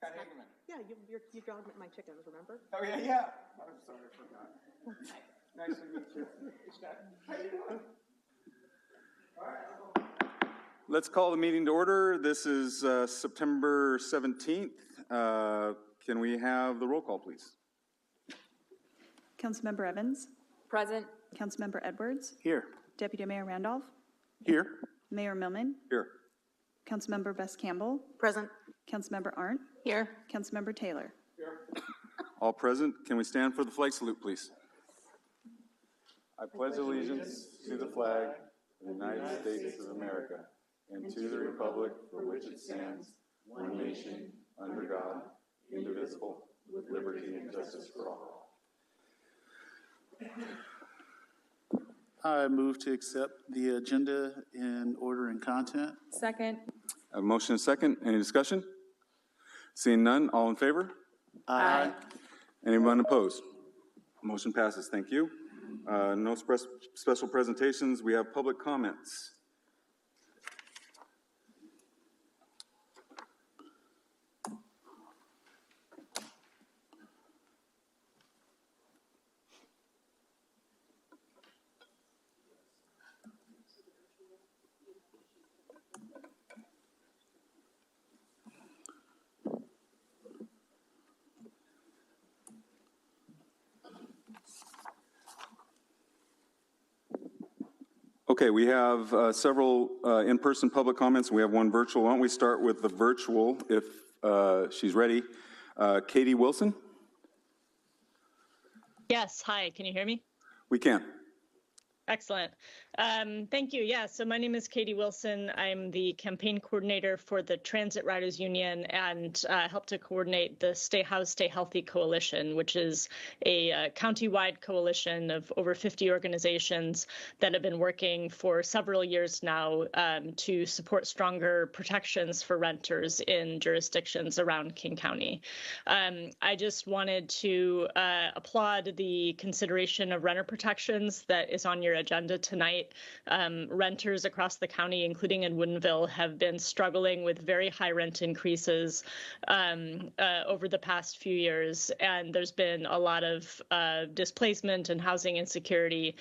Scott Hageman. Yeah, you drawn my chickens, remember? Oh, yeah. I'm sorry, I forgot. Nice to meet you. Scott, how you doing? All right. Let's call the meeting to order. This is September 17th. Can we have the roll call, please? Councilmember Evans? Present. Councilmember Edwards? Here. Deputy Mayor Randolph? Here. Mayor Millman? Here. Councilmember Best-Campbell? Present. Councilmember Arndt? Here. Councilmember Taylor? All present. Can we stand for the flag salute, please? I pledge allegiance to the flag of the United States of America and to the republic for which it stands, one nation, under God, indivisible, with liberty and justice for all. I move to accept the agenda in order and content. Second. A motion and a second. Any discussion? Seeing none, all in favor? Aye. Anyone opposed? Motion passes. Thank you. No special presentations. We have public comments. Okay, we have several in-person public comments. We have one virtual. Why don't we start with the virtual, if she's ready. Katie Wilson? Yes, hi, can you hear me? We can. Excellent. Thank you. Yeah, so my name is Katie Wilson. I'm the campaign coordinator for the Transit Riders Union and help to coordinate the Stay Housed, Stay Healthy Coalition, which is a county-wide coalition of over 50 organizations that have been working for several years now to support stronger protections for renters in jurisdictions around King County. I just wanted to applaud the consideration of renter protections that is on your agenda tonight. Renters across the county, including in Woodinville, have been struggling with very high rent increases over the past few years, and there's been a lot of displacement and housing insecurity,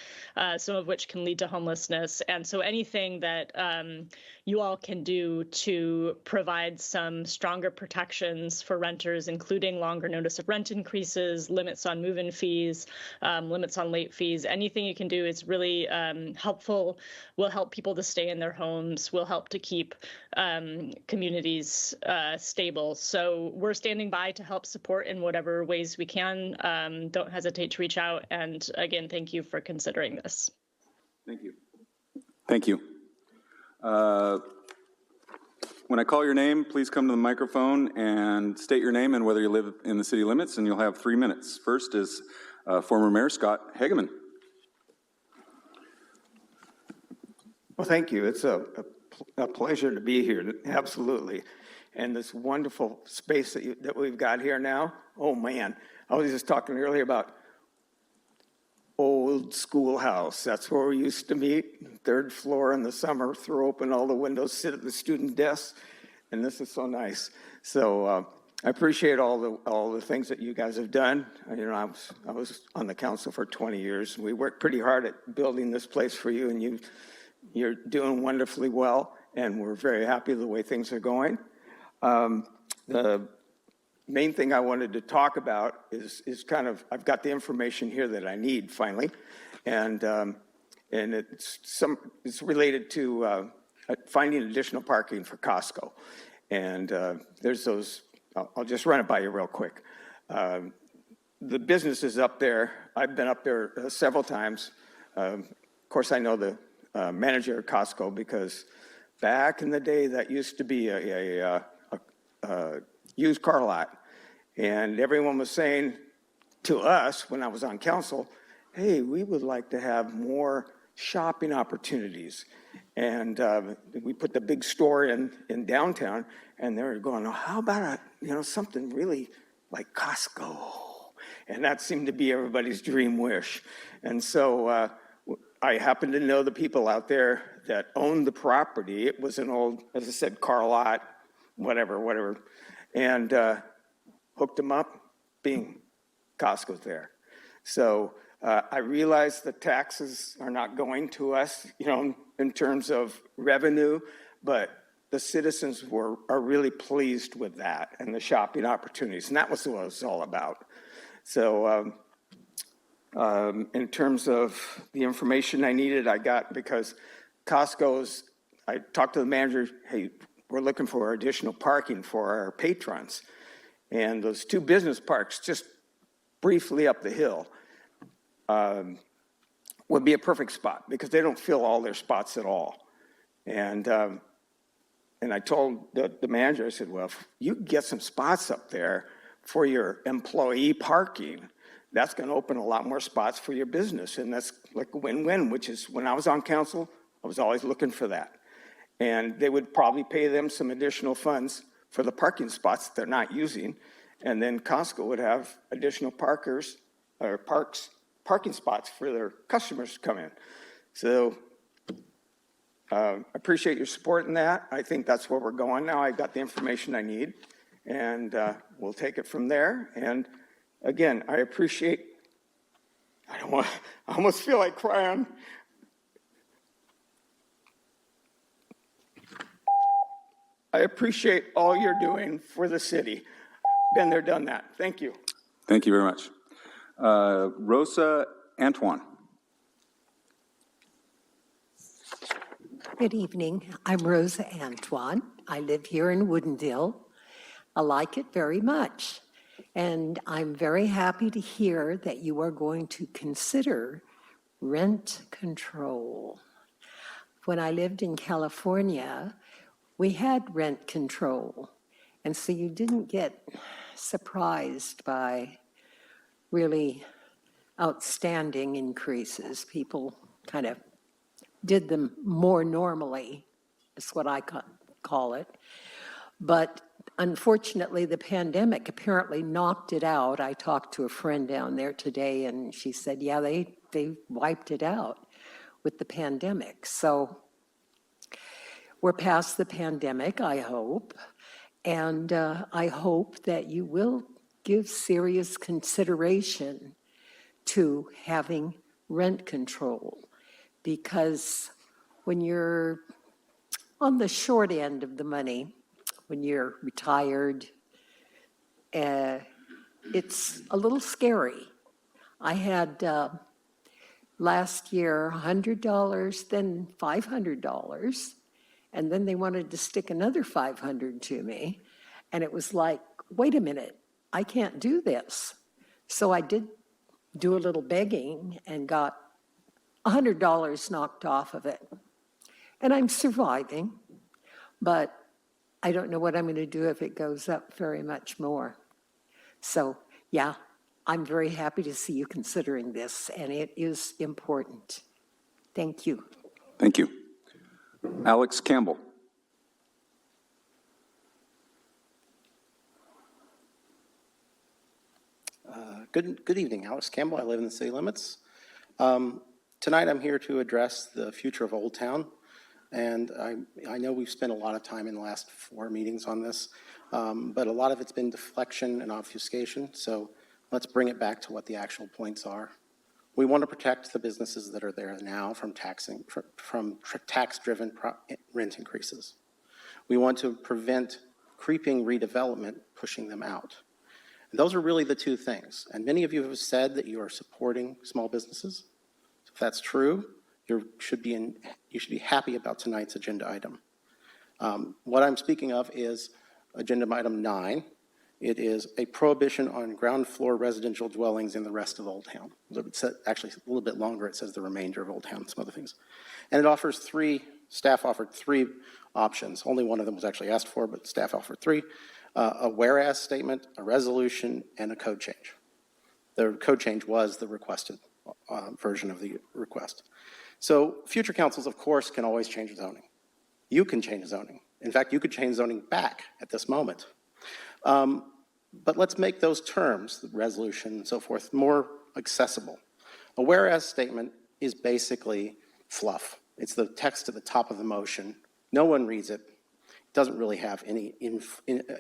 some of which can lead to homelessness. And so anything that you all can do to provide some stronger protections for renters, including longer notice of rent increases, limits on move-in fees, limits on late fees, anything you can do is really helpful, will help people to stay in their homes, will help to keep communities stable. So we're standing by to help support in whatever ways we can. Don't hesitate to reach out. And again, thank you for considering this. Thank you. Thank you. When I call your name, please come to the microphone and state your name and whether you live in the city limits, and you'll have 3 minutes. First is former Mayor Scott Hageman. Well, thank you. It's a pleasure to be here, absolutely. And this wonderful space that we've got here now, oh man. I was just talking earlier about old schoolhouse. That's where we used to meet, 3rd floor in the summer, throw open all the windows, sit at the student desks, and this is so nice. So I appreciate all the things that you guys have done. You know, I was on the council for 20 years. We worked pretty hard at building this place for you, and you're doing wonderfully well, and we're very happy the way things are going. The main thing I wanted to talk about is kind of, I've got the information here that I need finally, and it's related to finding additional parking for Costco. And there's those, I'll just run it by you real quick. The business is up there. I've been up there several times. Of course, I know the manager of Costco because back in the day that used to be a used car lot, and everyone was saying to us when I was on council, hey, we would like to have more shopping opportunities. And we put the big store in downtown, and they were going, oh, how about something really like Costco? And that seemed to be everybody's dream wish. And so I happen to know the people out there that owned the property. It was an old, as I said, car lot, whatever. And hooked them up, bing, Costco's there. So I realize the taxes are not going to us, in terms of revenue, but the citizens are really pleased with that and the shopping opportunities, and that was what it was all about. So in terms of the information I needed, I got, because Costco's, I talked to the manager, hey, we're looking for additional parking for our patrons. And those 2 business parks just briefly up the hill would be a perfect spot because they don't fill all their spots at all. And I told the manager, I said, well, if you can get some spots up there for your employee parking, that's going to open a lot more spots for your business. And that's like a win-win, which is when I was on council, I was always looking for that. And they would probably pay them some additional funds for the parking spots that they're not using. And then Costco would have additional parking spots for their customers to come in. So I appreciate your support in that. I think that's where we're going now. I got the information I need, and we'll take it from there. And again, I appreciate, I almost feel like crying. I appreciate all you're doing for the city. Been there, done that. Thank you. Thank you very much. Rosa Antoine. Good evening. I'm Rosa Antoine. I live here in Woodinville. I like it very much. And I'm very happy to hear that you are going to consider rent control. When I lived in California, we had rent control. And so you didn't get surprised by really outstanding increases. People kind of did them more normally, is what I call it. But unfortunately, the pandemic apparently knocked it out. I talked to a friend down there today, and she said, yeah, they wiped it out with the pandemic. So we're past the pandemic, I hope. And I hope that you will give serious consideration to having rent control, because when you're on the short end of the money, when you're retired, it's a little scary. I had last year $100, then $500, and then they wanted to stick another $500 to me. And it was like, wait a minute, I can't do this. So I did do a little begging and got $100 knocked off of it. And I'm surviving, but I don't know what I'm going to do if it goes up very much more. So yeah, I'm very happy to see you considering this, and it is important. Thank you. Thank you. Alex Campbell. Good evening, Alex Campbell. I live in the city limits. Tonight I'm here to address the future of Old Town. And I know we've spent a lot of time in the last 4 meetings on this, but a lot of it's been deflection and obfuscation. So let's bring it back to what the actual points are. We want to protect the businesses that are there now from tax-driven rent increases. We want to prevent creeping redevelopment, pushing them out. And those are really the 2 things. And many of you have said that you are supporting small businesses. So if that's true, you should be happy about tonight's agenda item. What I'm speaking of is agenda item 9. It is a prohibition on ground floor residential dwellings in the rest of Old Town. Actually, a little bit longer, it says the remainder of Old Town, some other things. And it offers 3, staff offered 3 options. Only one of them was actually asked for, but staff offered 3. A whereas statement, a resolution, and a code change. The code change was the requested version of the request. So future councils, of course, can always change zoning. You can change zoning. In fact, you could change zoning back at this moment. But let's make those terms, the resolution and so forth, more accessible. A whereas statement is basically fluff. It's the text at the top of the motion. No one reads it. It doesn't really have any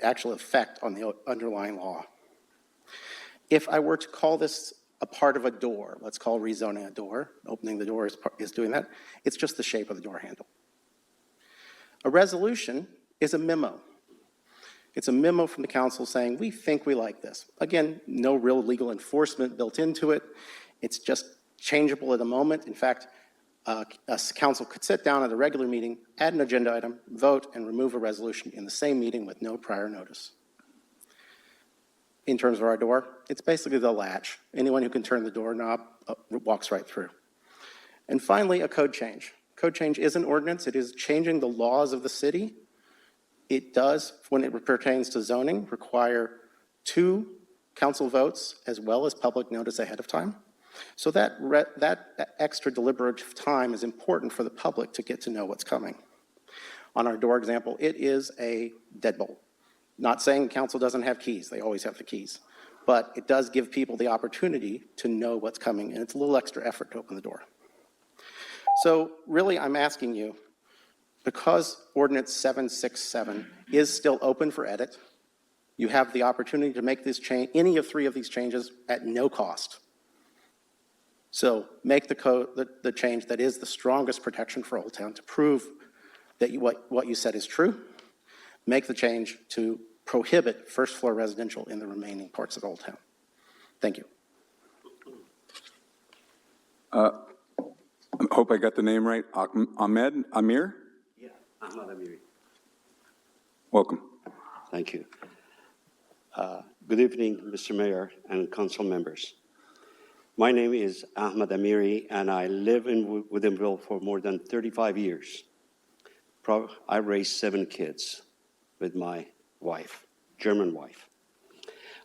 actual effect on the underlying law. If I were to call this a part of a door, let's call rezoning a door, opening the door is doing that, it's just the shape of the door handle. A resolution is a memo. It's a memo from the council saying, we think we like this. Again, no real legal enforcement built into it. It's just changeable at the moment. In fact, a council could sit down at a regular meeting, add an agenda item, vote, and remove a resolution in the same meeting with no prior notice. In terms of our door, it's basically the latch. Anyone who can turn the doorknob walks right through. And finally, a code change. Code change is an ordinance. It is changing the laws of the city. It does, when it pertains to zoning, require 2 council votes as well as public notice ahead of time. So that extra deliberative time is important for the public to get to know what's coming. On our door example, it is a deadbolt. Not saying council doesn't have keys, they always have the keys. But it does give people the opportunity to know what's coming, and it's a little extra effort to open the door. So really, I'm asking you, because Ordinance 767 is still open for edit, you have the opportunity to make this change, any of 3 of these changes at no cost. So make the change that is the strongest protection for Old Town to prove that what you said is true. Make the change to prohibit first floor residential in the remaining parts of Old Town. Thank you. I hope I got the name right. Amir? Yeah, Ahmad Amiri. Welcome. Thank you. Good evening, Mr. Mayor and council members. My name is Ahmad Amiri, and I live in Woodinville for more than 35 years. I raised 7 kids with my wife, German wife.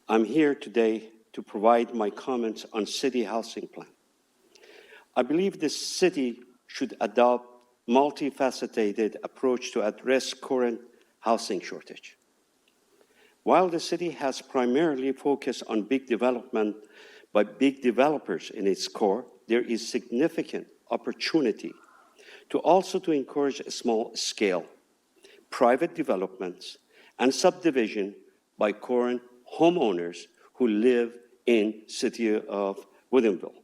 I'm here today to provide my comments on city housing plan. I believe the city should adopt multifaceted approach to address current housing shortage. While the city has primarily focused on big development by big developers in its core, there is significant opportunity to encourage a small scale private developments and subdivision by current homeowners who live in city of Woodinville.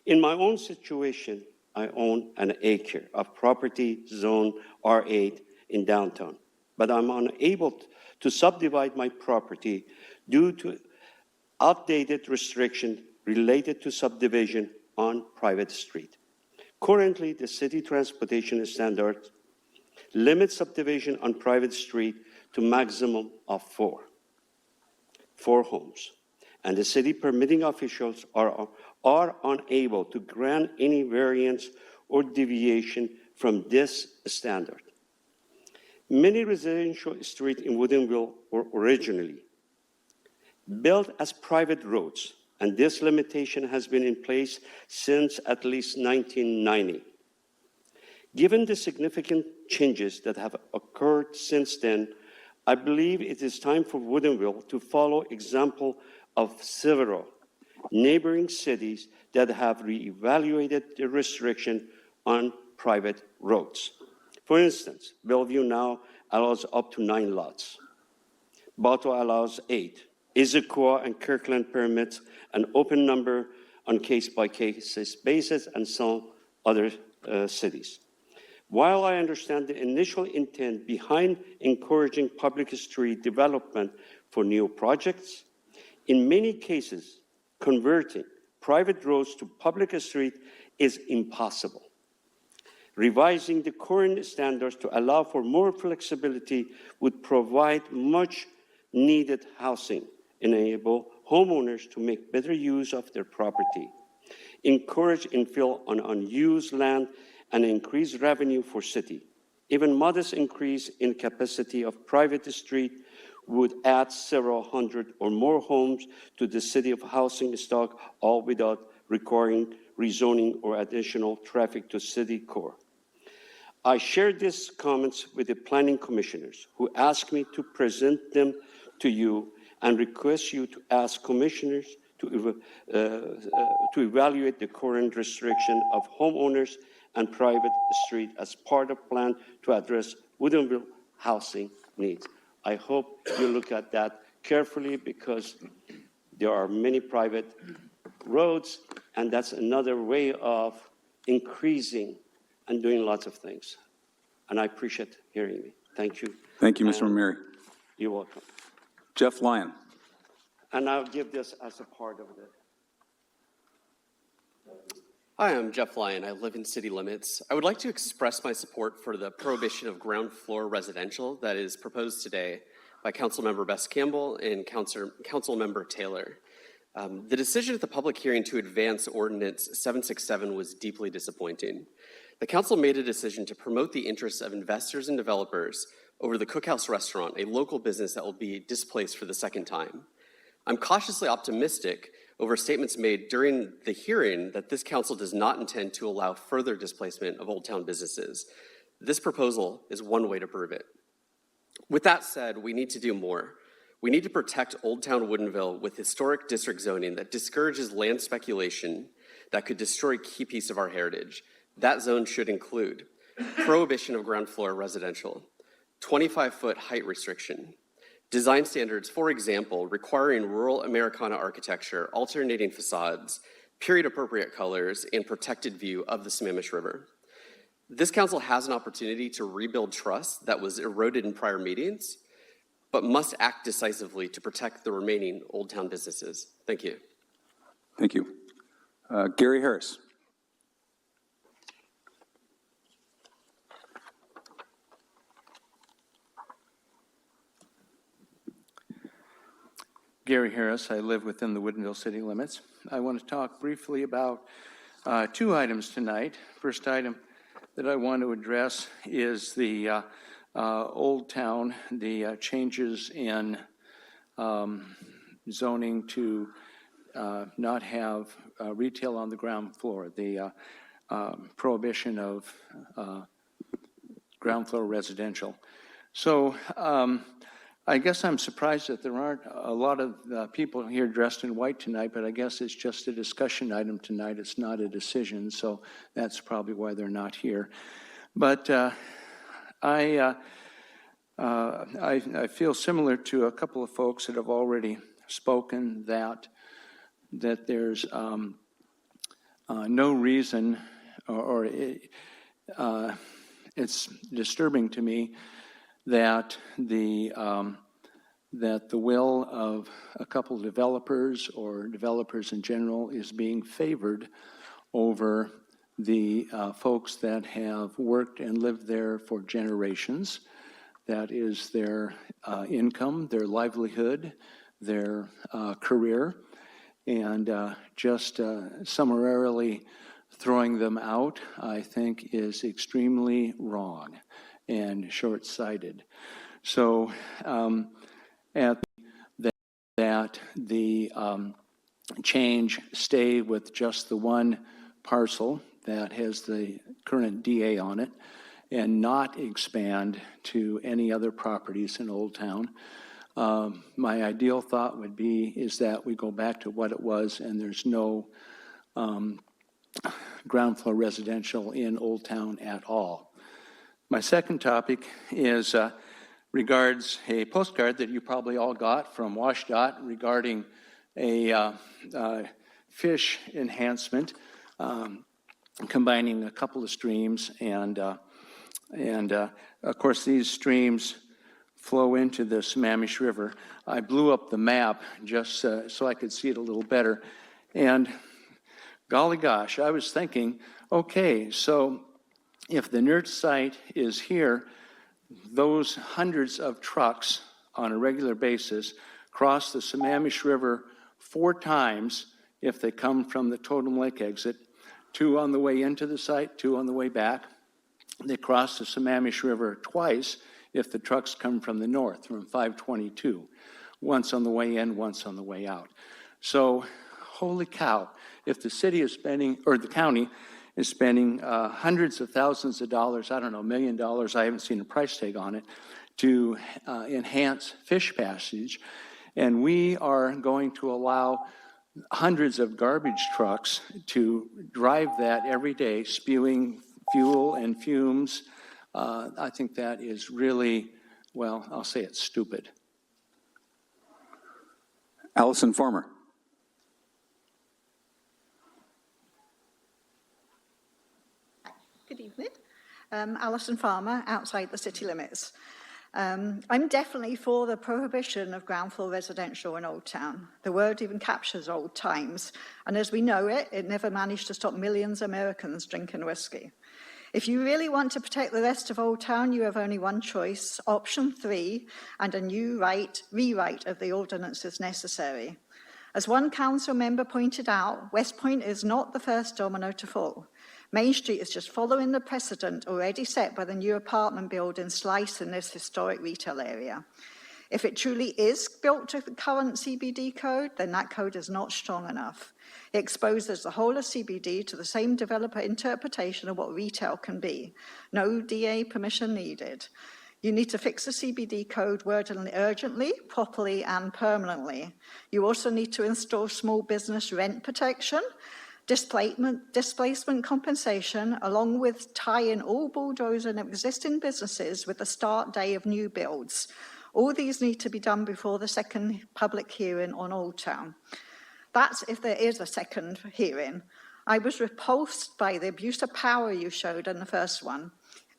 In my own situation, I own an acre of property zone R8 in downtown, but I'm unable to subdivide my property due to outdated restrictions related to subdivision on private street. Currently, the city transportation standards limit subdivision on private street to maximum of 4 homes. And the city permitting officials are unable to grant any variance or deviation from this standard. Many residential streets in Woodinville were originally built as private roads, and this limitation has been in place since at least 1990. Given the significant changes that have occurred since then, I believe it is time for Woodinville to follow example of several neighboring cities that have reevaluated the restriction on private roads. For instance, Bellevue now allows up to 9 lots. Bato allows 8. Issaquah and Kirkland permits an open number on case-by-case basis, and some other cities. While I understand the initial intent behind encouraging public street development for new projects, in many cases, converting private roads to public street is impossible. Revising the current standards to allow for more flexibility would provide much needed housing, enable homeowners to make better use of their property, encourage infill on unused land, and increase revenue for city. Even modest increase in capacity of private street would add several hundred or more homes to the city of housing stock, all without requiring rezoning or additional traffic to city core. I shared these comments with the planning commissioners who asked me to present them to you and request you to ask commissioners to evaluate the current restriction of homeowners and private street as part of plan to address Woodinville housing needs. I hope you look at that carefully, because There are many private roads, and that's another way of increasing and doing lots of things. And I appreciate hearing me. Thank you. Thank you, Mr. Ramirez. You're welcome. Jeff Lyon. And I'll give this as a part of the. Hi, I'm Jeff Lyon. I live in city limits. I would like to express my support for the prohibition of ground floor residential that is proposed today by Councilmember Best-Campbell and Councilmember Taylor. The decision at the public hearing to advance Ordinance 767 was deeply disappointing. The council made a decision to promote the interests of investors and developers over the Cookhouse Restaurant, a local business that will be displaced for the second time. I'm cautiously optimistic over statements made during the hearing that this council does not intend to allow further displacement of Old Town businesses. This proposal is one way to prove it. With that said, we need to do more. We need to protect Old Town Woodinville with historic district zoning that discourages land speculation that could destroy key piece of our heritage. That zone should include prohibition of ground floor residential, 25-foot height restriction, design standards, for example, requiring rural Americana architecture, alternating facades, period-appropriate colors, and protected view of the Sammamish River. This council has an opportunity to rebuild trust that was eroded in prior meetings, but must act decisively to protect the remaining Old Town businesses. Thank you. Thank you. Gary Harris. Gary Harris. I live within the Woodinville city limits. I want to talk briefly about two items tonight. First item that I want to address is the Old Town, the changes in zoning to not have retail on the ground floor, the prohibition of ground floor residential. So I guess I'm surprised that there aren't a lot of people here dressed in white tonight, but I guess it's just a discussion item tonight. It's not a decision, so that's probably why they're not here. But I feel similar to a couple of folks that have already spoken that there's no reason, or it's disturbing to me that the will of a couple of developers or developers in general is being favored over the folks that have worked and lived there for generations. That is their income, their livelihood, their career, and just summarily throwing them out, I think, is extremely wrong and short-sighted. So that the change stay with just the one parcel that has the current DA on it and not expand to any other properties in Old Town. My ideal thought would be is that we go back to what it was and there's no ground floor residential in Old Town at all. My second topic is regards a postcard that you probably all got from WashDOT regarding a fish enhancement, combining a couple of streams, and of course these streams flow into the Sammamish River. I blew up the map just so I could see it a little better, and golly gosh, I was thinking, okay, so if the NERT site is here, those hundreds of trucks on a regular basis cross the Sammamish River 4 times if they come from the Totem Lake exit, 2 on the way into the site, 2 on the way back. They cross the Sammamish River twice if the trucks come from the north, from 522, once on the way in, once on the way out. So, holy cow, if the city is spending, or the county is spending hundreds of thousands of dollars, I don't know, $1 million, I haven't seen a price tag on it, to enhance fish passage, and we are going to allow hundreds of garbage trucks to drive that every day, spewing fuel and fumes. I think that is really, well, I'll say it's stupid. Allison Farmer. Alison Farmer, outside the city limits. I'm definitely for the prohibition of ground floor residential in Old Town. The word even captures old times, and as we know it, it never managed to stop millions of Americans drinking whiskey. If you really want to protect the rest of Old Town, you have only one choice, option 3, and a new rewrite of the ordinance is necessary. As one council member pointed out, West Point is not the first domino to fall. Main Street is just following the precedent already set by the new apartment building slicing this historic retail area. If it truly is built to the current CBD code, then that code is not strong enough. It exposes the whole of CBD to the same developer interpretation of what retail can be. No DA permission needed. You need to fix the CBD code worded urgently, properly, and permanently. You also need to install small business rent protection, displacement compensation, along with tying all bulldozing of existing businesses with the start day of new builds. All these need to be done before the second public hearing on Old Town. That's if there is a second hearing. I was repulsed by the abuse of power you showed in the first one.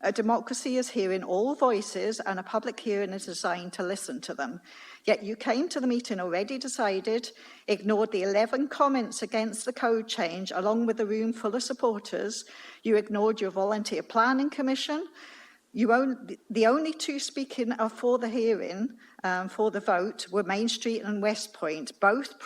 A democracy is hearing all voices, and a public hearing is designed to listen to them. Yet you came to the meeting already decided, ignored the 11 comments against the code change, along with a room full of supporters. You ignored your volunteer planning commission. The only two speaking for the hearing, for the vote, were Main Street and West Point, both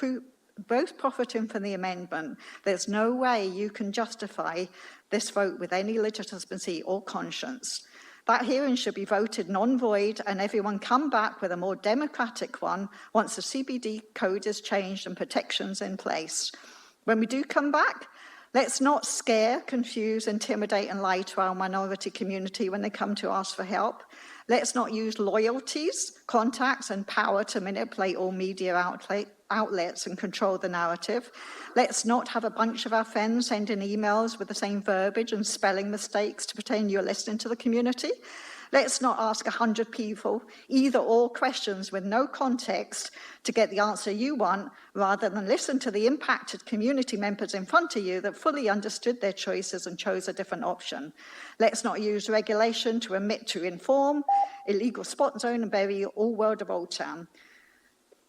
profiting from the amendment. There's no way you can justify this vote with any legitimacy or conscience. That hearing should be voted non-void and everyone come back with a more democratic one once the CBD code is changed and protections in place. When we do come back, let's not scare, confuse, intimidate, and lie to our minority community when they come to ask for help. Let's not use loyalties, contacts, and power to manipulate all media outlets and control the narrative. Let's not have a bunch of our friends sending emails with the same verbiage and spelling mistakes to pretend you're listening to the community. Let's not ask 100 people either or questions with no context to get the answer you want, rather than listen to the impacted community members in front of you that fully understood their choices and chose a different option. Let's not use regulation to omit to inform, illegal spot zone, and bury all world of Old Town.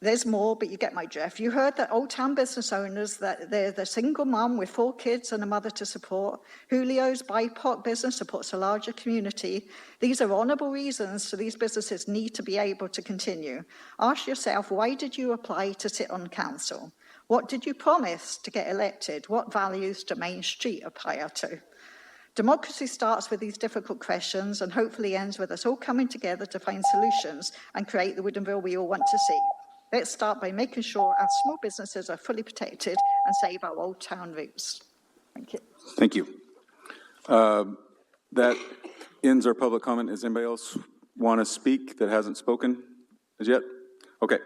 There's more, but you get my drift. You heard that Old Town business owners, that they're the single mum with 4 kids and a mother to support. Julio's BIPOC business supports a larger community. These are honourable reasons, so these businesses need to be able to continue. Ask yourself, why did you apply to sit on council? What did you promise to get elected? What values do Main Street aspire to? Democracy starts with these difficult questions and hopefully ends with us all coming together to find solutions and create the Woodinville we all want to see. Let's start by making sure our small businesses are fully protected and save our Old Town roots. Thank you. Thank you. That ends our public comment. Does anybody else want to speak that hasn't spoken as yet? Okay,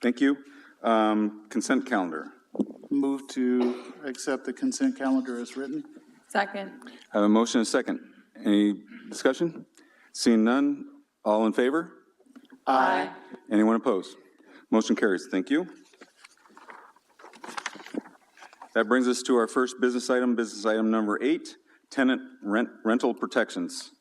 thank you. Consent calendar. Move to accept the consent calendar as written. Second. I have a motion and a second. Any discussion? Seeing none, all in favor? Aye. Anyone opposed? Motion carries. Thank you. That brings us to our first business item number 8, tenant rental protections.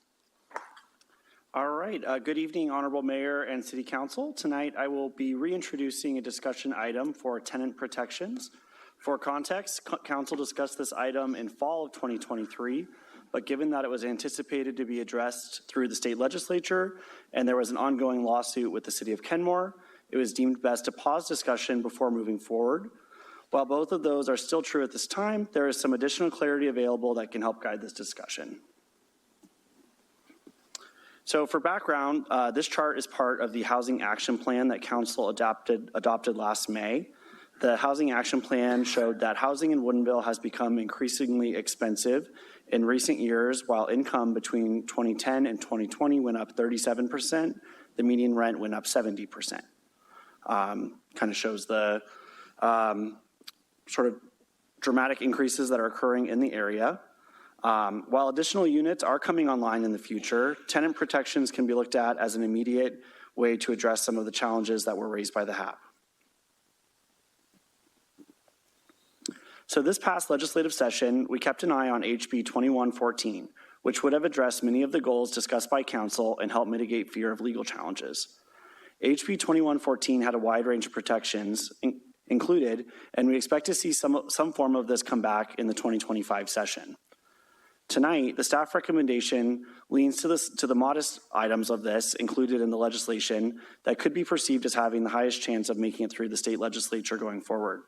All right. Good evening, Honorable Mayor and City Council. Tonight, I will be reintroducing a discussion item for tenant protections. For context, Council discussed this item in fall of 2023, but given that it was anticipated to be addressed through the state legislature and there was an ongoing lawsuit with the City of Kenmore, it was deemed best to pause discussion before moving forward. While both of those are still true at this time, there is some additional clarity available that can help guide this discussion. So for background, this chart is part of the Housing Action Plan that Council adopted last May. The Housing Action Plan showed that housing in Woodinville has become increasingly expensive in recent years, while income between 2010 and 2020 went up 37%, the median rent went up 70%. Kind of shows the sort of dramatic increases that are occurring in the area. While additional units are coming online in the future, tenant protections can be looked at as an immediate way to address some of the challenges that were raised by the HAP. So this past legislative session, we kept an eye on HB 2114, which would have addressed many of the goals discussed by council and helped mitigate fear of legal challenges. HB 2114 had a wide range of protections included, and we expect to see some form of this come back in the 2025 session. Tonight, the staff recommendation leans to the modest items of this included in the legislation that could be perceived as having the highest chance of making it through the state legislature going forward.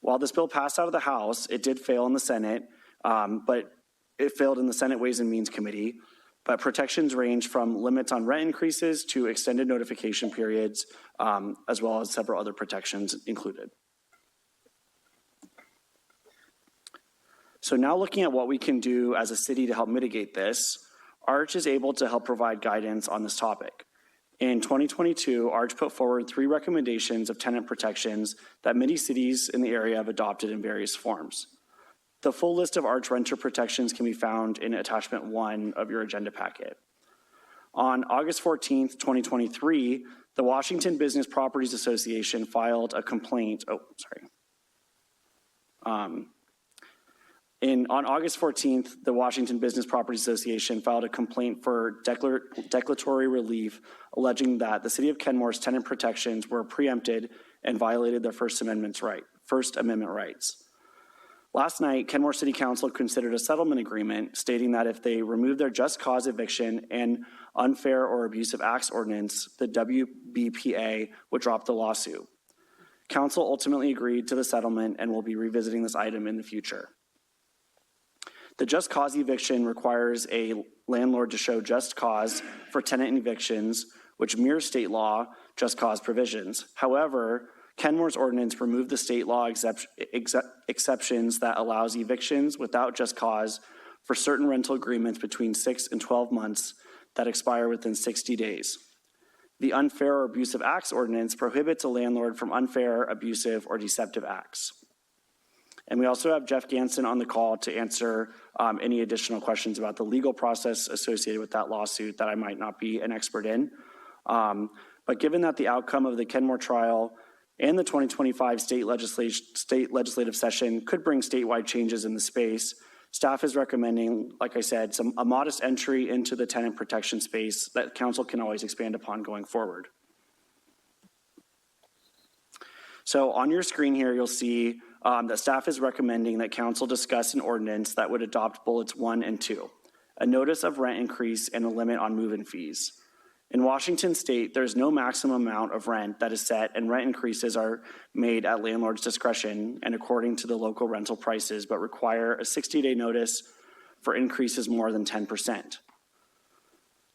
While this bill passed out of the House, it did fail in the Senate, but it failed in the Senate Ways and Means Committee. But protections range from limits on rent increases to extended notification periods, as well as several other protections included. So now looking at what we can do as a city to help mitigate this, ARCH is able to help provide guidance on this topic. In 2022, ARCH put forward 3 recommendations of tenant protections that many cities in the area have adopted in various forms. The full list of ARCH renter protections can be found in attachment 1 of your agenda packet. On August 14th, 2023, the Washington Business Properties Association filed a complaint. On August 14th, the Washington Business Properties Association filed a complaint for declaratory relief, alleging that the City of Kenmore's tenant protections were preempted and violated their First Amendment rights. Last night, Kenmore City Council considered a settlement agreement stating that if they remove their just cause eviction and unfair or abusive acts ordinance, the WBPA would drop the lawsuit. Council ultimately agreed to the settlement and will be revisiting this item in the future. The just cause eviction requires a landlord to show just cause for tenant evictions, which mirrors state law just cause provisions. However, Kenmore's ordinance removed the state law exceptions that allows evictions without just cause for certain rental agreements between 6 and 12 months that expire within 60 days. The unfair or abusive acts ordinance prohibits a landlord from unfair, abusive, or deceptive acts. And we also have Jeff Ganson on the call to answer any additional questions about the legal process associated with that lawsuit that I might not be an expert in. But given that the outcome of the Kenmore trial and the 2025 state legislative session could bring statewide changes in the space, staff is recommending, like I said, a modest entry into the tenant protection space that council can always expand upon going forward. So on your screen here, you'll see that staff is recommending that council discuss an ordinance that would adopt bullets 1 and 2, a notice of rent increase and a limit on move-in fees. In Washington state, there's no maximum amount of rent that is set, and rent increases are made at landlord's discretion and according to the local rental prices, but require a 60-day notice for increases more than 10%.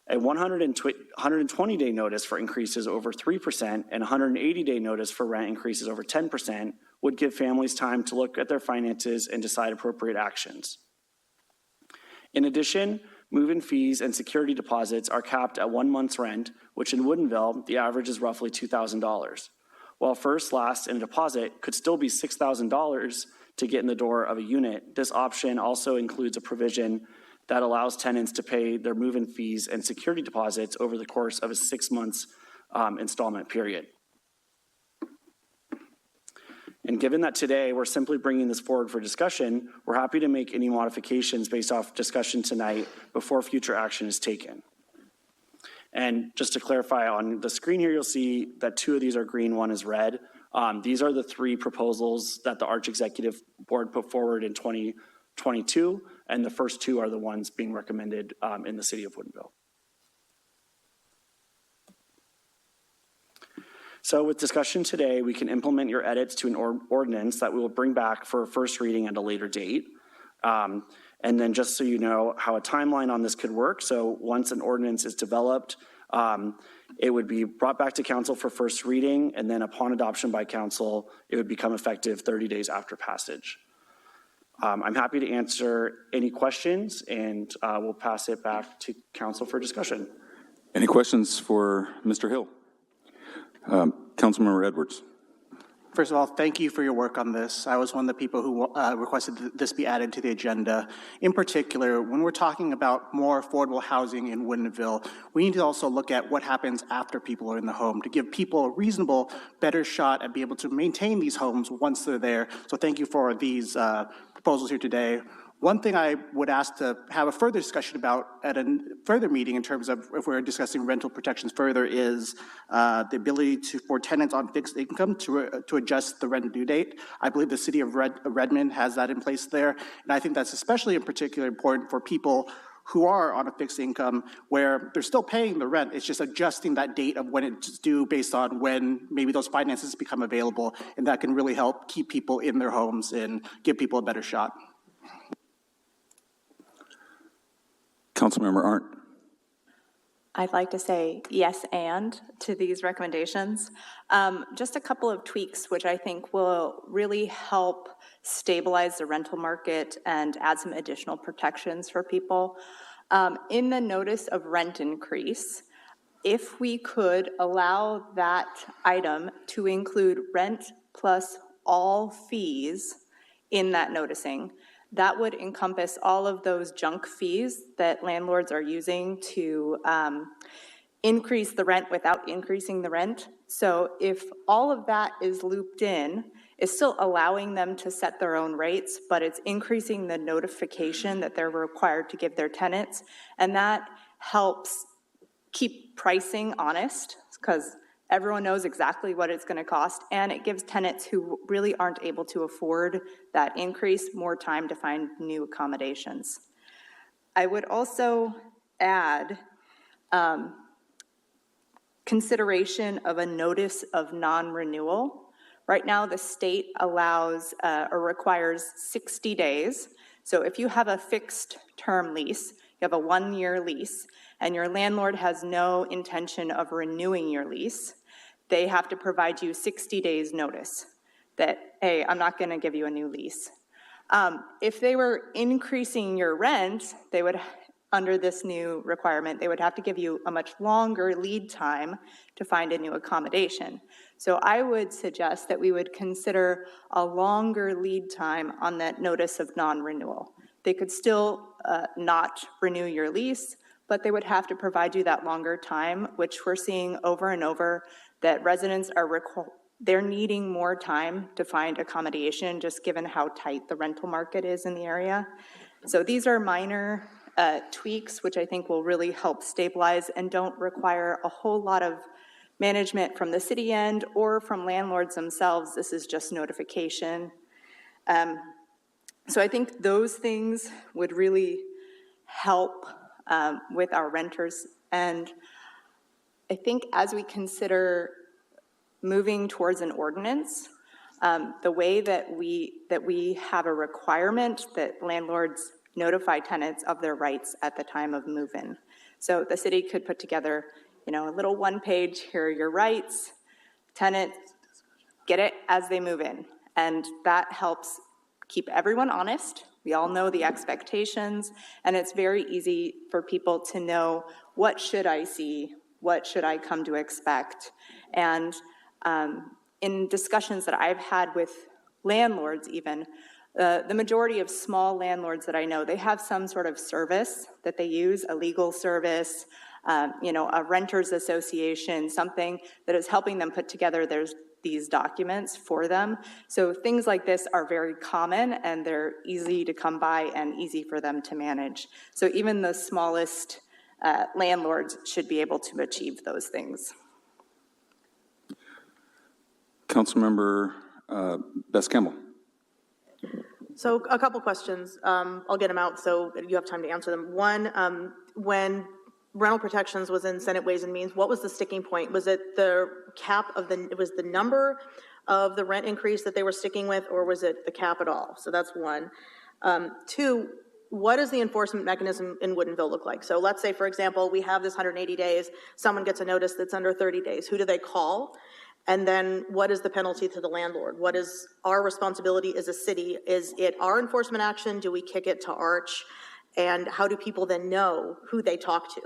A 120-day notice for increases over 3% and 180-day notice for rent increases over 10% would give families time to look at their finances and decide appropriate actions. In addition, move-in fees and security deposits are capped at 1 month's rent, which in Woodinville, the average is roughly $2,000. While first, last, and a deposit could still be $6,000 to get in the door of a unit, this option also includes a provision that allows tenants to pay their move-in fees and security deposits over the course of a 6 months installment period. And given that today we're simply bringing this forward for discussion, we're happy to make any modifications based off discussion tonight before future action is taken. And just to clarify, on the screen here, you'll see that 2 of these are green, 1 is red. These are the 3 proposals that the ARCH Executive Board put forward in 2022, and the first 2 are the ones being recommended in the city of Woodinville. So with discussion today, we can implement your edits to an ordinance that we will bring back for first reading at a later date. And then just so you know how a timeline on this could work, so once an ordinance is developed, it would be brought back to council for first reading, and then upon adoption by council, it would become effective 30 days after passage. I'm happy to answer any questions, and we'll pass it back to council for discussion. Any questions for Mr. Hill? Councilmember Edwards. First of all, thank you for your work on this. I was one of the people who requested this be added to the agenda. In particular, when we're talking about more affordable housing in Woodinville, we need to also look at what happens after people are in the home to give people a reasonable, better shot at being able to maintain these homes once they're there. So thank you for these proposals here today. One thing I would ask to have a further discussion about at a further meeting in terms of if we're discussing rental protections further is the ability for tenants on fixed income to adjust the rent due date. I believe the city of Redmond has that in place there. And I think that's especially in particular important for people who are on a fixed income where they're still paying the rent. It's just adjusting that date of when it's due based on when maybe those finances become available. And that can really help keep people in their homes and give people a better shot. Councilmember Arndt. I'd like to say yes and to these recommendations. Just a couple of tweaks which I think will really help stabilize the rental market and add some additional protections for people. In the notice of rent increase, if we could allow that item to include rent plus all fees in that noticing, that would encompass all of those junk fees that landlords are using to increase the rent without increasing the rent. So if all of that is looped in, it's still allowing them to set their own rates, but it's increasing the notification that they're required to give their tenants. And that helps keep pricing honest because everyone knows exactly what it's going to cost, and it gives tenants who really aren't able to afford that increase more time to find new accommodations. I would also add consideration of a notice of non-renewal. Right now, the state allows or requires 60 days. So if you have a fixed term lease, you have a 1-year lease, and your landlord has no intention of renewing your lease, they have to provide you 60 days notice that, hey, I'm not going to give you a new lease. If they were increasing your rent, they would, under this new requirement, they would have to give you a much longer lead time to find a new accommodation. So I would suggest that we would consider a longer lead time on that notice of non-renewal. They could still not renew your lease, but they would have to provide you that longer time, which we're seeing over and over, that residents are they're needing more time to find accommodation, just given how tight the rental market is in the area. So these are minor tweaks, which I think will really help stabilize and don't require a whole lot of management from the city end or from landlords themselves. This is just notification. So I think those things would really help with our renters. And I think as we consider moving towards an ordinance, the way that we have a requirement that landlords notify tenants of their rights at the time of move-in. So the city could put together, a little one-page, here are your rights, tenants get it as they move in. And that helps keep everyone honest. We all know the expectations, and it's very easy for people to know, what should I see? What should I come to expect? And in discussions that I've had with landlords even, the majority of small landlords that I know, they have some sort of service that they use, a legal service, a renters association, something that is helping them put together these documents for them. So things like this are very common, and they're easy to come by and easy for them to manage. So even the smallest landlords should be able to achieve those things. Councilmember Best-Campbell. So a couple questions. I'll get them out so you have time to answer them. One, when rental protections was in Senate Ways and Means, what was the sticking point? Was it the cap of was the number of the rent increase that they were sticking with, or was it the cap at all? So that's one. Two, what does the enforcement mechanism in Woodinville look like? So let's say, for example, we have this 180 days, someone gets a notice that's under 30 days. Who do they call? And then what is the penalty to the landlord? What is our responsibility as a city? Is it our enforcement action? Do we kick it to Arch? And how do people then know who they talk to?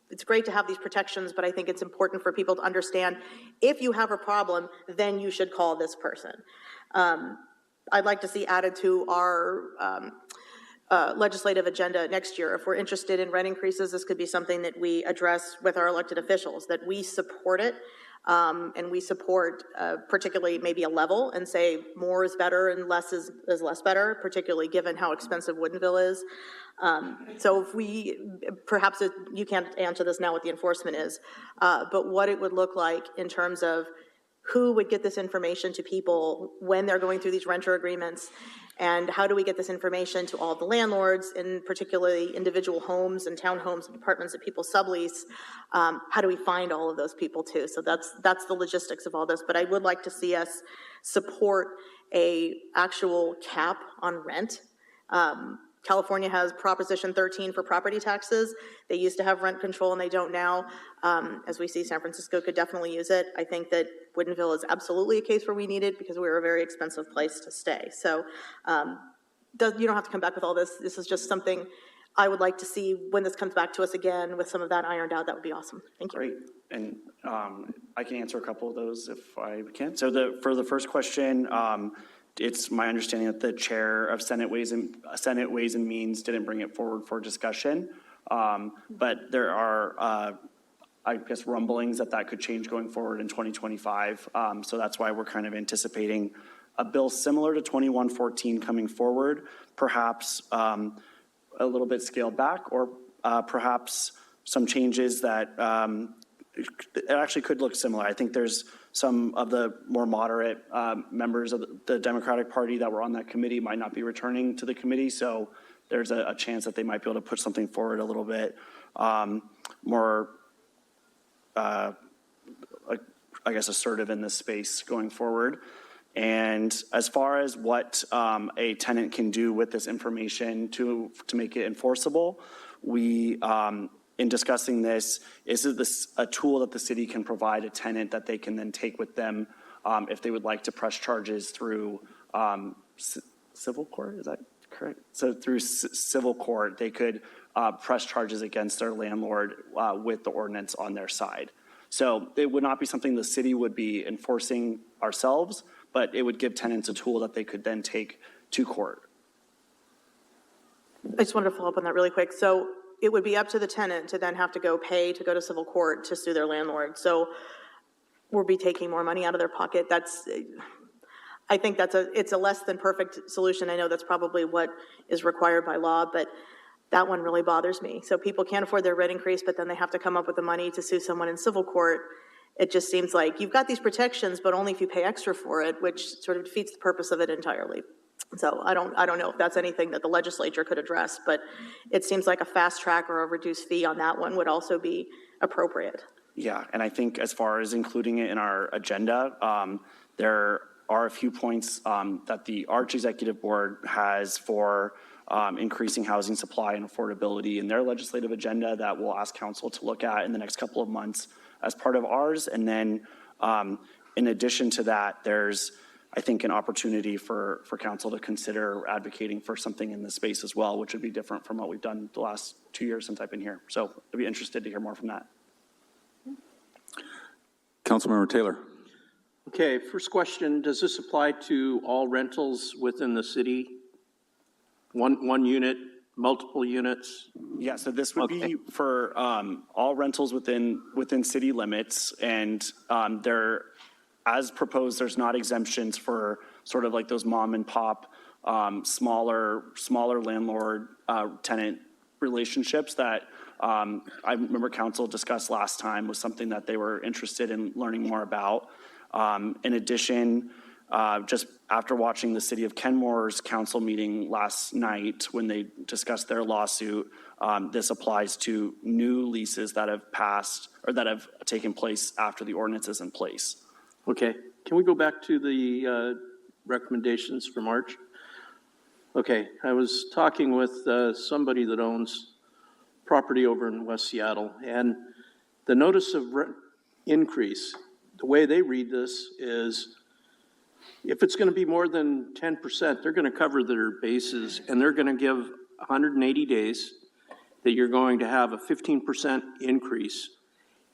It's great to have these protections, but I think it's important for people to understand, if you have a problem, then you should call this person. I'd like to see added to our legislative agenda next year. If we're interested in rent increases, this could be something that we address with our elected officials, that we support it. And we support particularly maybe a level and say more is better and less is less better, particularly given how expensive Woodinville is. So if we, perhaps you can't answer this now what the enforcement is, but what it would look like in terms of who would get this information to people when they're going through these renter agreements, and how do we get this information to all the landlords, in particularly individual homes and townhomes and apartments that people sublease. How do we find all of those people too? So that's the logistics of all this, but I would like to see us support a actual cap on rent. California has Proposition 13 for property taxes. They used to have rent control and they don't now. As we see, San Francisco could definitely use it. I think that Woodinville is absolutely a case where we need it because we're a very expensive place to stay. So you don't have to come back with all this. This is just something I would like to see when this comes back to us again with some of that ironed out. That would be awesome. Thank you. Great. And I can answer a couple of those if I can. So for the first question, it's my understanding that the chair of Senate Ways and Means didn't bring it forward for discussion. But there are, I guess, rumblings that could change going forward in 2025. So that's why we're kind of anticipating a bill similar to 2114 coming forward, perhaps a little bit scaled back, or perhaps some changes that it actually could look similar. I think there's some of the more moderate members of the Democratic Party that were on that committee might not be returning to the committee, so there's a chance that they might be able to put something forward a little bit more, I guess, assertive in this space going forward. And as far as what a tenant can do with this information to make it enforceable, we, in discussing this, is this a tool that the city can provide a tenant that they can then take with them if they would like to press charges through civil court? Is that correct? So through civil court, they could press charges against their landlord with the ordinance on their side. So it would not be something the city would be enforcing ourselves, but it would give tenants a tool that they could then take to court. I just wanted to follow up on that really quick. So it would be up to the tenant to then have to go pay to go to civil court to sue their landlord. So we'll be taking more money out of their pocket. I think it's a less than perfect solution. I know that's probably what is required by law, but that one really bothers me. So people can't afford their rent increase, but then they have to come up with the money to sue someone in civil court. It just seems like you've got these protections, but only if you pay extra for it, which sort of defeats the purpose of it entirely. So I don't know if that's anything that the legislature could address, but it seems like a fast track or a reduced fee on that one would also be appropriate. Yeah, and I think as far as including it in our agenda, there are a few points that the Arch Executive Board has for increasing housing supply and affordability in their legislative agenda that we'll ask council to look at in the next couple of months as part of ours. And then in addition to that, there's, I think, an opportunity for council to consider advocating for something in this space as well, which would be different from what we've done the last 2 years since I've been here. So I'd be interested to hear more from that. Councilmember Taylor. Okay, first question, does this apply to all rentals within the city? One unit, multiple units? Yeah, so this would be for all rentals within city limits, and there, as proposed, there's not exemptions for sort of like those mom and pop, smaller landlord tenant relationships that I remember council discussed last time was something that they were interested in learning more about. In addition, just after watching the city of Kenmore's council meeting last night when they discussed their lawsuit, this applies to new leases that have passed or that have taken place after the ordinance is in place. Okay, can we go back to the recommendations for March? Okay, I was talking with somebody that owns property over in West Seattle, and the notice of increase, the way they read this is if it's going to be more than 10%, they're going to cover their bases, and they're going to give 180 days that you're going to have a 15% increase.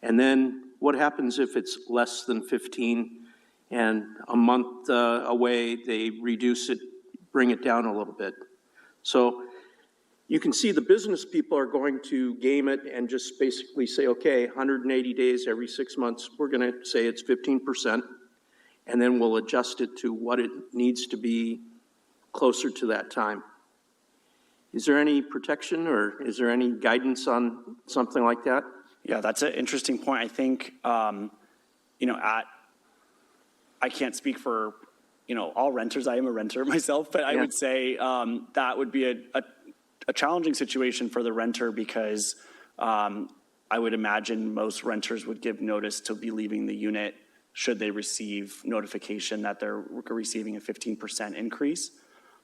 And then what happens if it's less than 15 and a month away, they reduce it, bring it down a little bit? So you can see the business people are going to game it and just basically say, okay, 180 days every 6 months, we're going to say it's 15%, and then we'll adjust it to what it needs to be closer to that time. Is there any protection or is there any guidance on something like that? Yeah, that's an interesting point. I think, you know, I can't speak for, you know, all renters. I am a renter myself, but I would say that would be a challenging situation for the renter because I would imagine most renters would give notice to be leaving the unit should they receive notification that they're receiving a 15% increase.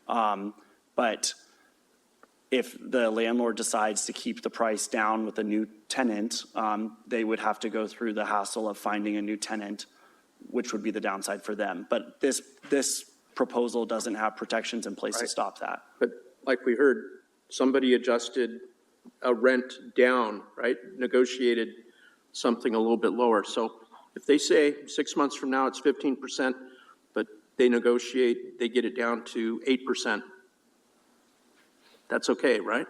But if the landlord decides to keep the price down with a new tenant, they would have to go through the hassle of finding a new tenant, which would be the downside for them. But this proposal doesn't have protections in place to stop that. But like we heard, somebody adjusted a rent down, right? Negotiated something a little bit lower. So if they say 6 months from now it's 15%, but they negotiate, they get it down to 8%, that's okay, right?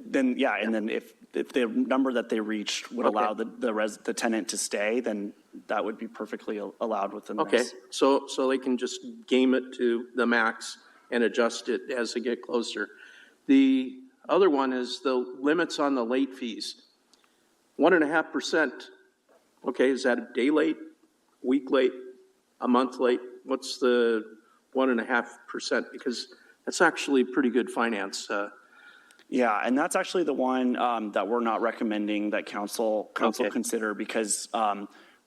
Then, yeah, and then if the number that they reached would allow the tenant to stay, then that would be perfectly allowed within this. Okay, so they can just game it to the max and adjust it as they get closer. The other one is the limits on the late fees. 1.5%, okay, is that a day late, week late, a month late? What's the 1.5%? Because that's actually pretty good finance. Yeah, and that's actually the one that we're not recommending that council consider because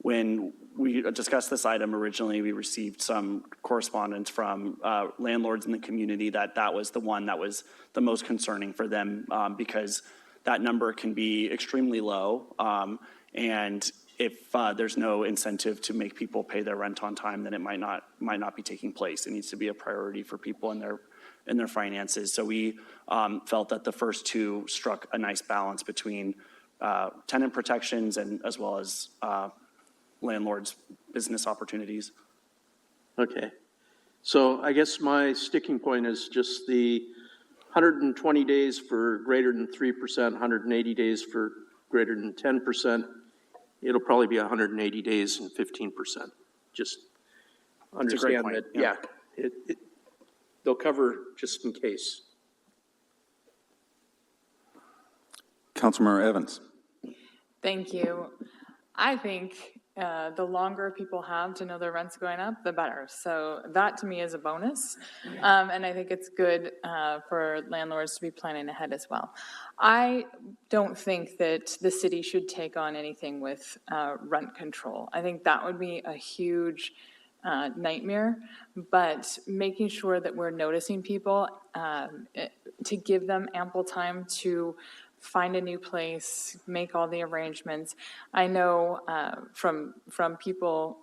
when we discussed this item originally, we received some correspondence from landlords in the community that was the one that was the most concerning for them because that number can be extremely low. And if there's no incentive to make people pay their rent on time, then it might not be taking place. It needs to be a priority for people in their finances. So we felt that the first two struck a nice balance between tenant protections and as well as landlords' business opportunities. Okay. So I guess my sticking point is just the 120 days for greater than 3%, 180 days for greater than 10%. It'll probably be 180 days and 15%. Just understand that, yeah, they'll cover just in case. Councilmember Evans. Thank you. I think the longer people have to know their rent's going up, the better. So that to me is a bonus. And I think it's good for landlords to be planning ahead as well. I don't think that the city should take on anything with rent control. I think that would be a huge nightmare, but making sure that we're noticing people to give them ample time to find a new place, make all the arrangements. I know from people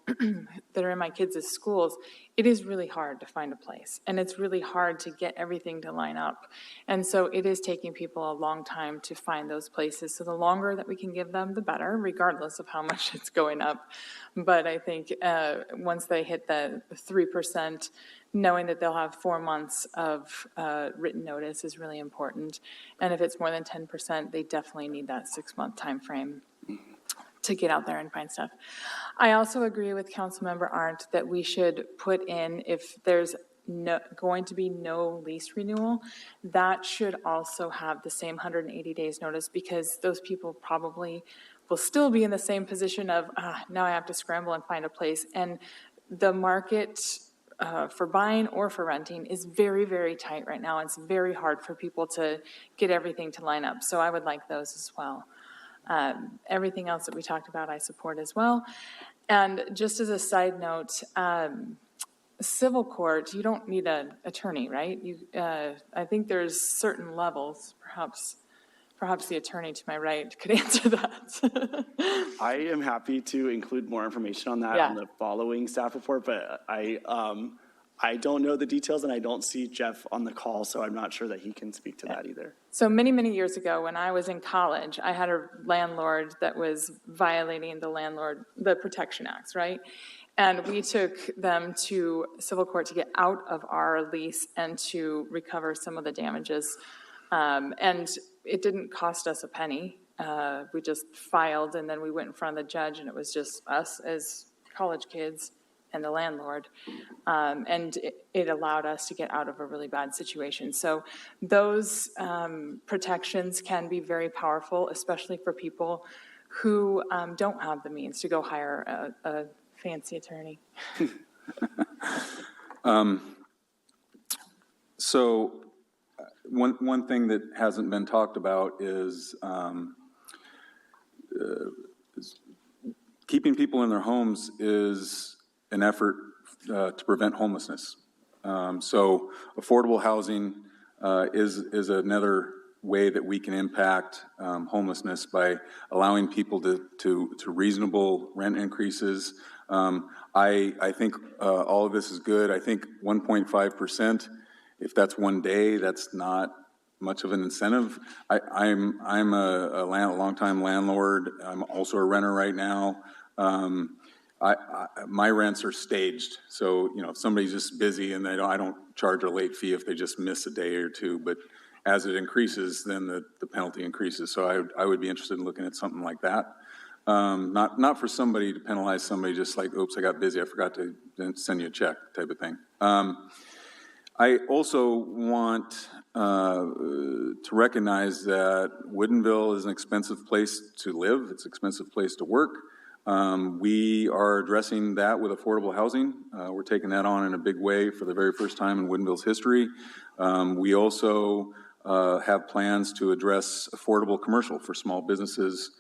that are in my kids' schools, it is really hard to find a place, and it's really hard to get everything to line up. And so it is taking people a long time to find those places. So the longer that we can give them, the better, regardless of how much it's going up. But I think once they hit the 3%, knowing that they'll have 4 months of written notice is really important. And if it's more than 10%, they definitely need that 6-month time frame to get out there and find stuff. I also agree with Councilmember Arndt that we should put in, if there's going to be no lease renewal, that should also have the same 180 days notice, because those people probably will still be in the same position of, now I have to scramble and find a place. And the market for buying or for renting is very, very tight right now. It's very hard for people to get everything to line up. So I would like those as well. Everything else that we talked about, I support as well. And just as a side note, civil court, you don't need an attorney, right? I think there's certain levels, perhaps the attorney to my right could answer that. I am happy to include more information on that in the following staff report, but I don't know the details, and I don't see Jeff on the call, so I'm not sure that he can speak to that either. So many, many years ago, when I was in college, I had a landlord that was violating the Protection Acts, right? And we took them to civil court to get out of our lease and to recover some of the damages. And it didn't cost us a penny. We just filed, and then we went in front of the judge, and it was just us as college kids and the landlord. And it allowed us to get out of a really bad situation. So those protections can be very powerful, especially for people who don't have the means to go hire a fancy attorney. So one thing that hasn't been talked about is keeping people in their homes is an effort to prevent homelessness. So affordable housing is another way that we can impact homelessness by allowing people to reasonable rent increases. I think all of this is good. I think 1.5%, if that's one day, that's not much of an incentive. I'm a longtime landlord. I'm also a renter right now. My rents are staged, so if somebody's just busy and I don't charge a late fee if they just miss a day or two. But as it increases, then the penalty increases. So I would be interested in looking at something like that. Not for somebody to penalize somebody just like, oops, I got busy, I forgot to send you a check type of thing. I also want to recognize that Woodinville is an expensive place to live. It's an expensive place to work. We are addressing that with affordable housing. We're taking that on in a big way for the very first time in Woodinville's history. We also have plans to address affordable commercial for small businesses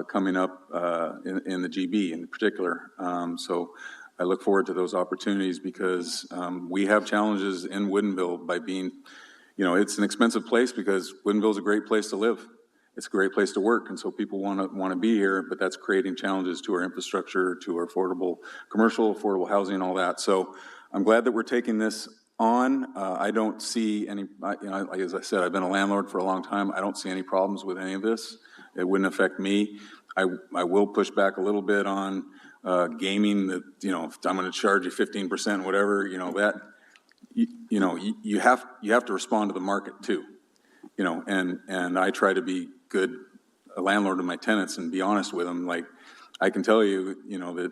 coming up in the GB in particular. So I look forward to those opportunities because we have challenges in Woodinville by being, it's an expensive place because Woodinville is a great place to live. It's a great place to work, and so people want to be here, but that's creating challenges to our infrastructure, to our affordable commercial, affordable housing, and all that. So I'm glad that we're taking this on. I don't see any, like as I said, I've been a landlord for a long time. I don't see any problems with any of this. It wouldn't affect me. I will push back a little bit on gaming that, if I'm going to charge you 15%, whatever, that, you have to respond to the market too, and I try to be a landlord to my tenants and be honest with them. Like, I can tell you, that,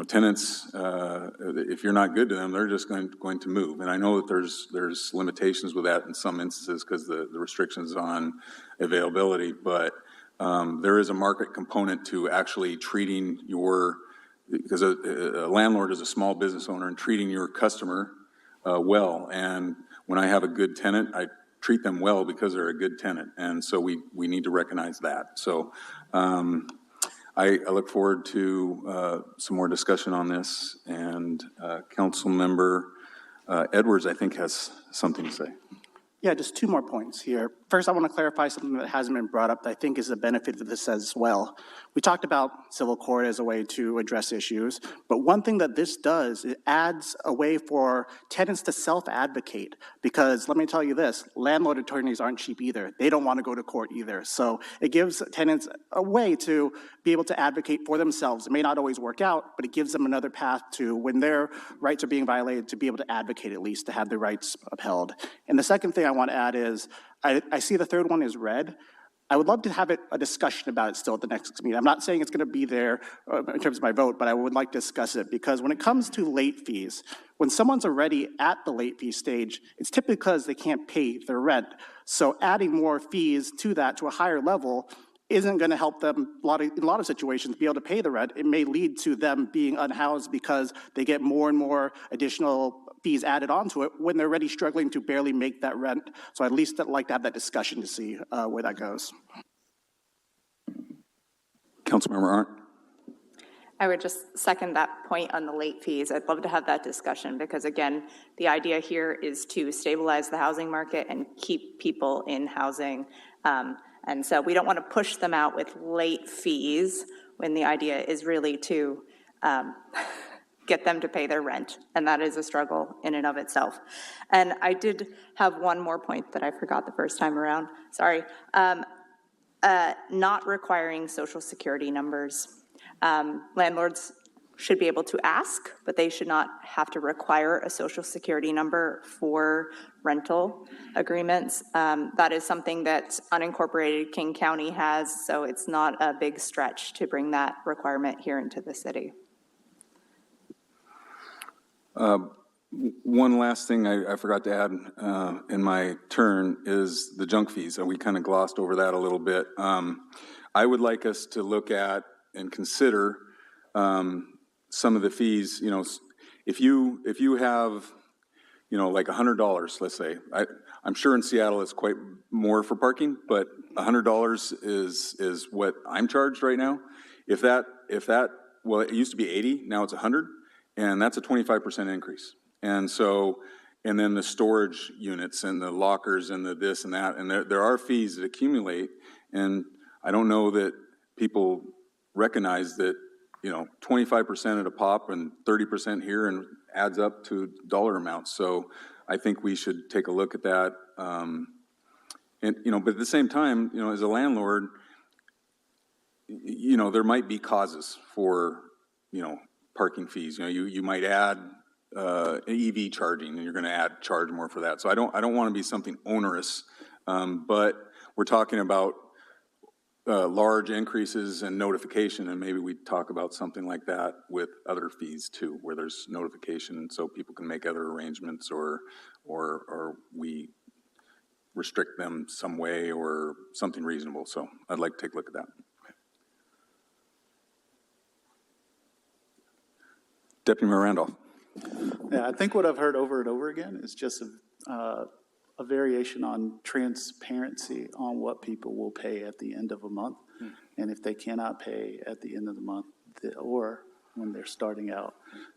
tenants, if you're not good to them, they're just going to move. And I know that there's limitations with that in some instances because the restrictions on availability, but there is a market component to actually treating because a landlord is a small business owner and treating your customer well. And when I have a good tenant, I treat them well because they're a good tenant. And so we need to recognize that. So I look forward to some more discussion on this. And Council Member Edwards, I think, has something to say. Yeah, just two more points here. First, I want to clarify something that hasn't been brought up that I think is a benefit of this as well. We talked about civil court as a way to address issues, but one thing that this does, it adds a way for tenants to self-advocate, because let me tell you this, landlord attorneys aren't cheap either. They don't want to go to court either. So it gives tenants a way to be able to advocate for themselves. It may not always work out, but it gives them another path to, when their rights are being violated, to be able to advocate at least, to have their rights upheld. And the second thing I want to add is, I see the third one is red. I would love to have a discussion about it still at the next meeting. I'm not saying it's going to be there in terms of my vote, but I would like to discuss it, because when it comes to late fees, when someone's already at the late fee stage, it's typically because they can't pay their rent. So adding more fees to that, to a higher level, isn't going to help them in a lot of situations be able to pay the rent. It may lead to them being unhoused because they get more and more additional fees added onto it when they're already struggling to barely make that rent. So I'd at least like to have that discussion to see where that goes. Councilmember Arndt. I would just second that point on the late fees. I'd love to have that discussion because, again, the idea here is to stabilize the housing market and keep people in housing. And so we don't want to push them out with late fees when the idea is really to get them to pay their rent, and that is a struggle in and of itself. And I did have one more point that I forgot the first time around, sorry. Not requiring social security numbers. Landlords should be able to ask, but they should not have to require a social security number for rental agreements. That is something that unincorporated King County has, so it's not a big stretch to bring that requirement here into the city. One last thing I forgot to add in my turn is the junk fees, and we kind of glossed over that a little bit. I would like us to look at and consider some of the fees. You know, if you have, you know, like $100, let's say. I'm sure in Seattle it's quite more for parking, but $100 is what I'm charged right now. If that, well, it used to be 80, now it's 100, and that's a 25% increase. And so, and then the storage units and the lockers and the this and that, and there are fees that accumulate, and I don't know that people recognize that, you know, 25% at a pop and 30% here and adds up to dollar amounts. So I think we should take a look at that. And, you know, but at the same time, you know, as a landlord, you know, there might be causes for, you know, parking fees. You know, you might add EV charging, and you're going to charge more for that. So I don't want to be something onerous, but we're talking about large increases and notification, and maybe we talk about something like that with other fees too, where there's notification, so people can make other arrangements, or we restrict them some way or something reasonable. So I'd like to take a look at that. Deputy Mayor Randolph. Yeah, I think what I've heard over and over again is just a variation on transparency on what people will pay at the end of a month. And if they cannot pay at the end of the month, or when they're starting out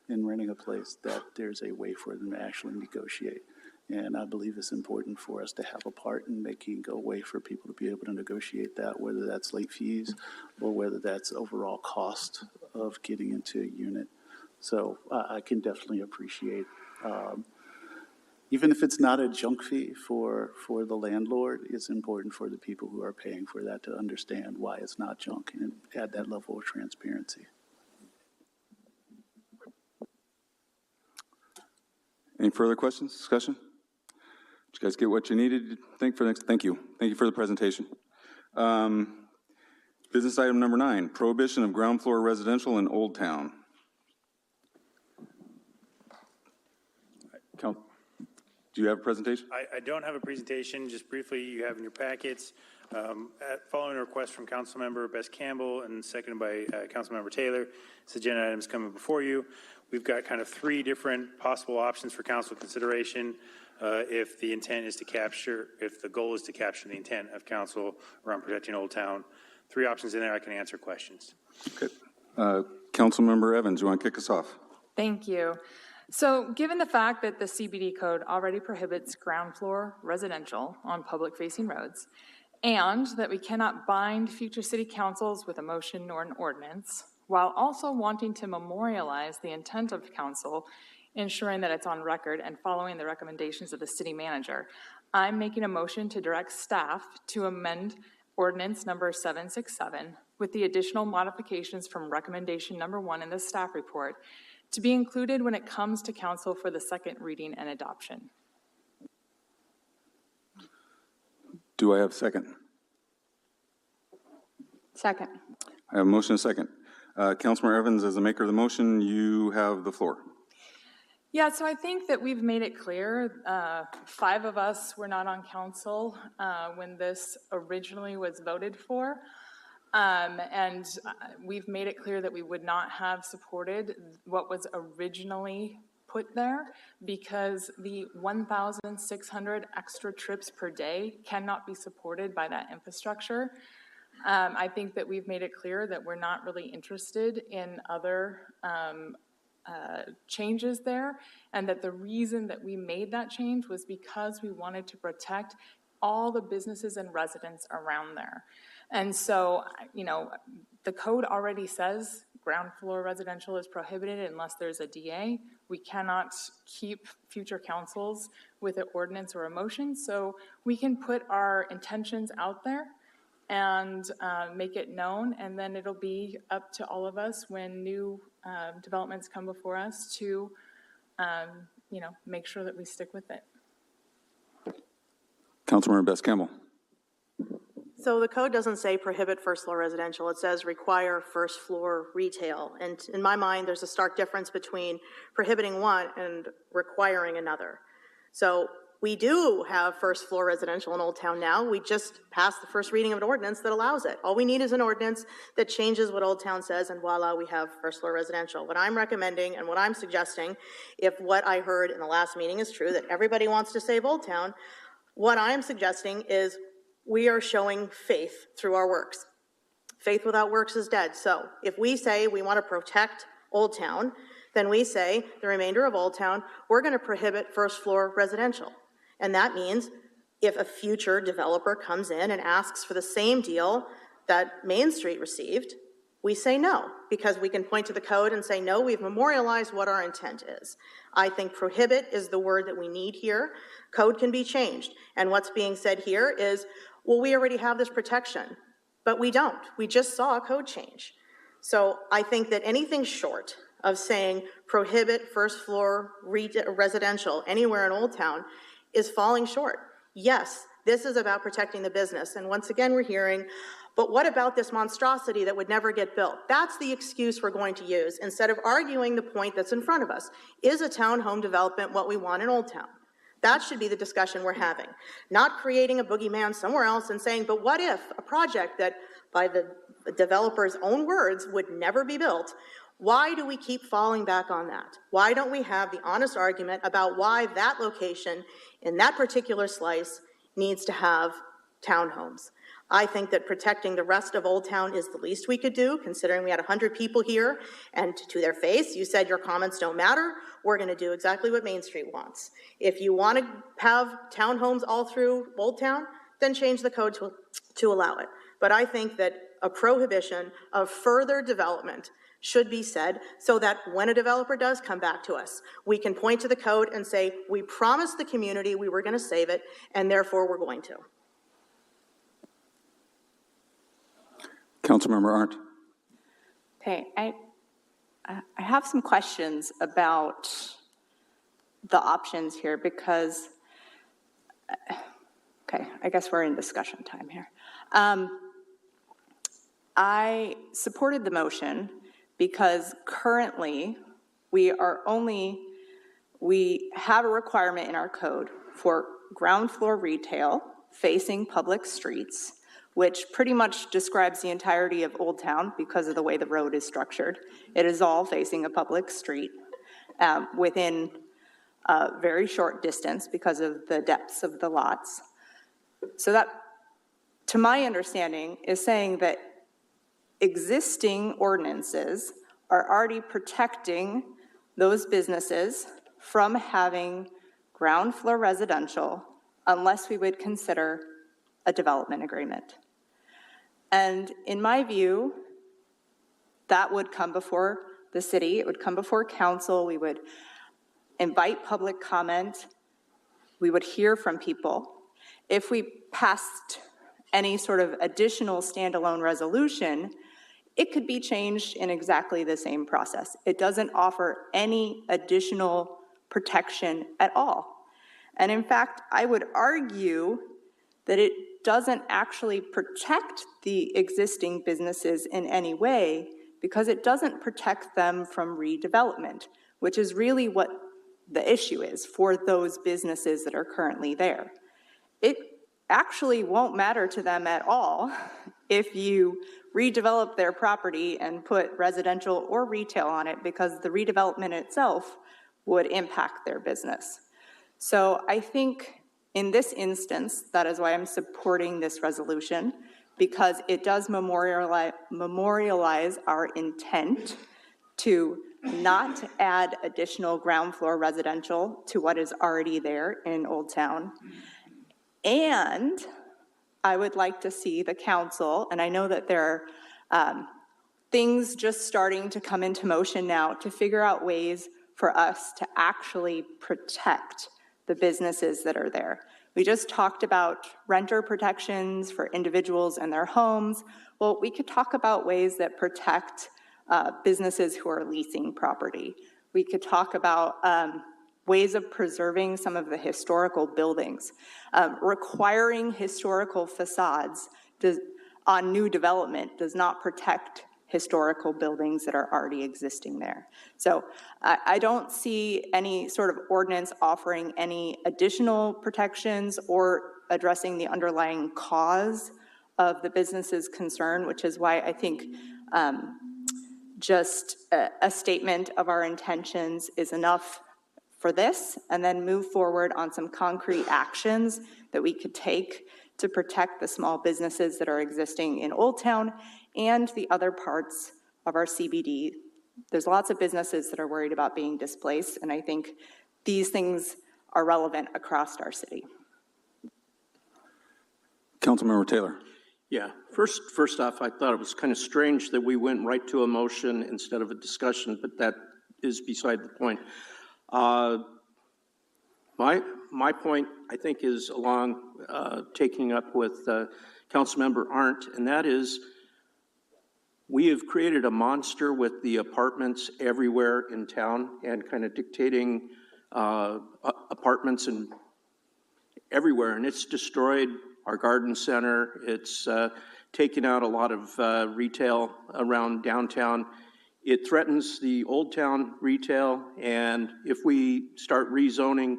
and renting a place, that there's a way for them to actually negotiate. And I believe it's important for us to have a part in making a way for people to be able to negotiate that, whether that's late fees or whether that's overall cost of getting into a unit. So I can definitely appreciate, even if it's not a junk fee for the landlord, it's important for the people who are paying for that to understand why it's not junk and add that level of transparency. Any further questions, discussion? Did you guys get what you needed to think for the next? Thank you. Thank you for the presentation. Business item number 9, prohibition of ground floor residential in Old Town. Do you have a presentation? I don't have a presentation. Just briefly, you have in your packets, following a request from Councilmember Best-Campbell and seconded by Councilmember Taylor, this agenda item is coming before you. We've got kind of 3 different possible options for council consideration if the intent is to capture, if the goal is to capture the intent of council around protecting Old Town. 3 options in there. I can answer questions. Okay. Councilmember Evans, you want to kick us off? Thank you. So given the fact that the CBD code already prohibits ground floor residential on public-facing roads, and that we cannot bind future city councils with a motion nor an ordinance, while also wanting to memorialize the intent of council, ensuring that it's on record and following the recommendations of the city manager, I'm making a motion to direct staff to amend ordinance number 767 with the additional modifications from recommendation number 1 in the staff report to be included when it comes to council for the second reading and adoption. Do I have a second? Second. I have a motion and a second. Councilmember Evans, as the maker of the motion, you have the floor. Yeah, so I think that we've made it clear, 5 of us were not on council when this originally was voted for. And we've made it clear that we would not have supported what was originally put there because the 1,600 extra trips per day cannot be supported by that infrastructure. I think that we've made it clear that we're not really interested in other changes there, and that the reason that we made that change was because we wanted to protect all the businesses and residents around there. And so, you know, the code already says ground floor residential is prohibited unless there's a DA. We cannot keep future councils with an ordinance or a motion, so we can put our intentions out there and make it known, and then it'll be up to all of us when new developments come before us to, make sure that we stick with it. Councilmember Best-Campbell. So the code doesn't say prohibit first floor residential, it says require first floor retail. And in my mind, there's a stark difference between prohibiting one and requiring another. So we do have first floor residential in Old Town now. We just passed the first reading of an ordinance that allows it. All we need is an ordinance that changes what Old Town says, and voila, we have first floor residential. What I'm recommending and what I'm suggesting, if what I heard in the last meeting is true, that everybody wants to save Old Town, what I'm suggesting is we are showing faith through our works. Faith without works is dead. So if we say we want to protect Old Town, then we say the remainder of Old Town, we're going to prohibit first floor residential. And that means if a future developer comes in and asks for the same deal that Main Street received, we say no, because we can point to the code and say, no, we've memorialized what our intent is. I think prohibit is the word that we need here. Code can be changed. And what's being said here is, well, we already have this protection, but we don't. We just saw a code change. So I think that anything short of saying prohibit first floor residential anywhere in Old Town is falling short. Yes, this is about protecting the business. And once again, we're hearing, but what about this monstrosity that would never get built? That's the excuse we're going to use instead of arguing the point that's in front of us. Is a townhome development what we want in Old Town? That should be the discussion we're having, not creating a boogeyman somewhere else and saying, but what if a project that, by the developer's own words, would never be built? Why do we keep falling back on that? Why don't we have the honest argument about why that location in that particular slice needs to have townhomes? I think that protecting the rest of Old Town is the least we could do, considering we had 100 people here, and to their face, you said your comments don't matter. We're going to do exactly what Main Street wants. If you want to have townhomes all through Old Town, then change the code to allow it. But I think that a prohibition of further development should be said so that when a developer does come back to us, we can point to the code and say, we promised the community we were going to save it, and therefore we're going to. Councilmember Arndt. Okay, I have some questions about the options here because, okay, I guess we're in discussion time here. I supported the motion because currently we have a requirement in our code for ground floor retail facing public streets, which pretty much describes the entirety of Old Town because of the way the road is structured. It is all facing a public street within a very short distance because of the depths of the lots. So that, to my understanding, is saying that existing ordinances are already protecting those businesses from having ground floor residential unless we would consider a development agreement. And in my view, that would come before the city, it would come before council, we would invite public comment, we would hear from people. If we passed any sort of additional standalone resolution, it could be changed in exactly the same process. It doesn't offer any additional protection at all. And in fact, I would argue that it doesn't actually protect the existing businesses in any way because it doesn't protect them from redevelopment, which is really what the issue is for those businesses that are currently there. It actually won't matter to them at all if you redevelop their property and put residential or retail on it because the redevelopment itself would impact their business. So I think in this instance, that is why I'm supporting this resolution, because it does memorialize our intent to not add additional ground floor residential to what is already there in Old Town. And I would like to see the council, and I know that there are things just starting to come into motion now to figure out ways for us to actually protect the businesses that are there. We just talked about renter protections for individuals and their homes. Well, we could talk about ways that protect businesses who are leasing property. We could talk about ways of preserving some of the historical buildings. Requiring historical facades on new development does not protect historical buildings that are already existing there. So I don't see any sort of ordinance offering any additional protections or addressing the underlying cause of the business's concern, which is why I think just a statement of our intentions is enough for this, and then move forward on some concrete actions that we could take to protect the small businesses that are existing in Old Town and the other parts of our CBD. There's lots of businesses that are worried about being displaced, and I think these things are relevant across our city. Councilmember Taylor. Yeah, first off, I thought it was kind of strange that we went right to a motion instead of a discussion, but that is beside the point. My point, I think, is along taking up with Councilmember Arndt, and that is we have created a monster with the apartments everywhere in town and kind of dictating apartments and everywhere, and it's destroyed our garden center. It's taken out a lot of retail around downtown. It threatens the Old Town retail, and if we start rezoning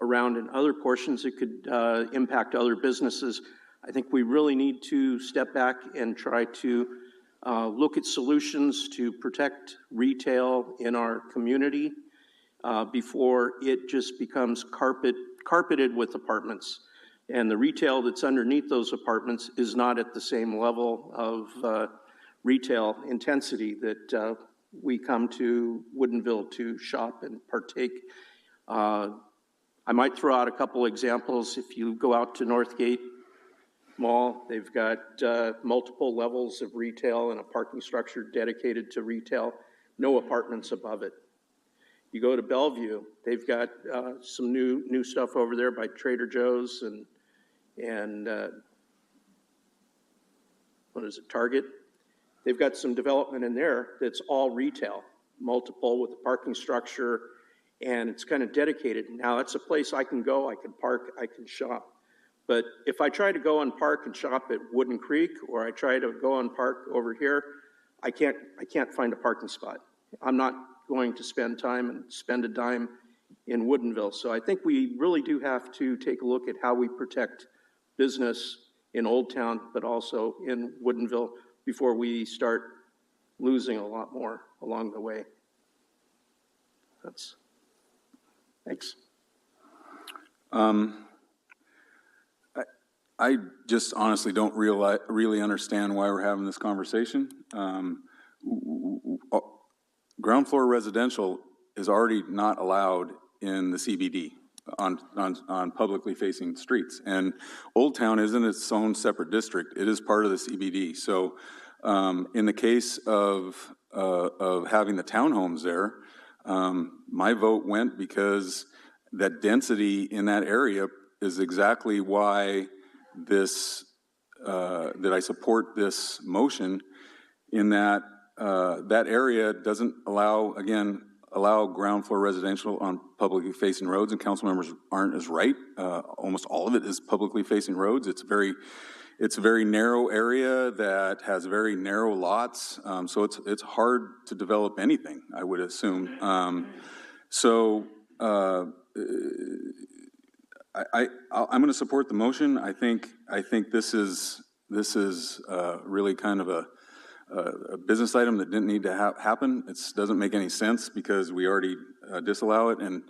around in other portions, it could impact other businesses. I think we really need to step back and try to look at solutions to protect retail in our community before it just becomes carpeted with apartments. And the retail that's underneath those apartments is not at the same level of retail intensity that we come to Woodinville to shop and partake. I might throw out a couple examples. If you go out to Northgate Mall, they've got multiple levels of retail and a parking structure dedicated to retail, no apartments above it. You go to Bellevue, they've got some new stuff over there by Trader Joe's and what is it, Target? They've got some development in there that's all retail, multiple with a parking structure, and it's kind of dedicated. Now, it's a place I can go, I can park, I can shop. But if I try to go and park and shop at Wooden Creek, or I try to go and park over here, I can't find a parking spot. I'm not going to spend time and spend a dime in Woodinville. So I think we really do have to take a look at how we protect business in Old Town, but also in Woodinville before we start losing a lot more along the way. Thanks. I just honestly don't really understand why we're having this conversation. Ground floor residential is already not allowed in the CBD on publicly facing streets. And Old Town isn't its own separate district. It is part of the CBD. So in the case of having the townhomes there, my vote went because that density in that area is exactly why that I support this motion, in that that area doesn't allow ground floor residential on publicly facing roads, and council members aren't as right. Almost all of it is publicly facing roads. It's a very narrow area that has very narrow lots, so it's hard to develop anything, I would assume. I'm going to support the motion. I think this is really kind of a business item that didn't need to happen. It doesn't make any sense because we already disallow it, and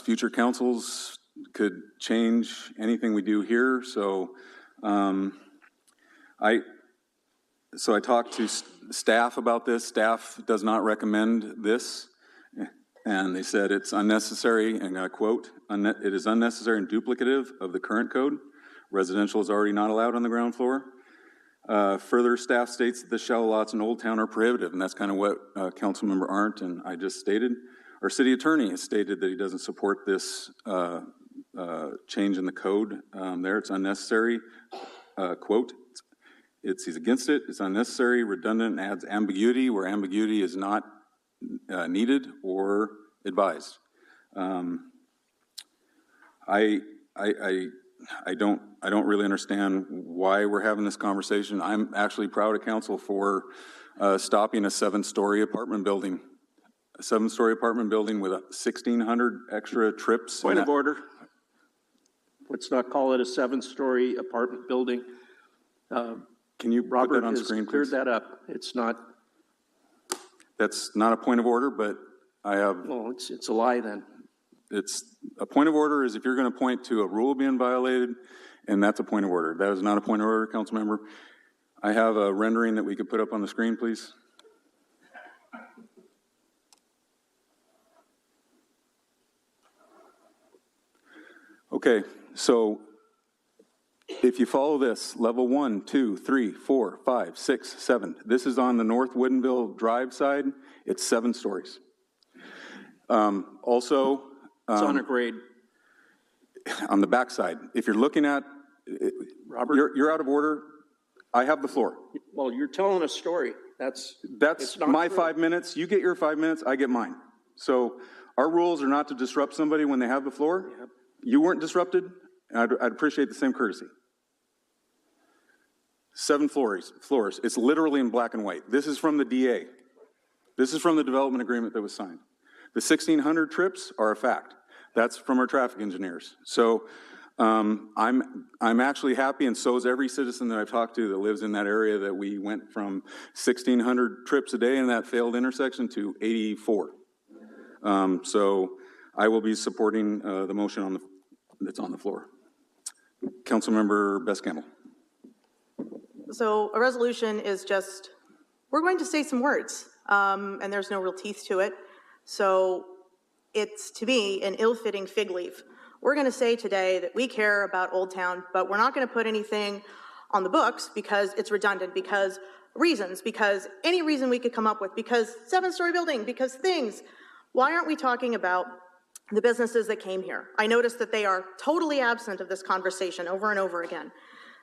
future councils could change anything we do here. So I talked to staff about this. Staff does not recommend this. And they said it's unnecessary, and I quote, "It is unnecessary and duplicative of the current code. Residential is already not allowed on the ground floor." Further, staff states that the shallow lots in Old Town are prohibitive, and that's kind of what Councilmember Arndt and I just stated. Our city attorney has stated that he doesn't support this change in the code there. It's unnecessary. Quote, he's against it. It's unnecessary, redundant, and adds ambiguity where ambiguity is not needed or advised. I don't really understand why we're having this conversation. I'm actually proud of council for stopping a 7-story apartment building. A 7-story apartment building with 1,600 extra trips. Point of order. Let's not call it a 7-story apartment building. Can you put that on screen, please? Cleared that up. It's not. That's not a point of order, but I have. Well, it's a lie then. It's a point of order is if you're going to point to a rule being violated, and that's a point of order. That is not a point of order, council member. I have a rendering that we could put up on the screen, please. Okay, so if you follow this, level 1, 2, 3, 4, 5, 6, 7. This is on the North Woodinville Drive side. It's 7 stories. Also, it's on a grade. On the back side. If you're looking at, Robert, you're out of order. I have the floor. Well, you're telling a story. That's my true. 5 minutes. You get your 5 minutes. I get mine. So our rules are not to disrupt somebody when they have the floor. Yep. You weren't disrupted. I'd appreciate the same courtesy. 7 floors. It's literally in black and white. This is from the DA. This is from the development agreement that was signed. The 1,600 trips are a fact. That's from our traffic engineers. So I'm actually happy, and so is every citizen that I've talked to that lives in that area, that we went from 1,600 trips a day in that failed intersection to 84. So I will be supporting the motion that's on the floor. Councilmember Best-Campbell. So a resolution is just, we're going to say some words, and there's no real teeth to it. So it's, to me, an ill-fitting fig leaf. We're going to say today that we care about Old Town, but we're not going to put anything on the books because it's redundant, because any reason we could come up with, because 7-story building, because things. Why aren't we talking about the businesses that came here? I noticed that they are totally absent of this conversation over and over again.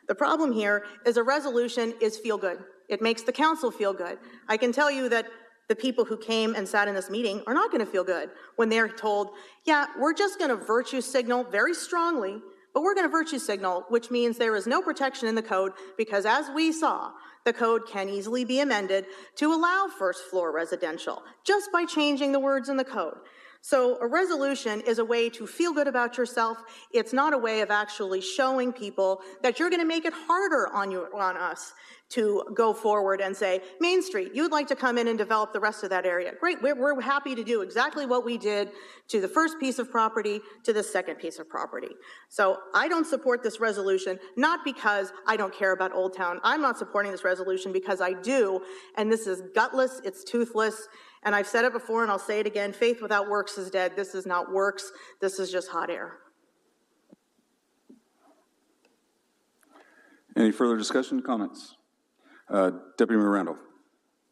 The problem here is a resolution is feel good. It makes the council feel good. I can tell you that the people who came and sat in this meeting are not going to feel good when they're told, yeah, we're just going to virtue signal very strongly, but we're going to virtue signal, which means there is no protection in the code, because as we saw, the code can easily be amended to allow first floor residential just by changing the words in the code. So a resolution is a way to feel good about yourself. It's not a way of actually showing people that you're going to make it harder on us to go forward and say, Main Street, you'd like to come in and develop the rest of that area. Great, we're happy to do exactly what we did to the first piece of property, to the second piece of property. So I don't support this resolution, not because I don't care about Old Town. I'm not supporting this resolution because I do, and this is gutless, it's toothless, and I've said it before and I'll say it again, faith without works is dead. This is not works, this is just hot air. Any further discussion, comments? Deputy Mayor Randall.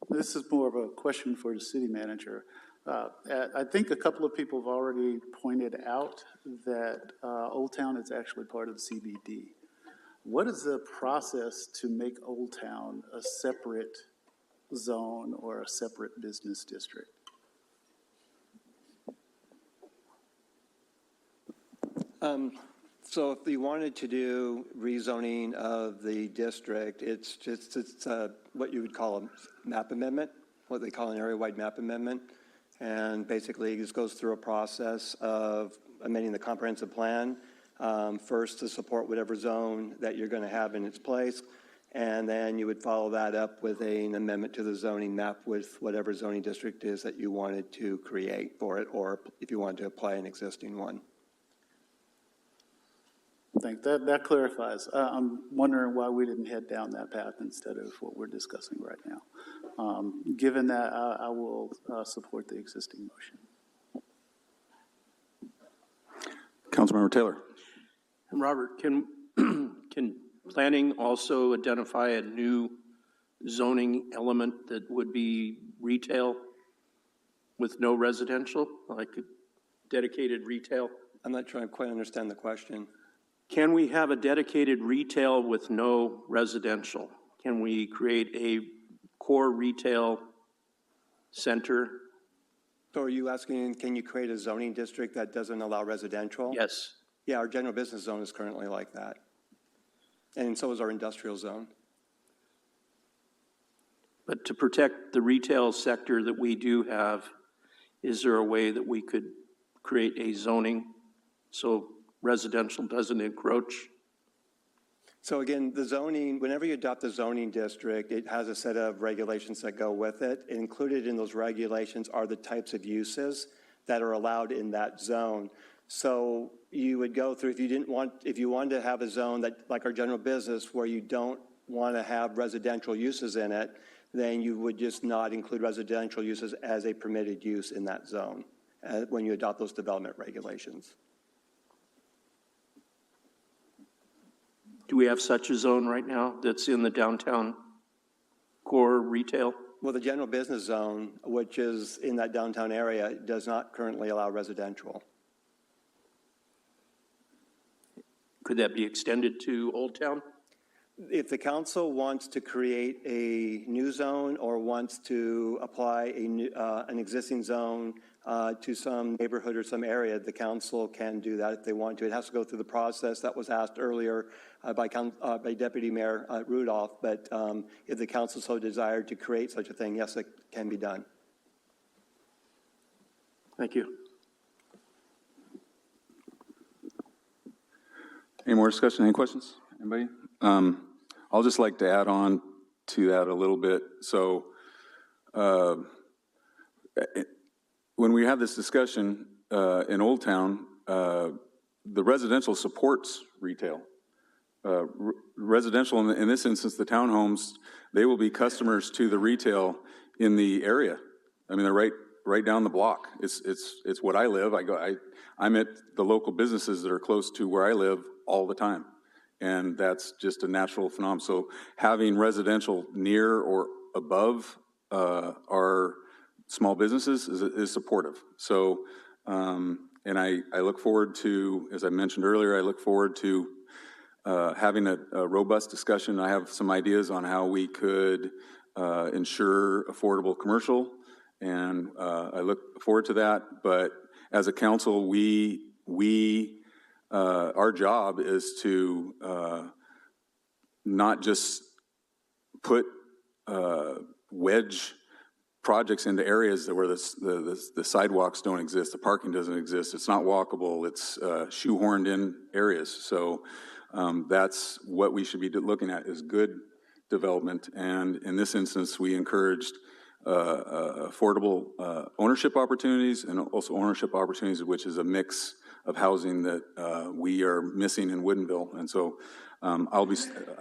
This is more of a question for the city manager. I think a couple of people have already pointed out that Old Town is actually part of the CBD. What is the process to make Old Town a separate zone or a separate business district? So if you wanted to do rezoning of the district, it's what you would call a map amendment, what they call an area-wide map amendment. And basically, this goes through a process of amending the comprehensive plan, first to support whatever zone that you're going to have in its place. And then you would follow that up with an amendment to the zoning map with whatever zoning district is that you wanted to create for it, or if you wanted to apply an existing one. I think that clarifies. I'm wondering why we didn't head down that path instead of what we're discussing right now. Given that, I will support the existing motion. Councilmember Taylor. And Robert, can planning also identify a new zoning element that would be retail with no residential, like dedicated retail? I'm not sure I quite understand the question. Can we have a dedicated retail with no residential? Can we create a core retail center? So are you asking, can you create a zoning district that doesn't allow residential? Yes. Yeah, our general business zone is currently like that. And so is our industrial zone. But to protect the retail sector that we do have, is there a way that we could create a zoning so residential doesn't encroach? So again, the zoning, whenever you adopt a zoning district, it has a set of regulations that go with it. And included in those regulations are the types of uses that are allowed in that zone. So you would go through, if you wanted to have a zone that, like our general business, where you don't want to have residential uses in it, then you would just not include residential uses as a permitted use in that zone when you adopt those development regulations. Do we have such a zone right now that's in the downtown core retail? Well, the general business zone, which is in that downtown area, does not currently allow residential. Could that be extended to Old Town? If the council wants to create a new zone or wants to apply an existing zone to some neighborhood or some area, the council can do that if they want to. It has to go through the process that was asked earlier by Deputy Mayor Rudolph, but if the council so desired to create such a thing, yes, it can be done. Thank you. Any more discussion? Any questions? Anybody? I'll just like to add on to that a little bit. So when we have this discussion in Old Town, the residential supports retail. Residential, in this instance, the townhomes, they will be customers to the retail in the area. I mean, they're right down the block. It's what I live. I'm at the local businesses that are close to where I live all the time. And that's just a natural phenomenon. So having residential near or above our small businesses is supportive. So, and I look forward to, as I mentioned earlier, I look forward to having a robust discussion. I have some ideas on how we could ensure affordable commercial, and I look forward to that. But as a council, our job is to not just put wedge projects into areas where the sidewalks don't exist, the parking doesn't exist, it's not walkable, it's shoehorned in areas. So that's what we should be looking at, is good development. And in this instance, we encouraged affordable ownership opportunities, and also ownership opportunities, which is a mix of housing that we are missing in Woodinville. And so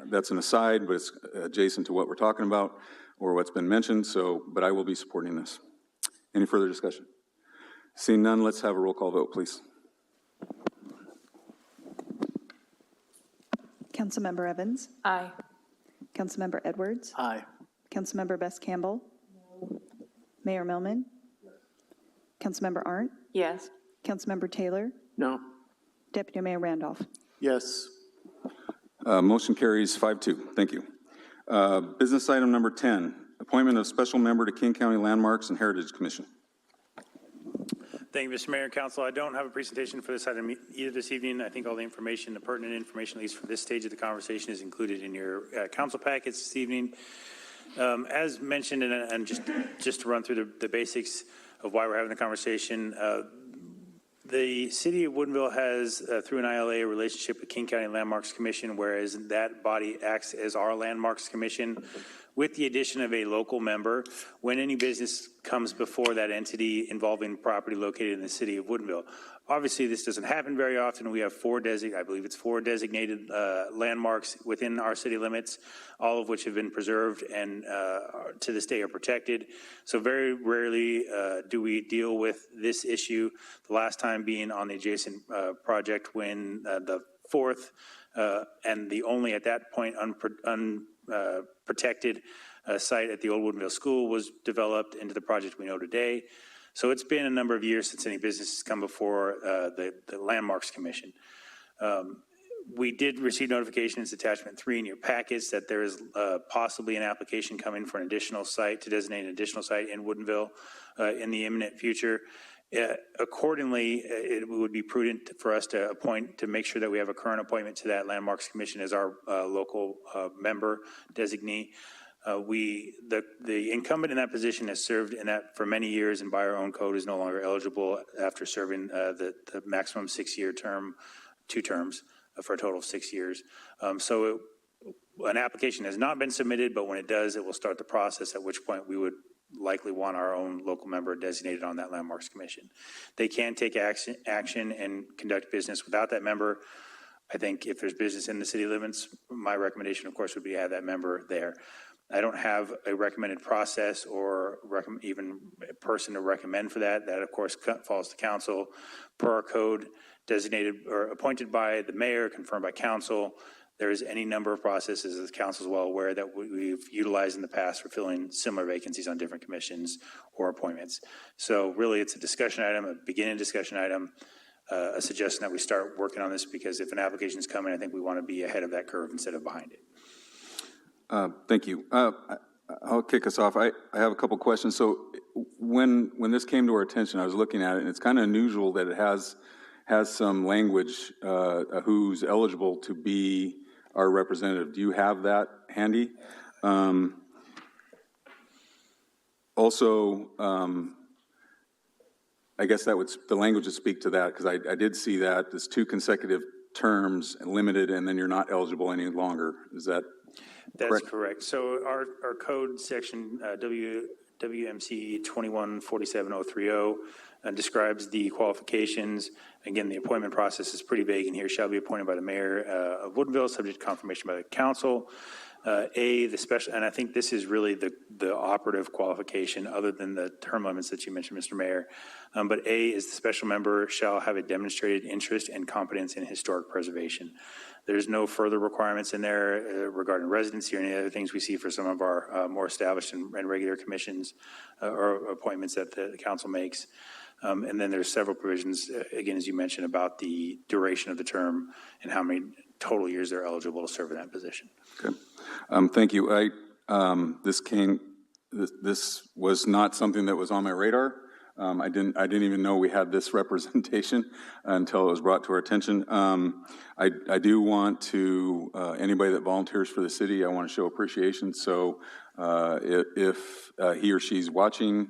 that's an aside, but it's adjacent to what we're talking about or what's been mentioned. So, but I will be supporting this. Any further discussion? Seeing none, let's have a roll call vote, please. Councilmember Evans? Aye. Councilmember Edwards? Aye. Councilmember Best-Campbell? Mayor Millman? Councilmember Arndt? Yes. Councilmember Taylor? No. Deputy Mayor Randolph? Yes. Motion carries 5-2. Thank you. Business item number 10, appointment of special member to King County Landmarks and Heritage Commission. Thank you, Mr. Mayor and Council. I don't have a presentation for this item either this evening. I think all the information, the pertinent information, at least for this stage of the conversation, is included in your council packets this evening. As mentioned, and just to run through the basics of why we're having the conversation, the city of Woodinville has, through an ILA, a relationship with King County Landmarks Commission, whereas that body acts as our Landmarks Commission, with the addition of a local member when any business comes before that entity involving property located in the city of Woodinville. Obviously, this doesn't happen very often. We have four designated landmarks within our city limits, all of which have been preserved and to this day are protected. So very rarely do we deal with this issue, the last time being on the adjacent project when the fourth and the only, at that point, unprotected site at the old Woodinville School was developed into the project we know today. So it's been a number of years since any business has come before the Landmarks Commission. We did receive notifications, attachment 3 in your packets, that there is possibly an application coming for an additional site, to designate an additional site in Woodinville in the imminent future. Accordingly, it would be prudent for us to appoint, to make sure that we have a current appointment to that Landmarks Commission as our local member designee. The incumbent in that position has served in that for many years, and by our own code is no longer eligible after serving the maximum 6-year term, 2 terms, for a total of 6 years. An application has not been submitted, but when it does, it will start the process, at which point we would likely want our own local member designated on that Landmarks Commission. They can take action and conduct business without that member. I think if there's business in the city limits, my recommendation, of course, would be to have that member there. I don't have a recommended process or even a person to recommend for that. That, of course, falls to council per our code, designated or appointed by the mayor, confirmed by council. There is any number of processes, as council is well aware, that we've utilized in the past for filling similar vacancies on different commissions or appointments. So really, it's a discussion item, a beginning discussion item, a suggestion that we start working on this, because if an application is coming, I think we want to be ahead of that curve instead of behind it. Thank you. I'll kick us off. I have a couple questions. So when this came to our attention, I was looking at it, and it's kind of unusual that it has some language who's eligible to be our representative. Do you have that handy? Also, I guess that would, the language would speak to that, because I did see that there's 2 consecutive terms and limited, and then you're not eligible any longer. Is that That's correct. So our code section, WMC 2147030, describes the qualifications. Again, the appointment process is pretty vague in here. Shall be appointed by the mayor of Woodinville, subject to confirmation by the council. The special, and I think this is really the operative qualification, other than the term limits that you mentioned, Mr. Mayor. But A is the special member shall have a demonstrated interest and competence in historic preservation. There's no further requirements in there regarding residency or any other things we see for some of our more established and regular commissions or appointments that the council makes. And then there's several provisions, again, as you mentioned, about the duration of the term and how many total years they're eligible to serve in that position. Okay. Thank you. This was not something that was on my radar. I didn't even know we had this representation until it was brought to our attention. I do want to, anybody that volunteers for the city, I want to show appreciation. So if he or she's watching,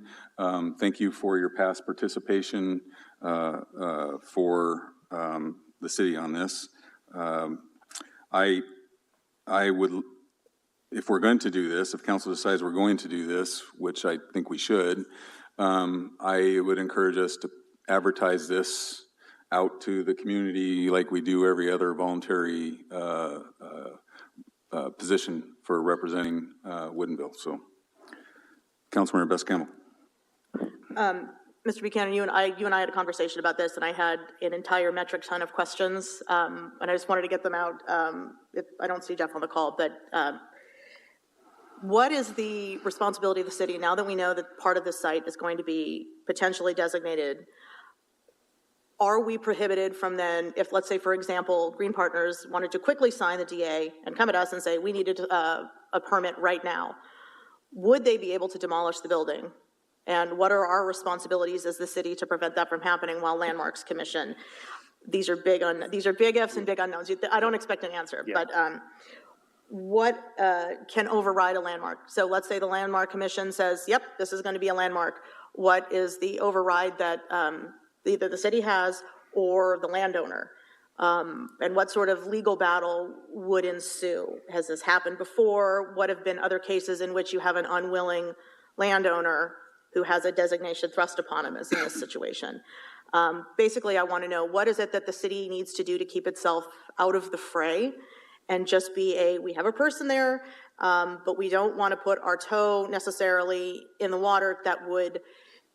thank you for your past participation for the city on this. I would, if we're going to do this, if council decides we're going to do this, which I think we should, I would encourage us to advertise this out to the community like we do every other voluntary position for representing Woodinville. So, Councilmember Best-Campbell. Mr. Buchanan, you and I had a conversation about this, and I had an entire metric ton of questions, and I just wanted to get them out. I don't see Jeff on the call, but what is the responsibility of the city now that we know that part of this site is going to be potentially designated? Are we prohibited from then, if let's say, for example, Green Partners wanted to quickly sign the DA and come at us and say we needed a permit right now, would they be able to demolish the building? And what are our responsibilities as the city to prevent that from happening while Landmarks Commission? These are big ifs and big unknowns. I don't expect an answer, but what can override a landmark? So let's say the Landmark Commission says, yep, this is going to be a landmark. What is the override that either the city has or the landowner? And what sort of legal battle would ensue? Has this happened before? What have been other cases in which you have an unwilling landowner who has a designation thrust upon him as in this situation? Basically, I want to know, what is it that the city needs to do to keep itself out of the fray and just be we have a person there, but we don't want to put our toe necessarily in the water that would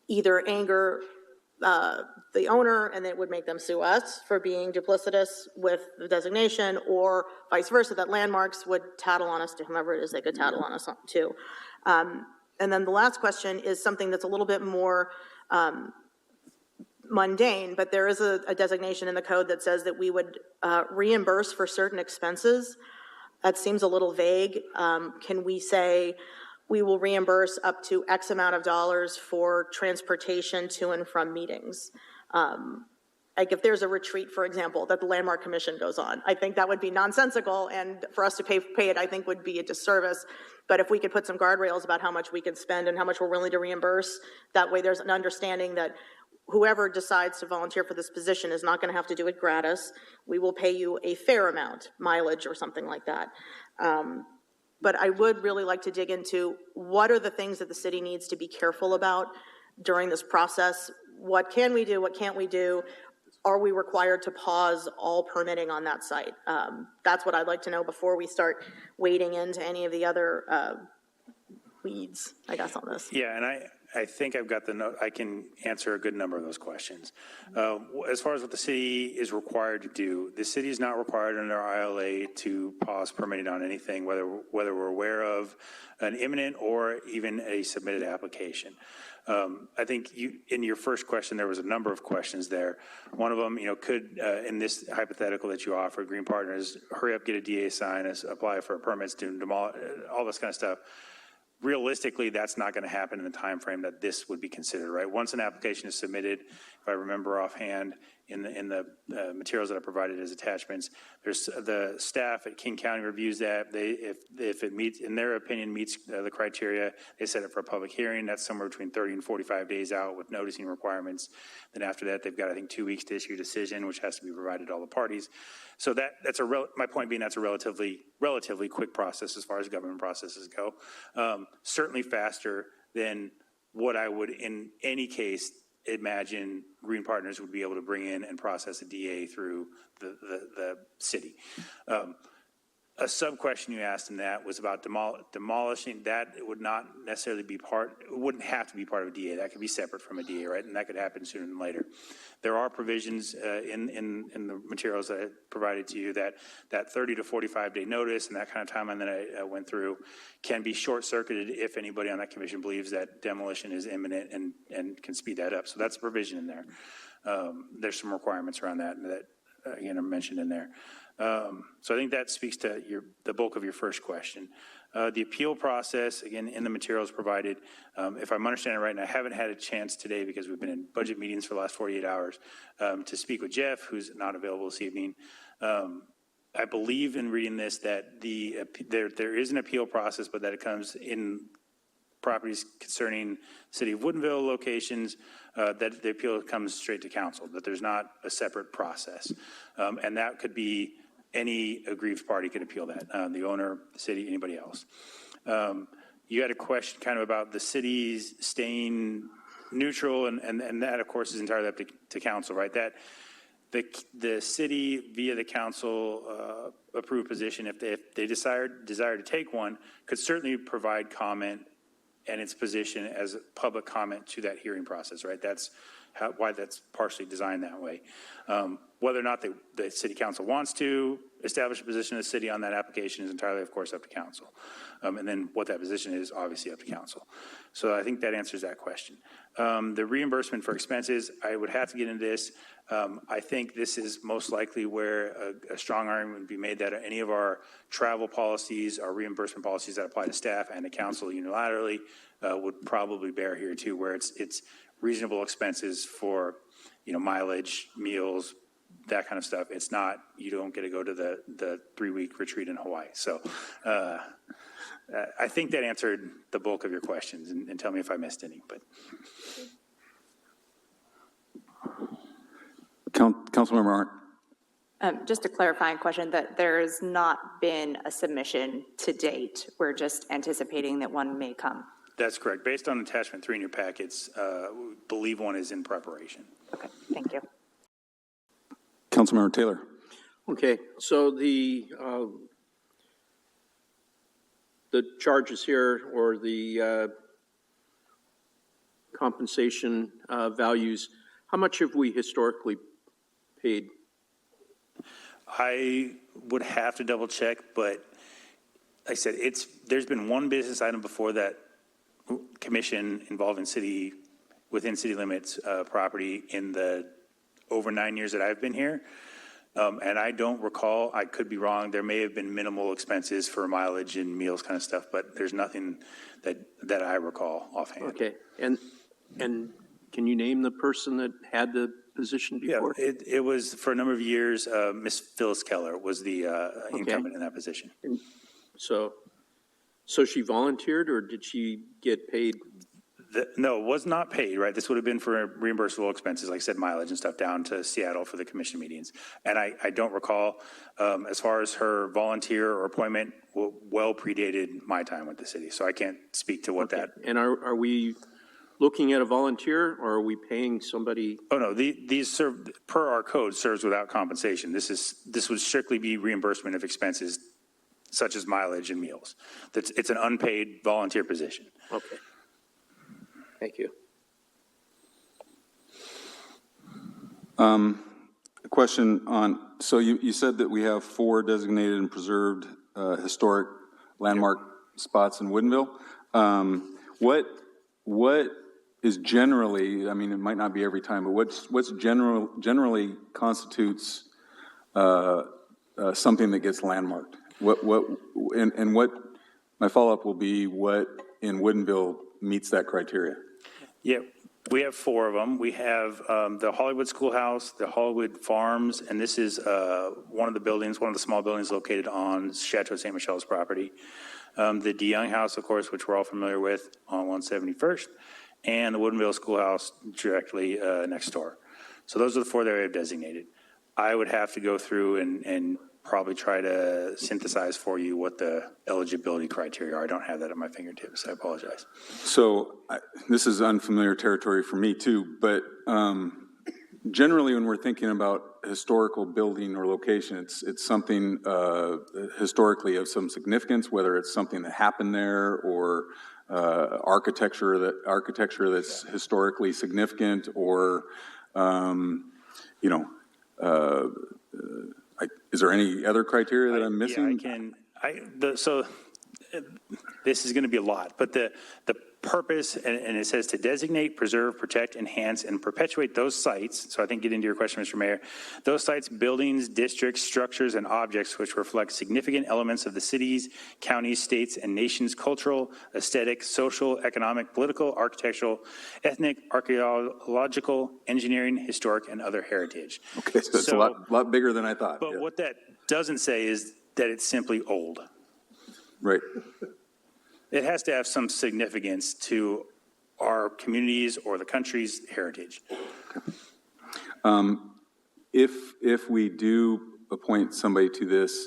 either anger the owner, and it would make them sue us for being duplicitous with the designation, or vice versa, that Landmarks would tattle on us to whomever it is they could tattle on us to. And then the last question is something that's a little bit more mundane, but there is a designation in the code that says that we would reimburse for certain expenses. That seems a little vague. Can we say we will reimburse up to X amount of dollars for transportation to and from meetings? Like if there's a retreat, for example, that the Landmark Commission goes on, I think that would be nonsensical, and for us to pay it, I think would be a disservice. But if we could put some guardrails about how much we can spend and how much we're willing to reimburse, that way there's an understanding that whoever decides to volunteer for this position is not going to have to do it gratis. We will pay you a fair amount, mileage or something like that. But I would really like to dig into what are the things that the city needs to be careful about during this process. What can we do? What can't we do? Are we required to pause all permitting on that site? That's what I'd like to know before we start wading into any of the other weeds, I guess, on this. Yeah, and I think I've got the note. I can answer a good number of those questions. As far as what the city is required to do, the city is not required under our ILA to pause permitting on anything, whether we're aware of an imminent or even a submitted application. I think in your first question, there was a number of questions there. One of them, could, in this hypothetical that you offered, Green Partners, hurry up, get a DA sign, apply for permits, to demolish, all this kind of stuff. Realistically, that's not going to happen in the time frame that this would be considered, right? Once an application is submitted, if I remember offhand, in the materials that I provided as attachments, there's the staff at King County reviews that. If it meets, in their opinion, meets the criteria, they set it for a public hearing. That's somewhere between 30 and 45 days out with noticing requirements. Then after that, they've got, I think, 2 weeks to issue a decision, which has to be provided to all the parties. So that's my point being, that's a relatively quick process as far as government processes go. Certainly faster than what I would, in any case, imagine Green Partners would be able to bring in and process a DA through the city. A sub-question you asked in that was about demolishing. That it would not necessarily be it wouldn't have to be part of a DA. That could be separate from a DA, right? And that could happen sooner than later. There are provisions in the materials that I provided to you that 30 to 45 day notice and that kind of timeline that I went through can be short-circuited if anybody on that commission believes that demolition is imminent and can speed that up. So that's a provision in there. There's some requirements around that again, are mentioned in there. So I think that speaks to the bulk of your first question. The appeal process, again, in the materials provided, if I'm understanding it right, and I haven't had a chance today because we've been in budget meetings for the last 48 hours, to speak with Jeff, who's not available this evening. I believe in reading this that there is an appeal process, but that it comes in properties concerning City of Woodinville locations, that the appeal comes straight to council, that there's not a separate process. And that could be any aggrieved party could appeal that, the owner, the city, anybody else. You had a question kind of about the cities staying neutral, and that, of course, is entirely up to council, right? That the city, via the council approved position, if they desire to take one, could certainly provide comment and its position as a public comment to that hearing process, right? That's why that's partially designed that way. Whether or not the city council wants to establish a position of the city on that application is entirely, of course, up to council. And then what that position is, obviously up to council. So I think that answers that question. The reimbursement for expenses, I would have to get into this. I think this is most likely where a strong argument would be made that any of our travel policies, our reimbursement policies that apply to staff and to council unilaterally would probably bear here too, where it's reasonable expenses for, mileage, meals, that kind of stuff. It's not, you don't get to go to the 3-week retreat in Hawaii. So I think that answered the bulk of your questions, and tell me if I missed any. But Councilmember Arndt. Just a clarifying question, that there has not been a submission to date. We're just anticipating that one may come. that's correct. Based on attachment 3 in your packets, we believe one is in preparation. Okay, thank you. Councilmember Taylor. Okay, so the charges here, or the compensation values, How much have we historically paid? I would have to double check, but like I said, there's been one business item before that commission involving within city limits property in the over 9 years that I've been here. And I don't recall, I could be wrong, there may have been minimal expenses for mileage and meals kind of stuff, but there's nothing that I recall offhand. Okay, and can you name the person that had the position before? Yeah, it was for a number of years, Miss Phyllis Keller was the incumbent in that position. And so she volunteered, or did she get paid? No, it was not paid, right? This would have been for reimbursable expenses, like I said, mileage and stuff down to Seattle for the commission meetings. And I don't recall, as far as her volunteer or appointment, well predated my time with the city. So I can't speak to what that. And are we looking at a volunteer, or are we paying somebody? Oh, no, these serve, per our code, serves without compensation. This would strictly be reimbursement of expenses such as mileage and meals. It's an unpaid volunteer position. Okay. Thank you. A question on, so you said that we have 4 designated and preserved historic landmark spots in Woodinville. What is generally, I mean, it might not be every time, but what's generally constitutes something that gets landmarked? What my follow-up will be, what in Woodinville meets that criteria? Yeah, we have 4 of them. We have the Hollywood Schoolhouse, the Hollywood Farms, and this is one of the small buildings located on Chateau St. Michel's property. The DeYoung House, of course, which we're all familiar with on 171st, and the Woodinville Schoolhouse directly next door. So those are the 4 that we have designated. I would have to go through and probably try to synthesize for you what the eligibility criteria are. I don't have that at my fingertips. I apologize. So this is unfamiliar territory for me too, but generally when we're thinking about historical building or location, it's something historically of some significance, whether it's something that happened there or architecture that's historically significant, or is there any other criteria that I'm missing? So this is going to be a lot, but the purpose, and it says to designate, preserve, protect, enhance, and perpetuate those sites. So I think get into your question, Mr. Mayor. Those sites, buildings, districts, structures, and objects which reflect significant elements of the city's, counties, states, and nation's cultural, aesthetic, social, economic, political, architectural, ethnic, archaeological, engineering, historic, and other heritage. Okay, so it's a lot bigger than I thought. But what that doesn't say is that it's simply old. Right. It has to have some significance to our communities or the country's heritage. If we do appoint somebody to this,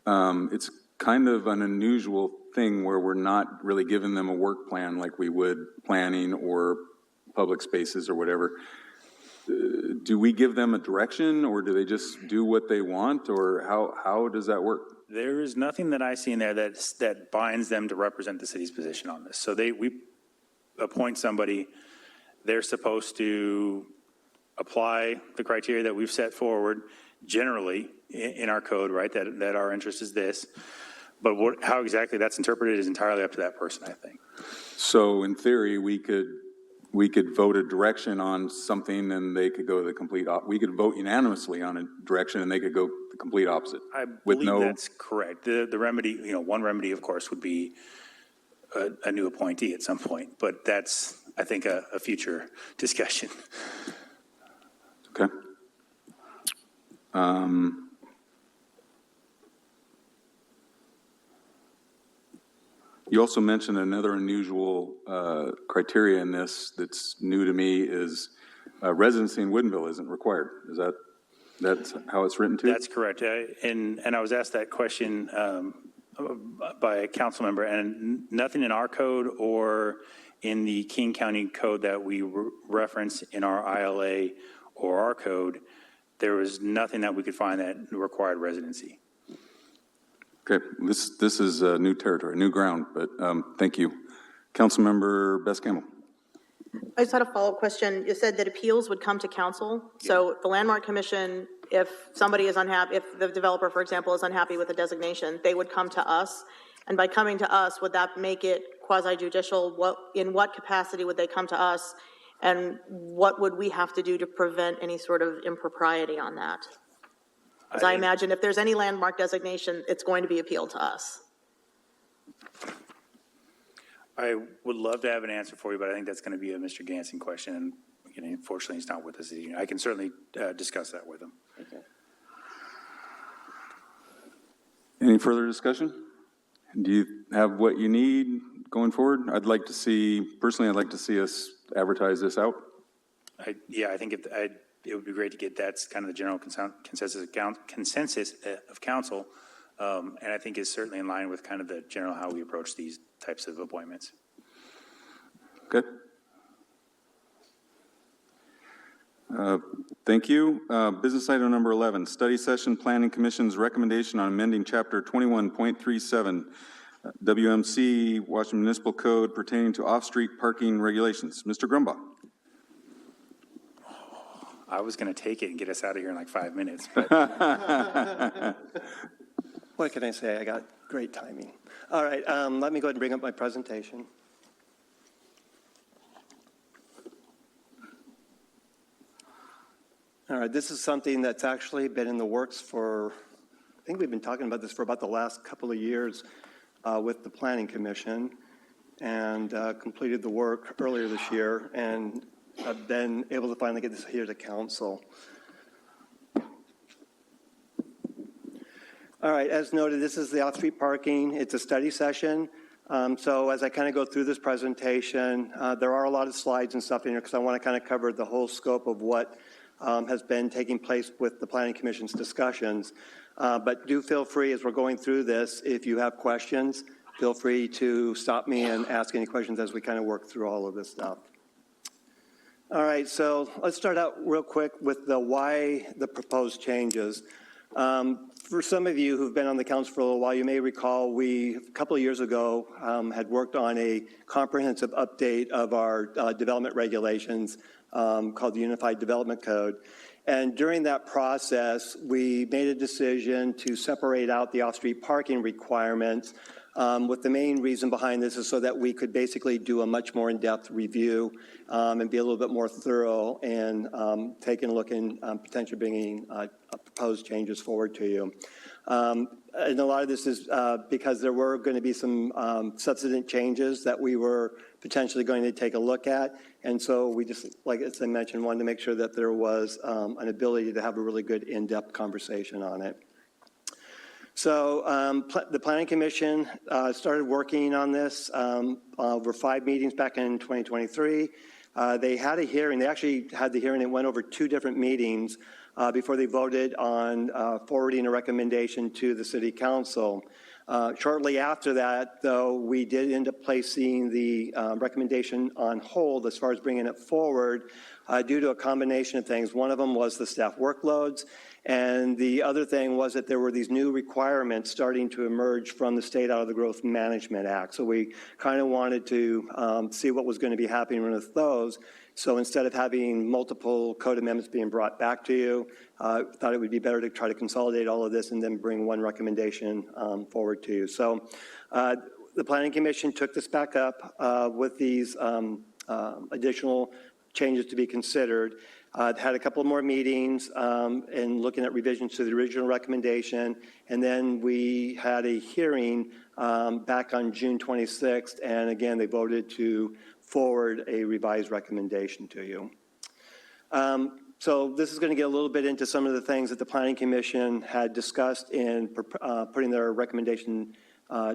it's kind of an unusual thing where we're not really giving them a work plan like we would planning or public spaces or whatever. Do we give them a direction, or do they just do what they want, or how does that work? There is nothing that I see in there that binds them to represent the city's position on this. So we appoint somebody, they're supposed to apply the criteria that we've set forward generally in our code, right, that our interest is this. But how exactly that's interpreted is entirely up to that person, I think. So in theory, we could vote a direction on something and they could go the complete we could vote unanimously on a direction and they could go the complete opposite. I believe that's correct. The remedy, one remedy, of course, would be a new appointee at some point, but that's, I think, a future discussion. Okay. You also mentioned another unusual criteria in this that's new to me is residency in Woodinville isn't required. Is that's how it's written too? That's correct. And I was asked that question by a council member, and nothing in our code or in the King County code that we reference in our ILA or our code, there was nothing that we could find that required residency. Okay, this is new territory, new ground, but thank you. Councilmember Best-Campbell. I just had a follow-up question. You said that appeals would come to council. So the Landmark Commission, if somebody is unhappy, if the developer, for example, is unhappy with the designation, they would come to us. And by coming to us, would that make it quasi-judicial? In what capacity would they come to us? And what would we have to do to prevent any sort of impropriety on that? Because I imagine if there's any landmark designation, it's going to be appealed to us. I would love to have an answer for you, but I think that's going to be a Mr. Gansing question. And again, unfortunately, he's not with us. I can certainly discuss that with him. Okay. Any further discussion? Do you have what you need going forward? Personally, I'd like to see us advertise this out. I think it would be great to get that's kind of the general consensus of council, and I think is certainly in line with kind of the general how we approach these types of appointments. Good. Thank you. Business item number 11, study session Planning Commission's recommendation on amending Chapter 21.37 WMC Washington Municipal Code pertaining to off-street parking regulations. Mr. Grumbaugh. I was going to take it and get us out of here in like 5 minutes. But What can I say? I got great timing. All right, let me go ahead and bring up my presentation. All right, this is something that's actually been in the works for, I think we've been talking about this for about the last couple of years with the Planning Commission, and completed the work earlier this year, and I've been able to finally get this here to council. All right, as noted, this is the off-street parking. It's a study session. So as I kind of go through this presentation, there are a lot of slides and stuff in here because I want to kind of cover the whole scope of what has been taking place with the Planning Commission's discussions. But do feel free as we're going through this, if you have questions, feel free to stop me and ask any questions as we kind of work through all of this stuff. All right, so let's start out real quick with the why the proposed changes. For some of you who've been on the council for a little while, you may recall we, a couple of years ago, had worked on a comprehensive update of our development regulations called the Unified Development Code. And during that process, we made a decision to separate out the off-street parking requirements, with the main reason behind this is so that we could basically do a much more in-depth review and be a little bit more thorough and taking a look and potentially bringing proposed changes forward to you. And a lot of this is because there were going to be some substantive changes that we were potentially going to take a look at. And so we just, like as I mentioned, wanted to make sure that there was an ability to have a really good in-depth conversation on it. So the Planning Commission started working on this over 5 meetings back in 2023. They had a hearing. They actually had the hearing. It went over 2 different meetings before they voted on forwarding a recommendation to the City Council. Shortly after that, though, we did end up placing the recommendation on hold as far as bringing it forward due to a combination of things. One of them was the staff workloads, and the other thing was that there were these new requirements starting to emerge from the State Auto Growth Management Act. So we kind of wanted to see what was going to be happening with those. So instead of having multiple code amendments being brought back to you, thought it would be better to try to consolidate all of this and then bring one recommendation forward to you. So the Planning Commission took this back up with these additional changes to be considered. Had a couple more meetings and looking at revisions to the original recommendation. And then we had a hearing back on June 26th. And again, they voted to forward a revised recommendation to you. So this is going to get a little bit into some of the things that the Planning Commission had discussed in putting their recommendation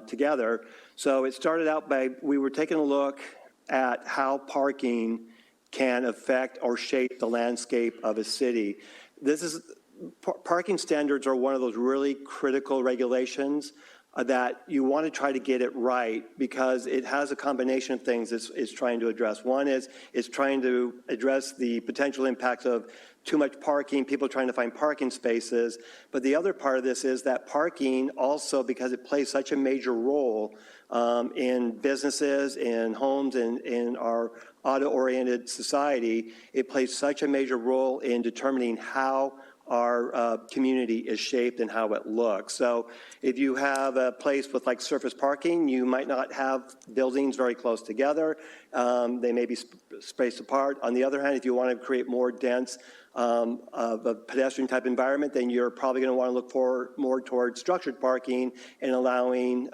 together. So it started out by, we were taking a look at how parking can affect or shape the landscape of a city. Parking standards are one of those really critical regulations that you want to try to get it right because it has a combination of things it's trying to address. One is it's trying to address the potential impacts of too much parking, people trying to find parking spaces. But the other part of this is that parking also, because it plays such a major role in businesses, in homes, in our auto-oriented society, it plays such a major role in determining how our community is shaped and how it looks. So if you have a place with like surface parking, you might not have buildings very close together. They may be spaced apart. On the other hand, if you want to create more dense of a pedestrian type environment, then you're probably going to want to look more towards structured parking and allowing,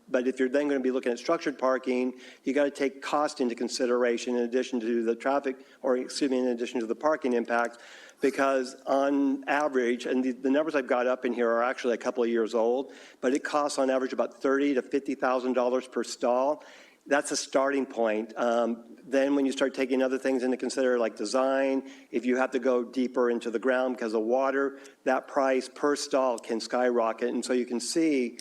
but if you're then going to be looking at structured parking, you got to take cost into consideration in addition to the traffic, or excuse me, in addition to the parking impact. Because on average, and the numbers I've got up in here are actually a couple of years old, but it costs on average about $30,000 to $50,000 per stall. That's a starting point. Then when you start taking other things into consider, like design, if you have to go deeper into the ground because of water, that price per stall can skyrocket. And so you can see,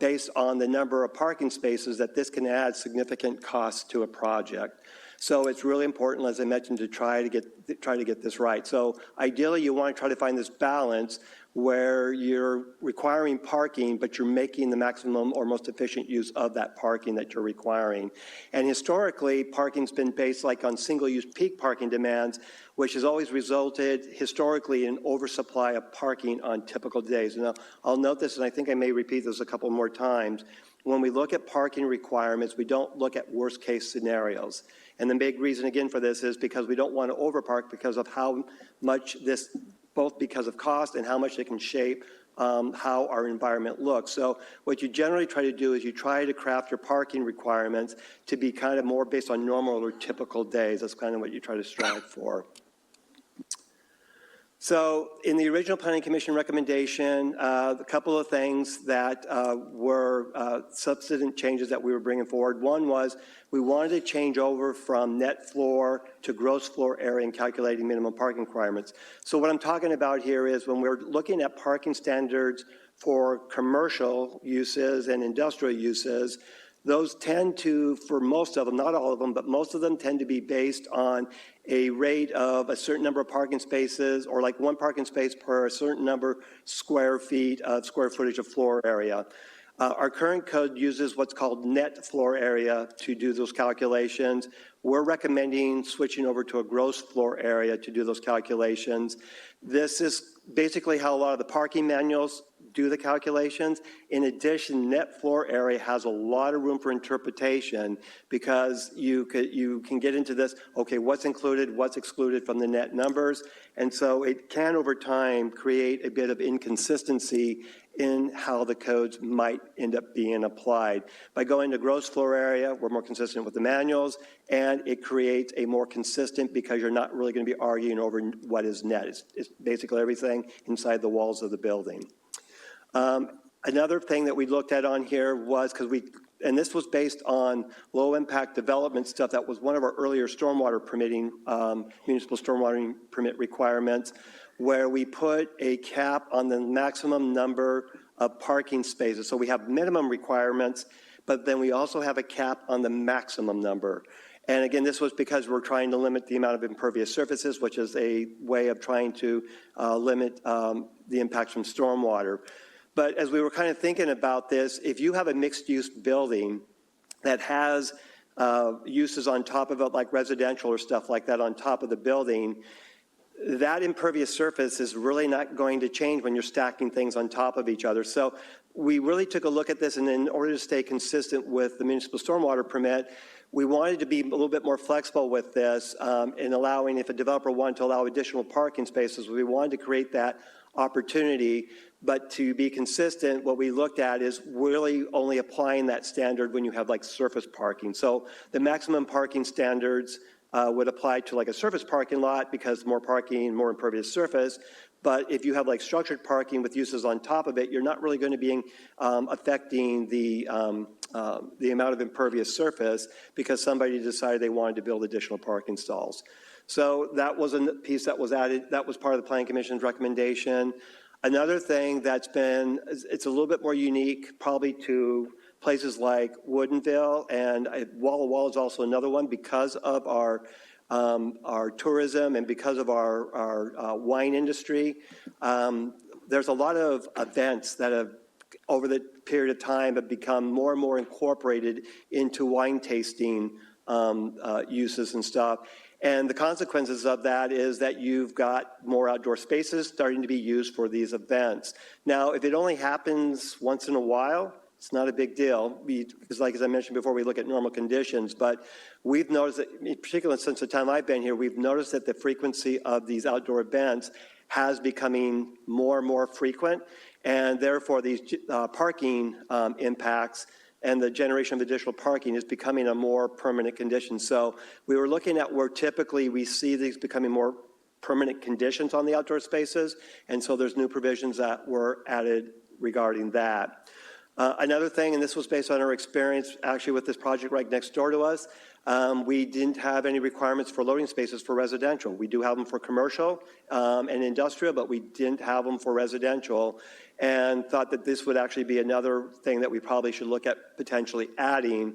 based on the number of parking spaces, that this can add significant costs to a project. So it's really important, as I mentioned, to try to get this right. So ideally, you want to try to find this balance where you're requiring parking, but you're making the maximum or most efficient use of that parking that you're requiring. And historically, parking's been based like on single-use peak parking demands, which has always resulted historically in oversupply of parking on typical days. Now, I'll note this, and I think I may repeat this a couple more times. When we look at parking requirements, we don't look at worst-case scenarios. And the big reason, again, for this is because we don't want to overpark because of how much this, both because of cost and how much it can shape how our environment looks. So what you generally try to do is you try to craft your parking requirements to be kind of more based on normal or typical days. That's kind of what you try to strive for. So in the original Planning Commission recommendation, a couple of things that were substantive changes that we were bringing forward. One was we wanted to change over from net floor to gross floor area in calculating minimum parking requirements. So what I'm talking about here is when we're looking at parking standards for commercial uses and industrial uses, those tend to, for most of them, not all of them, but most of them tend to be based on a rate of a certain number of parking spaces, or like one parking space per a certain number square feet of square footage of floor area. Our current code uses what's called net floor area to do those calculations. We're recommending switching over to a gross floor area to do those calculations. This is basically how a lot of the parking manuals do the calculations. In addition, net floor area has a lot of room for interpretation because you can get into this, okay, what's included, what's excluded from the net numbers. And so it can, over time, create a bit of inconsistency in how the codes might end up being applied. By going to gross floor area, we're more consistent with the manuals, and it creates a more consistent, because you're not really going to be arguing over what is net. It's basically everything inside the walls of the building. Another thing that we looked at on here was, and this was based on low impact development stuff, that was one of our earlier stormwater permitting, municipal stormwater permit requirements, where we put a cap on the maximum number of parking spaces. So we have minimum requirements, but then we also have a cap on the maximum number. And again, this was because we're trying to limit the amount of impervious surfaces, which is a way of trying to limit the impacts from stormwater. But as we were kind of thinking about this, if you have a mixed-use building that has uses on top of it, like residential or stuff like that on top of the building, that impervious surface is really not going to change when you're stacking things on top of each other. So we really took a look at this, and in order to stay consistent with the municipal stormwater permit, we wanted to be a little bit more flexible with this in allowing, if a developer wanted to allow additional parking spaces, we wanted to create that opportunity. But to be consistent, what we looked at is really only applying that standard when you have like surface parking. So the maximum parking standards would apply to like a surface parking lot because more parking, more impervious surface. But if you have like structured parking with uses on top of it, you're not really going to be affecting the amount of impervious surface because somebody decided they wanted to build additional parking stalls. So that was a piece that was added. That was part of the Planning Commission's recommendation. Another thing that's been, it's a little bit more unique probably to places like Woodinville, and Walla Walla is also another one because of our tourism and because of our wine industry. There's a lot of events that have, over the period of time, have become more and more incorporated into wine tasting uses and stuff. And the consequences of that is that you've got more outdoor spaces starting to be used for these events. Now, if it only happens once in a while, it's not a big deal, because like as I mentioned before, we look at normal conditions, but we've noticed that, in particular since the time I've been here, we've noticed that the frequency of these outdoor events has becoming more and more frequent, and therefore these parking impacts and the generation of additional parking is becoming a more permanent condition. So we were looking at where typically we see these becoming more permanent conditions on the outdoor spaces, and so there's new provisions that were added regarding that. Another thing, and this was based on our experience actually with this project right next door to us, we didn't have any requirements for loading spaces for residential. We do have them for commercial and industrial, but we didn't have them for residential, and thought that this would actually be another thing that we probably should look at potentially adding,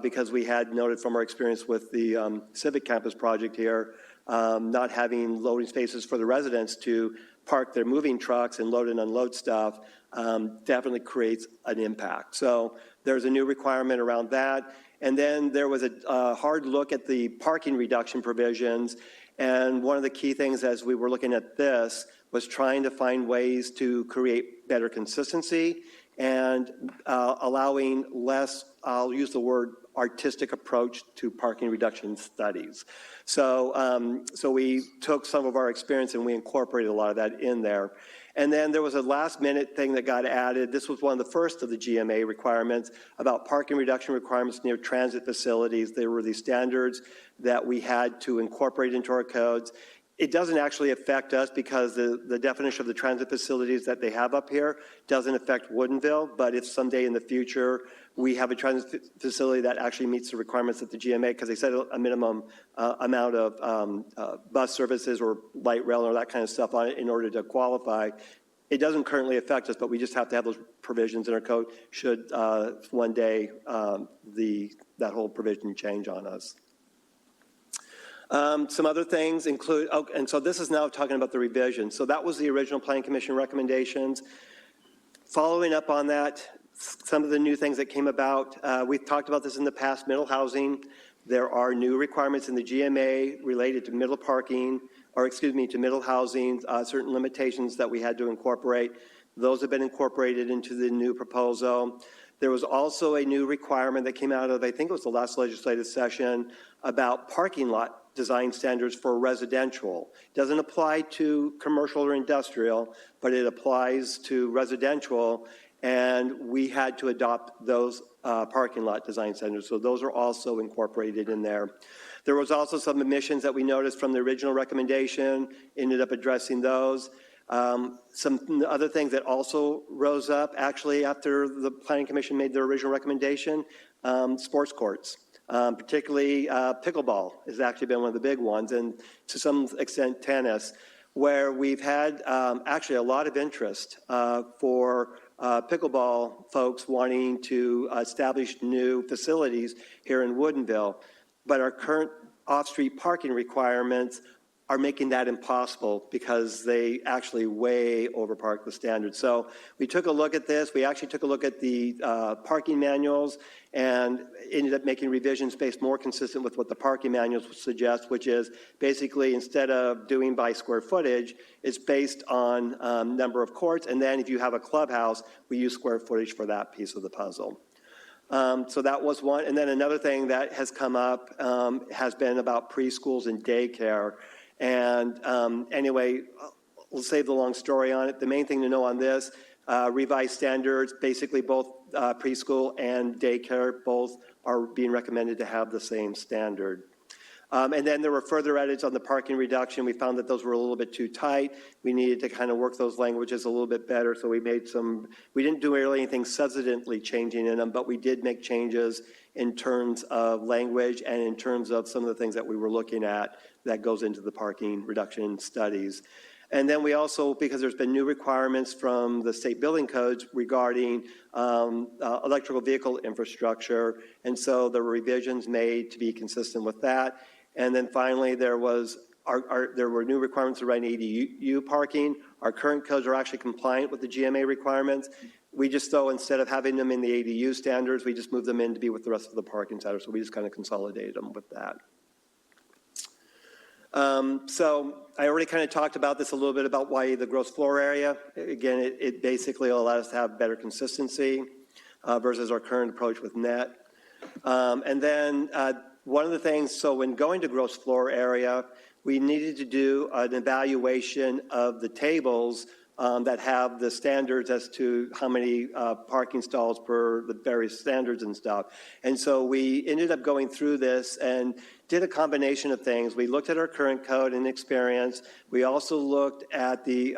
because we had noted from our experience with the Civic Campus project here, not having loading spaces for the residents to park their moving trucks and load and unload stuff definitely creates an impact. So there's a new requirement around that. And then there was a hard look at the parking reduction provisions. And one of the key things as we were looking at this was trying to find ways to create better consistency and allowing less, I'll use the word, artistic approach to parking reduction studies. So, so we took some of our experience and we incorporated a lot of that in there. And then there was a last minute thing that got added. This was one of the first of the GMA requirements about parking reduction requirements near transit facilities. There were these standards that we had to incorporate into our codes. It doesn't actually affect us because the definition of the transit facilities that they have up here doesn't affect Woodinville, but if someday in the future we have a transit facility that actually meets the requirements of the GMA, because they set a minimum amount of bus services or light rail or that kind of stuff on it in order to qualify, it doesn't currently affect us, but we just have to have those provisions in our code should one day that whole provision change on us. Some other things include, and so this is now talking about the revision. So that was the original Planning Commission recommendations. Following up on that, some of the new things that came about, we've talked about this in the past, middle housing. There are new requirements in the GMA related to middle parking, or excuse me, to middle housing, certain limitations that we had to incorporate. Those have been incorporated into the new proposal. There was also a new requirement that came out of, I think it was the last legislative session, about parking lot design standards for residential. It doesn't apply to commercial or industrial, but it applies to residential, and we had to adopt those parking lot design standards. So those are also incorporated in there. There was also some omissions that we noticed from the original recommendation, ended up addressing those. Some other things that also rose up actually after the Planning Commission made their original recommendation, sports courts. Particularly pickleball has actually been one of the big ones, and to some extent tennis, where we've had actually a lot of interest for pickleball folks wanting to establish new facilities here in Woodinville. But our current off-street parking requirements are making that impossible because they actually way overpark the standards. So we took a look at this. We actually took a look at the parking manuals and ended up making revisions based more consistent with what the parking manuals suggest, which is basically instead of doing by square footage, it's based on number of courts. And then if you have a clubhouse, we use square footage for that piece of the puzzle. So that was one. And then another thing that has come up has been about preschools and daycare. And anyway, we'll save the long story on it. The main thing to know on this, revised standards, basically both preschool and daycare, both are being recommended to have the same standard. And then there were further edits on the parking reduction. We found that those were a little bit too tight. We needed to kind of work those languages a little bit better. So we made some, we didn't do really anything substantively changing in them, but we did make changes in terms of language and in terms of some of the things that we were looking at that goes into the parking reduction studies. And then we also, because there's been new requirements from the state building codes regarding electrical vehicle infrastructure, and so there were revisions made to be consistent with that. And then finally, there were new requirements around ADU parking. Our current codes are actually compliant with the GMA requirements. We just, though, instead of having them in the ADU standards, we just moved them in to be with the rest of the parking standards, so we just kind of consolidated them with that. So I already kind of talked about this a little bit about why the gross floor area. Again, it basically allows us to have better consistency versus our current approach with net. And then one of the things, so when going to gross floor area, we needed to do an evaluation of the tables that have the standards as to how many parking stalls per the various standards and stuff. And so we ended up going through this and did a combination of things. We looked at our current code and experience. We also looked at the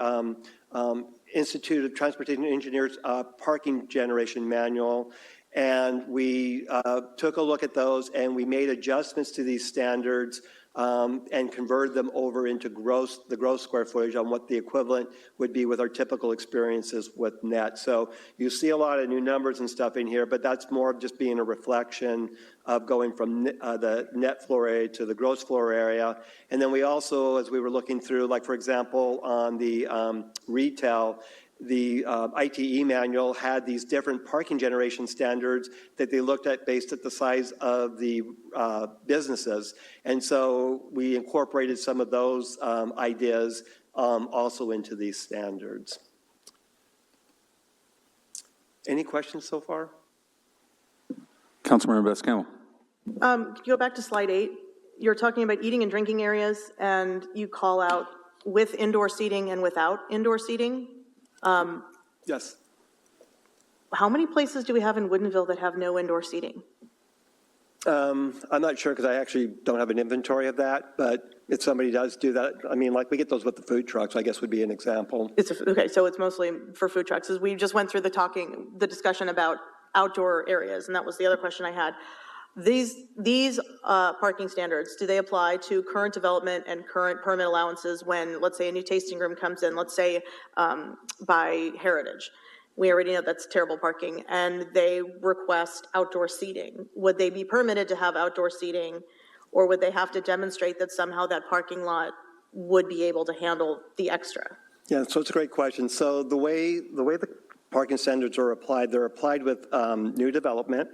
Institute of Transportation Engineers parking generation manual. And we took a look at those and we made adjustments to these standards and converted them over into the gross square footage on what the equivalent would be with our typical experiences with net. So you see a lot of new numbers and stuff in here, but that's more of just being a reflection of going from the net floor area to the gross floor area. And then we also, as we were looking through, like for example, on the retail, the ITE manual had these different parking generation standards that they looked at based at the size of the businesses. And so we incorporated some of those ideas also into these standards. Any questions so far? Councilmember Best-Campbell. Can you go back to slide 8? You're talking about eating and drinking areas, and you call out with indoor seating and without indoor seating. Yes. How many places do we have in Woodinville that have no indoor seating? I'm not sure because I actually don't have an inventory of that, but if somebody does do that, I mean, like we get those with the food trucks, I guess would be an example. Okay, so it's mostly for food trucks. As we just went through the discussion about outdoor areas, and that was the other question I had. These parking standards, do they apply to current development and current permit allowances when, let's say, a new tasting room comes in, let's say by Heritage? We already know that's terrible parking, and they request outdoor seating. Would they be permitted to have outdoor seating, or would they have to demonstrate that somehow that parking lot would be able to handle the extra? Yeah, so it's a great question. So the way the parking standards are applied, they're applied with new development,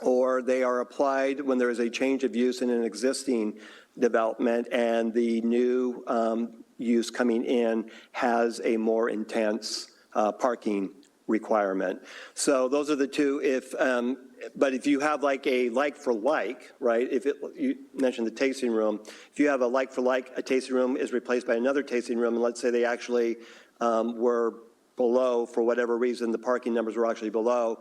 or they are applied when there is a change of use in an existing development and the new use coming in has a more intense parking requirement. So those are the two. But if you have like a like for like, right, you mentioned the tasting room, if you have a like for like, a tasting room is replaced by another tasting room, and let's say they actually were below, for whatever reason, the parking numbers were actually below,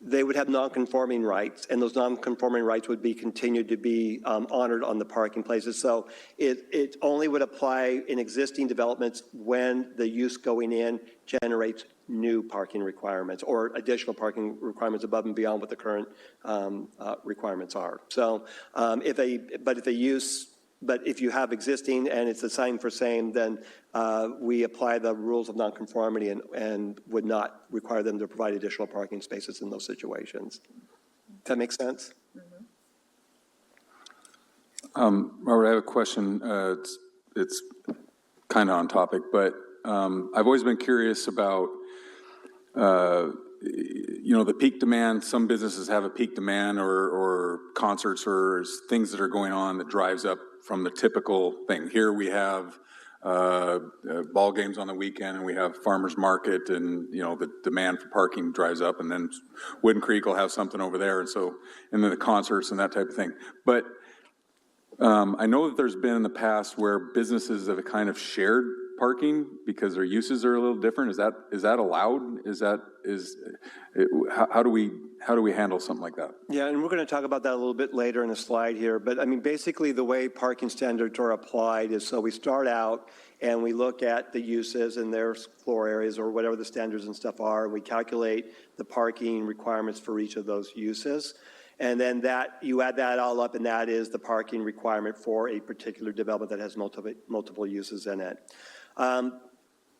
they would have non-conforming rights, and those non-conforming rights would be continued to be honored on the parking places. So it only would apply in existing developments when the use going in generates new parking requirements or additional parking requirements above and beyond what the current requirements are. So but if you have existing and it's the same for same, then we apply the rules of nonconformity and would not require them to provide additional parking spaces in those situations. Does that make sense? Robert, I have a question. It's kind of on topic, but I've always been curious about, the peak demand. Some businesses have a peak demand or concerts or things that are going on that drives up from the typical thing. Here we have ball games on the weekend, and we have farmers market, and the demand for parking drives up, and then Wooden Creek will have something over there, and then the concerts and that type of thing. But I know that there's been in the past where businesses have kind of shared parking because their uses are a little different. Is that allowed? How do we handle something like that? Yeah, and we're going to talk about that a little bit later in the slide here. But I mean, basically the way parking standards are applied is so we start out and we look at the uses and their floor areas or whatever the standards and stuff are. We calculate the parking requirements for each of those uses. And then you add that all up, and that is the parking requirement for a particular development that has multiple uses in it.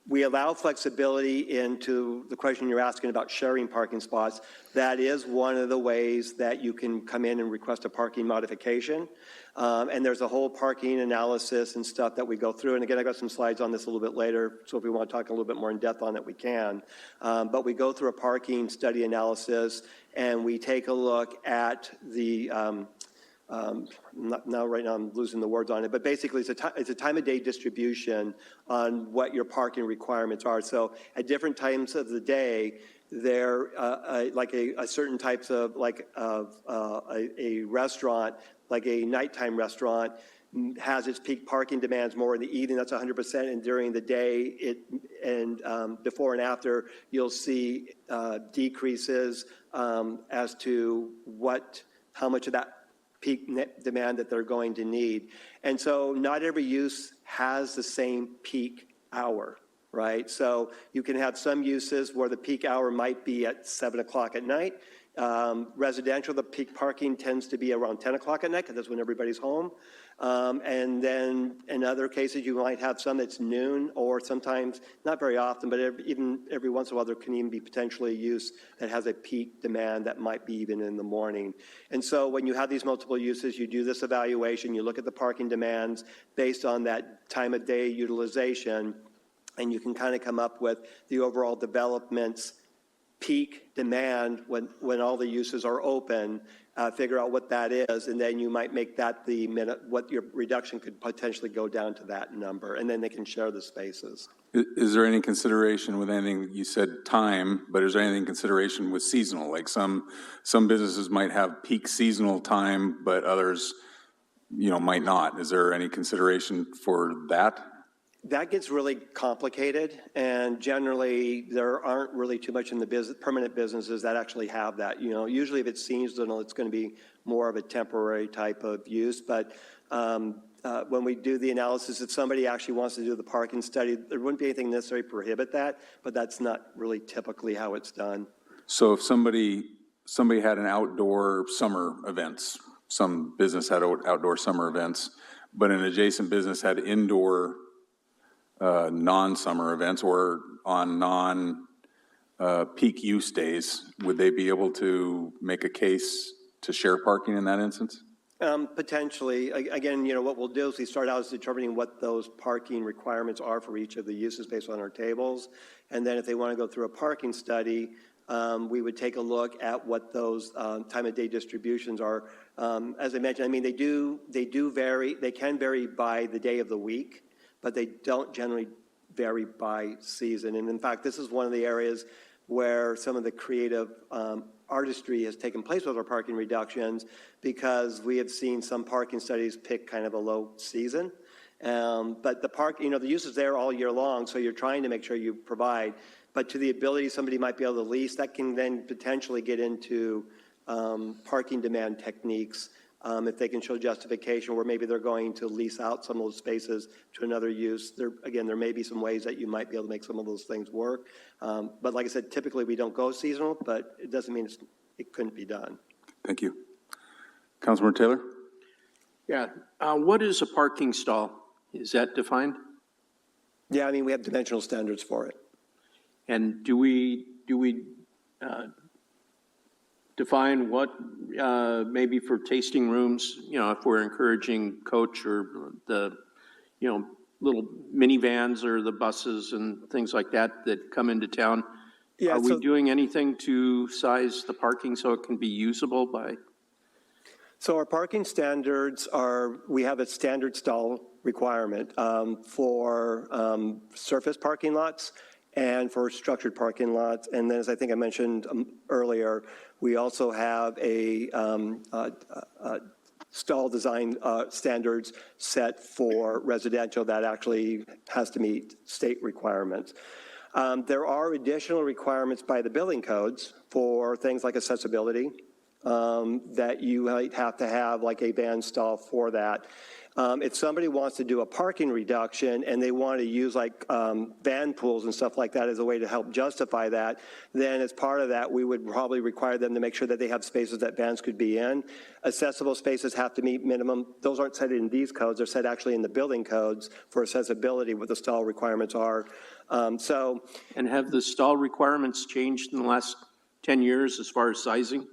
We allow flexibility into the question you're asking about sharing parking spots. That is one of the ways that you can come in and request a parking modification. And there's a whole parking analysis and stuff that we go through. And again, I got some slides on this a little bit later, so if we want to talk a little bit more in depth on it, we can. But we go through a parking study analysis, and we take a look at the right now I'm losing the words on it, but basically it's a time of day distribution on what your parking requirements are. So at different times of the day, there like a certain types of a restaurant, like a nighttime restaurant, has its peak parking demands more in the evening. That's 100%, and during the day, before and after, you'll see decreases as to how much of that peak demand that they're going to need. And so not every use has the same peak hour, right? So you can have some uses where the peak hour might be at 7 o'clock at night. Residential, the peak parking tends to be around 10 o'clock at night because that's when everybody's home. And then in other cases, you might have some that's noon, or sometimes, not very often, but even every once in a while, there can even be potentially use that has a peak demand that might be even in the morning. And so when you have these multiple uses, you do this evaluation, you look at the parking demands based on that time of day utilization, and you can kind of come up with the overall development's peak demand when all the uses are open, figure out what that is, and then you might make that what your reduction could potentially go down to that number, and then they can share the spaces. Is there any consideration with anything, you said time, but is there anything consideration with seasonal? Like some businesses might have peak seasonal time, but others, might not. Is there any consideration for that? That gets really complicated, and generally there aren't really too much in the permanent businesses that actually have that. Usually if it's seasonal, it's going to be more of a temporary type of use. But when we do the analysis, if somebody actually wants to do the parking study, there wouldn't be anything necessarily prohibit that, but that's not really typically how it's done. So if somebody had an outdoor summer events, some business had outdoor summer events, but an adjacent business had indoor non-summer events or on non-peak use days, would they be able to make a case to share parking in that instance? Potentially. Again, what we'll do is we start out as determining what those parking requirements are for each of the uses based on our tables. And then if they want to go through a parking study, we would take a look at what those time of day distributions are. As I mentioned, they do vary. They can vary by the day of the week, but they don't generally vary by season. And in fact, this is one of the areas where some of the creative artistry has taken place with our parking reductions, because we have seen some parking studies pick kind of a low season. But the use is there all year long, so you're trying to make sure you provide. But to the ability somebody might be able to lease, that can then potentially get into parking demand techniques. If they can show justification where maybe they're going to lease out some of those spaces to another use. There may be some ways that you might be able to make some of those things work. But like I said, typically we don't go seasonal, but it doesn't mean it couldn't be done. Thank you. Councilmember Taylor? Yeah. What is a parking stall? Is that defined? Yeah, we have dimensional standards for it. And do we define what, maybe for tasting rooms, if we're encouraging coach or the, little minivans or the buses and things like that come into town? Yeah, are we doing anything to size the parking so it can be usable by? So our parking standards we have a standard stall requirement for surface parking lots and for structured parking lots. And then, as I think I mentioned earlier, we also have a stall design standards set for residential that actually has to meet state requirements. There are additional requirements by the building codes for things like accessibility, that you might have to have like a van stall for that. If somebody wants to do a parking reduction and they want to use like van pools and stuff like that as a way to help justify that, then as part of that, we would probably require them to make sure that they have spaces that vans could be in. Accessible spaces have to meet minimum. Those aren't set in these codes. They're set actually in the building codes for accessibility, what the stall requirements are. And have the stall requirements changed in the last 10 years as far as sizing?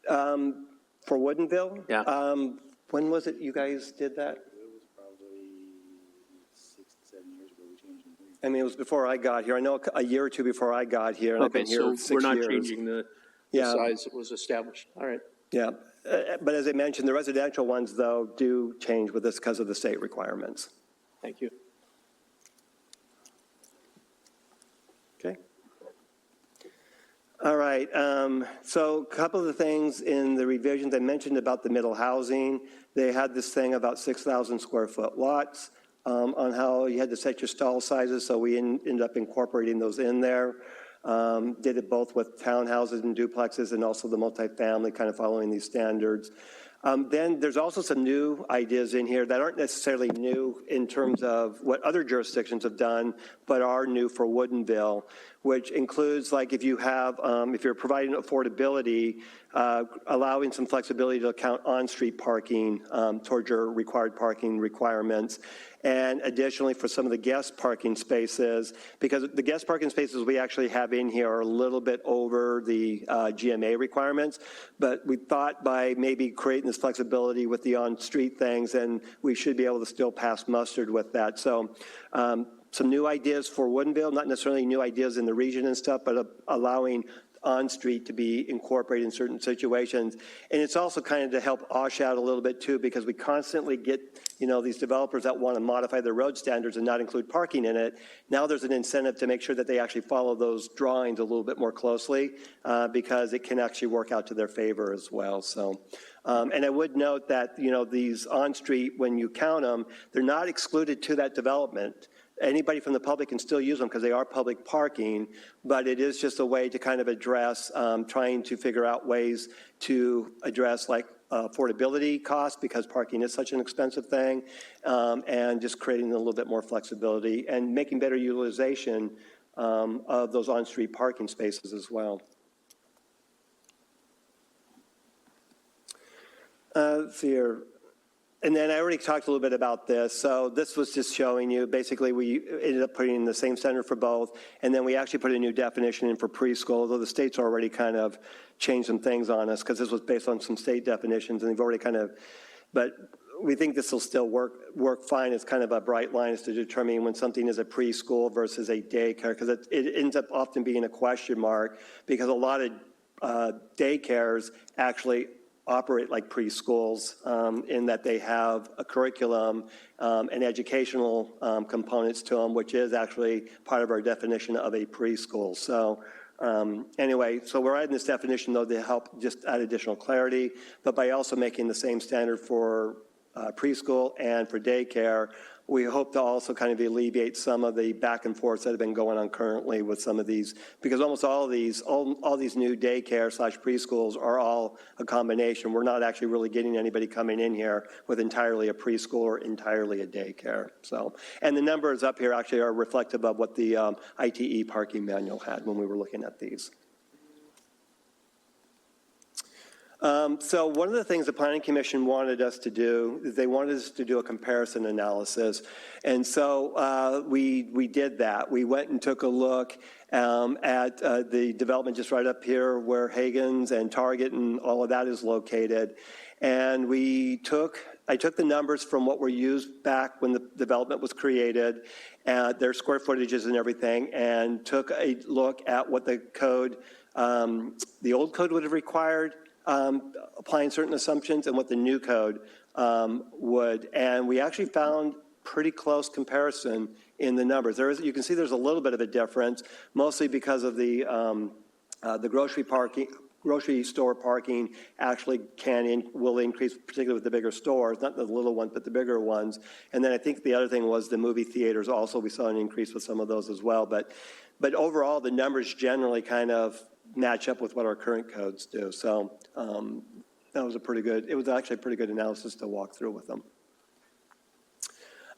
For Woodinville? Yeah. When was it you guys did that? It was probably 6 to 7 years ago we changed them. I mean, it was before I got here. I know a year or two before I got here, and I've Okay, been here so 6 we're not years. changing the Yeah. size that was established. All right. Yeah, but as I mentioned, the residential ones, though, do change with this because of the state requirements. Thank you. Okay. All right, so a couple of the things in the revisions I mentioned about the middle housing. They had this thing about 6,000 square foot lots on how you had to set your stall sizes, so we ended up incorporating those in there. Did it both with townhouses and duplexes and also the multifamily, kind of following these standards. Then there's also some new ideas in here that aren't necessarily new in terms of what other jurisdictions have done, but are new for Woodinville, which includes like if you have, if you're providing affordability, allowing some flexibility to account on-street parking towards your required parking requirements. And additionally, for some of the guest parking spaces, because the guest parking spaces we actually have in here are a little bit over the GMA requirements, but we thought by maybe creating this flexibility with the on-street things, and we should be able to still pass mustard with that. So some new ideas for Woodinville, not necessarily new ideas in the region and stuff, but allowing on-street to be incorporated in certain situations. And it's also kind of to help Osh out a little bit too, because we constantly get, these developers that want to modify their road standards and not include parking in it. Now there's an incentive to make sure that they actually follow those drawings a little bit more closely because it can actually work out to their favor as well. So, and I would note that, these on-street, when you count them, they're not excluded to that development. Anybody from the public can still use them because they are public parking, but it is just a way to kind of address, trying to figure out ways to address like affordability costs because parking is such an expensive thing, and just creating a little bit more flexibility and making better utilization of those on-street parking spaces as well. Let's see here. And then I already talked a little bit about this. So this was just showing you, basically we ended up putting in the same standard for both. And then we actually put a new definition in for preschool, although the state's already kind of changed some things on us because this was based on some state definitions and they've already kind of, but we think this will still work fine. It's kind of a bright line as to determining when something is a preschool versus a daycare, because it ends up often being a question mark because a lot of daycares actually operate like preschools in that they have a curriculum and educational components to them, which is actually part of our definition of a preschool. So anyway, so we're adding this definition though to help just add additional clarity, but by also making the same standard for preschool and for daycare, we hope to also kind of alleviate some of the back and forths that have been going on currently with some of these, because almost all these new daycare / preschools are all a combination. We're not actually really getting anybody coming in here with entirely a preschool or entirely a daycare. So, and the numbers up here actually are reflective of what the ITE parking manual had when we were looking at these. So one of the things the Planning Commission wanted us to do is they wanted us to do a comparison analysis. And so we did that. We went and took a look at the development just right up here where Hagen's and Target and all of that is located. And I took the numbers from what were used back when the development was created, their square footages and everything, and took a look at what the code, the old code would have required, applying certain assumptions, and what the new code would. And we actually found pretty close comparison in the numbers. You can see there's a little bit of a difference, mostly because of the grocery store parking actually will increase, particularly with the bigger stores, not the little ones, but the bigger ones. And then I think the other thing was the movie theaters also, we saw an increase with some of those as well. But overall, the numbers generally kind of match up with what our current codes do. So that was it was actually a pretty good analysis to walk through with them.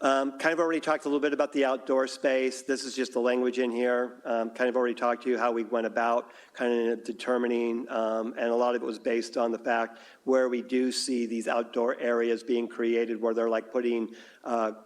Kind of already talked a little bit about the outdoor space. This is just the language in here. Kind of already talked to you how we went about kind of determining, and a lot of it was based on the fact where we do see these outdoor areas being created where they're like putting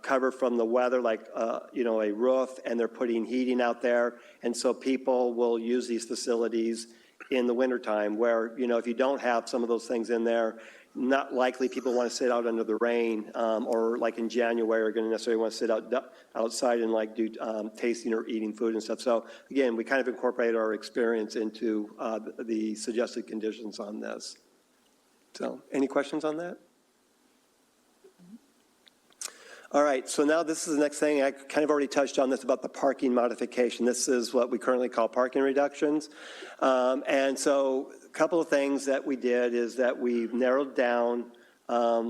cover from the weather, like, you know, a roof, and they're putting heating out there. And so people will use these facilities in the wintertime where, you know, if you don't have some of those things in there, not likely people want to sit out under the rain, or like in January are going to necessarily want to sit outside and like do tasting or eating food and stuff. So again, we kind of incorporate our experience into the suggested conditions on this. So any questions on that? All right, so now this is the next thing. I kind of already touched on this about the parking modification. This is what we currently call parking reductions. And so a couple of things that we did is that we narrowed down,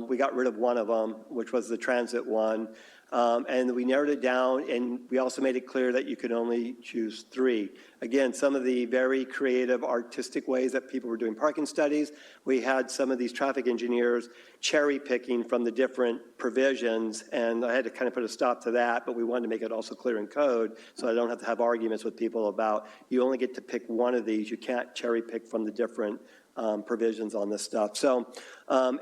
we got rid of one of them, which was the transit one. And we narrowed it down, and we also made it clear that you could only choose 3. Again, some of the very creative, artistic ways that people were doing parking studies, we had some of these traffic engineers cherry picking from the different provisions, and I had to kind of put a stop to that, but we wanted to make it also clear in code, so I don't have to have arguments with people about, you only get to pick one of these, you can't cherry pick from the different provisions on this stuff. So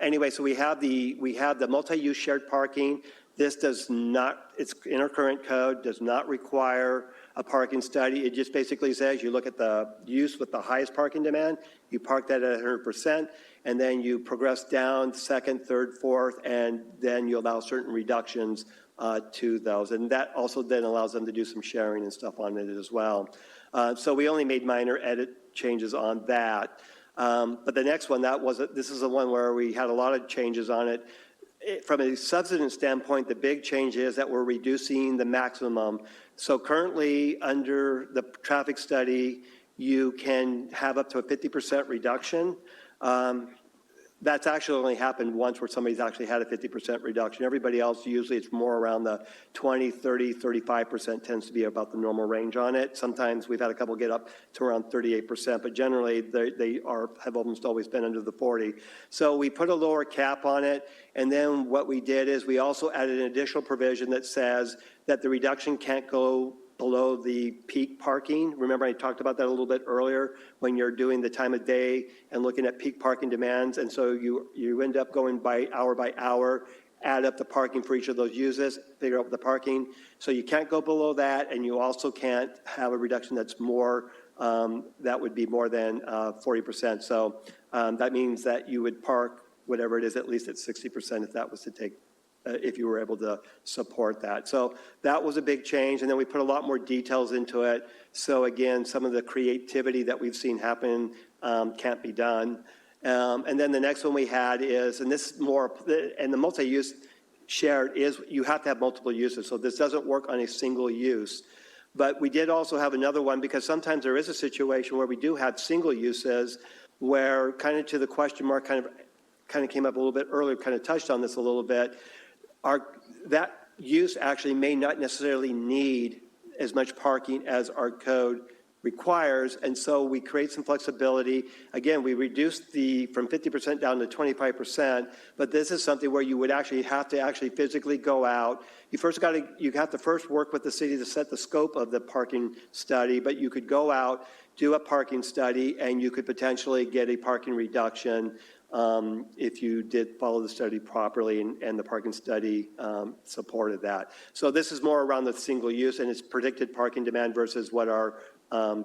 anyway, so we have the multi-use shared parking. This does not, it's in our current code, does not require a parking study. It just basically says you look at the use with the highest parking demand, you park that at 100%, and then you progress down second, third, fourth, and then you allow certain reductions to those. And that also then allows them to do some sharing and stuff on it as well. So we only made minor edit changes on that. But the next one, this is the one where we had a lot of changes on it. From a substance standpoint, the big change is that we're reducing the maximum. So currently, under the traffic study, you can have up to a 50% reduction. That's actually only happened once where somebody's actually had a 50% reduction. Everybody else, usually it's more around the 20, 30, 35% tends to be about the normal range on it. Sometimes we've had a couple get up to around 38%, but generally they have almost always been under the 40. So we put a lower cap on it, and then what we did is we also added an additional provision that says that the reduction can't go below the peak parking. Remember, I talked about that a little bit earlier when you're doing the time of day and looking at peak parking demands. And so you end up going by hour, add up the parking for each of those uses, figure out the parking. So you can't go below that, and you also can't have a reduction that's more, that would be more than 40%. So that means that you would park whatever it is, at least at 60% if that was to take if you were able to support that. So that was a big change, and then we put a lot more details into it. So again, some of the creativity that we've seen happen can't be done. And then the next one we had is, and this is more, and the multi-use shared is you have to have multiple uses. So this doesn't work on a single use. But we did also have another one because sometimes there is a situation where we do have single uses where kind of to the question mark kind of came up a little bit earlier, kind of touched on this a little bit. That use actually may not necessarily need as much parking as our code requires, and so we create some flexibility. Again, we reduced from 50% down to 25%, but this is something where you would actually have to physically go out. You have to first work with the city to set the scope of the parking study, but you could go out, do a parking study, and you could potentially get a parking reduction if you did follow the study properly and the parking study supported that. So this is more around the single use, and it's predicted parking demand versus what our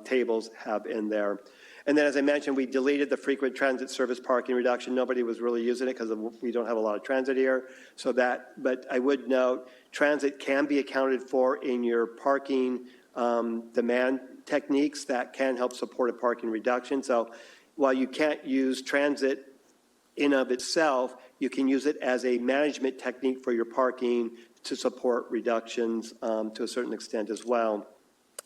tables have in there. And then, as I mentioned, we deleted the frequent transit service parking reduction. Nobody was really using it because we don't have a lot of transit here. So but I would note, transit can be accounted for in your parking demand techniques that can help support a parking reduction. So while you can't use transit in of itself, you can use it as a management technique for your parking to support reductions to a certain extent as well.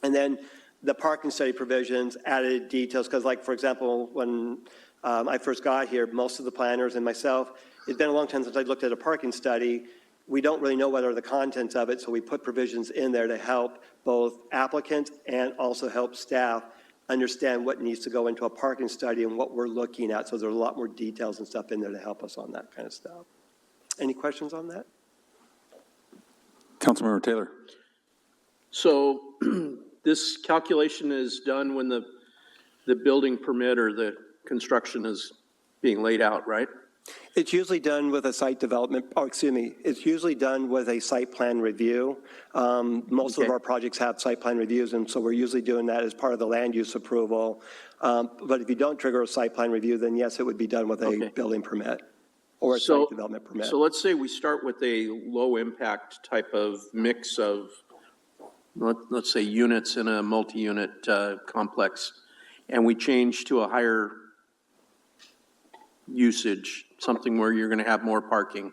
And then the parking study provisions added details, because like, for example, when I first got here, most of the planners and myself, it's been a long time since I looked at a parking study. We don't really know what are the contents of it, so we put provisions in there to help both applicants and also help staff understand what needs to go into a parking study and what we're looking at. So there's a lot more details and stuff in there to help us on that kind of stuff. Any questions on that? Councilmember Taylor. So this calculation is done when the building permit or the construction is being laid out, right? It's usually done with a site development, it's usually done with a site plan review. Most of our projects have site plan reviews, and so we're usually doing that as part of the land use approval. But if you don't trigger a site plan review, then yes, it would be done with a building permit or a site development permit. So let's say we start with a low impact type of mix of, let's say, units in a multi-unit complex, and we change to a higher usage, something where you're going to have more parking.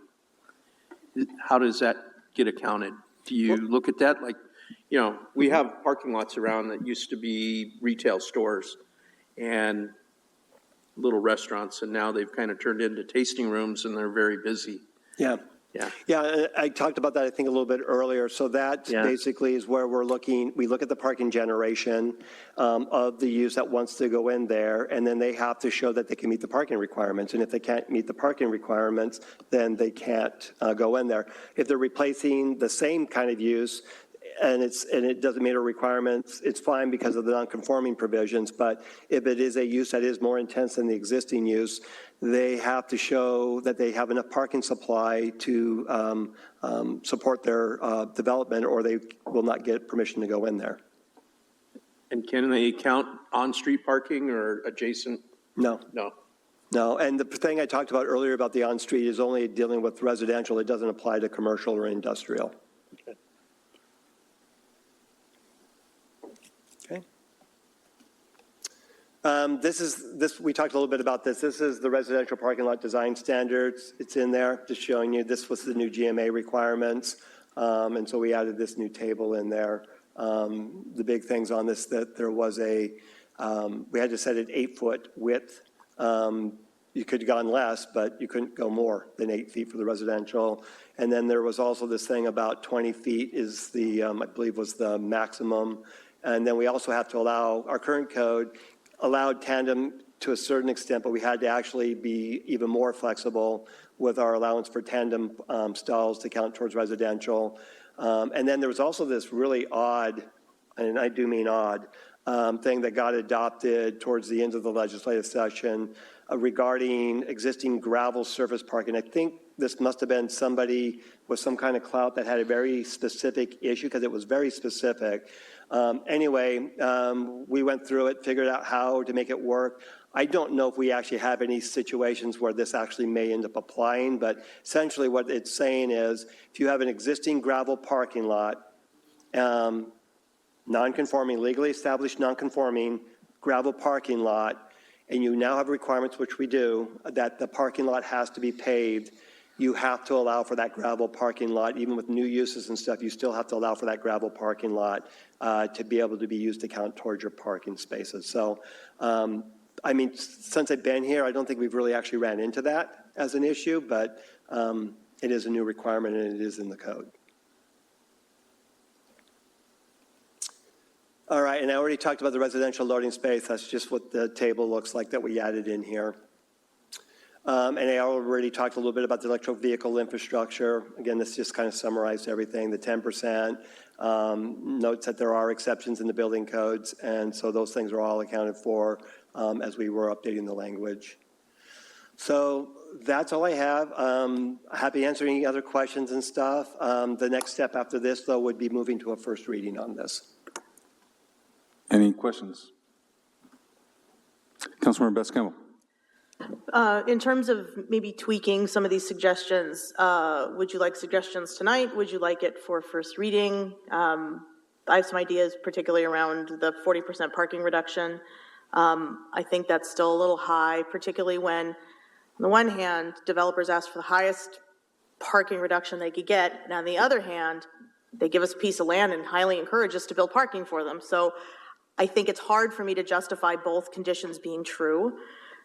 How does that get accounted? Do you look at that? Like, you know, we have parking lots around that used to be retail stores and little restaurants, and now they've kind of turned into tasting rooms, and they're very busy. Yeah. I talked about that, I think, a little bit earlier. So that basically is where we look at the parking generation of the use that wants to go in there, and then they have to show that they can meet the parking requirements. And if they can't meet the parking requirements, then they can't go in there. If they're replacing the same kind of use, and it doesn't meet our requirements, it's fine because of the non-conforming provisions. But if it is a use that is more intense than the existing use, they have to show that they have enough parking supply to support their development, or they will not get permission to go in there. And can they count on-street parking or adjacent? No. No, and the thing I talked about earlier about the on-street is only dealing with residential. It doesn't apply to commercial or industrial. Okay. We talked a little bit about this. This is the residential parking lot design standards. It's in there, just showing you this was the new GMA requirements. And so we added this new table in there. The big things on this, that there was we had to set an 8-foot width. You could have gone less, but you couldn't go more than 8 feet for the residential. And then there was also this thing about 20 feet is I believe was the maximum. And then we also have to allow, our current code allowed tandem to a certain extent, but we had to actually be even more flexible with our allowance for tandem stalls to count towards residential. And then there was also this really odd, and I do mean odd, thing that got adopted towards the end of the legislative session regarding existing gravel surface parking. I think this must have been somebody with some kind of clout that had a very specific issue because it was very specific. Anyway, we went through it, figured out how to make it work. I don't know if we actually have any situations where this actually may end up applying, but essentially what it's saying is if you have an existing gravel parking lot, non-conforming, legally established non-conforming gravel parking lot, and you now have requirements, which we do, that the parking lot has to be paved, you have to allow for that gravel parking lot. Even with new uses and stuff, you still have to allow for that gravel parking lot to be able to be used to count towards your parking spaces. So, I mean, since I've been here, I don't think we've really actually ran into that as an issue, but it is a new requirement and it is in the code. All right, and I already talked about the residential loading space. That's just what the table looks like that we added in here. And I already talked a little bit about the electric vehicle infrastructure. Again, this just kind of summarized everything. The 10% notes that there are exceptions in the building codes, and so those things are all accounted for as we were updating the language. So that's all I have. Happy to answer any other questions and stuff. The next step after this, though, would be moving to a first reading on this. Any questions? Councilmember Best-Campbell. In terms of maybe tweaking some of these suggestions, would you like suggestions tonight? Would you like it for first reading? I have some ideas, particularly around the 40% parking reduction. I think that's still a little high, particularly when, on the one hand, developers ask for the highest parking reduction they could get, and on the other hand, they give us a piece of land and highly encourage us to build parking for them. So I think it's hard for me to justify both conditions being true.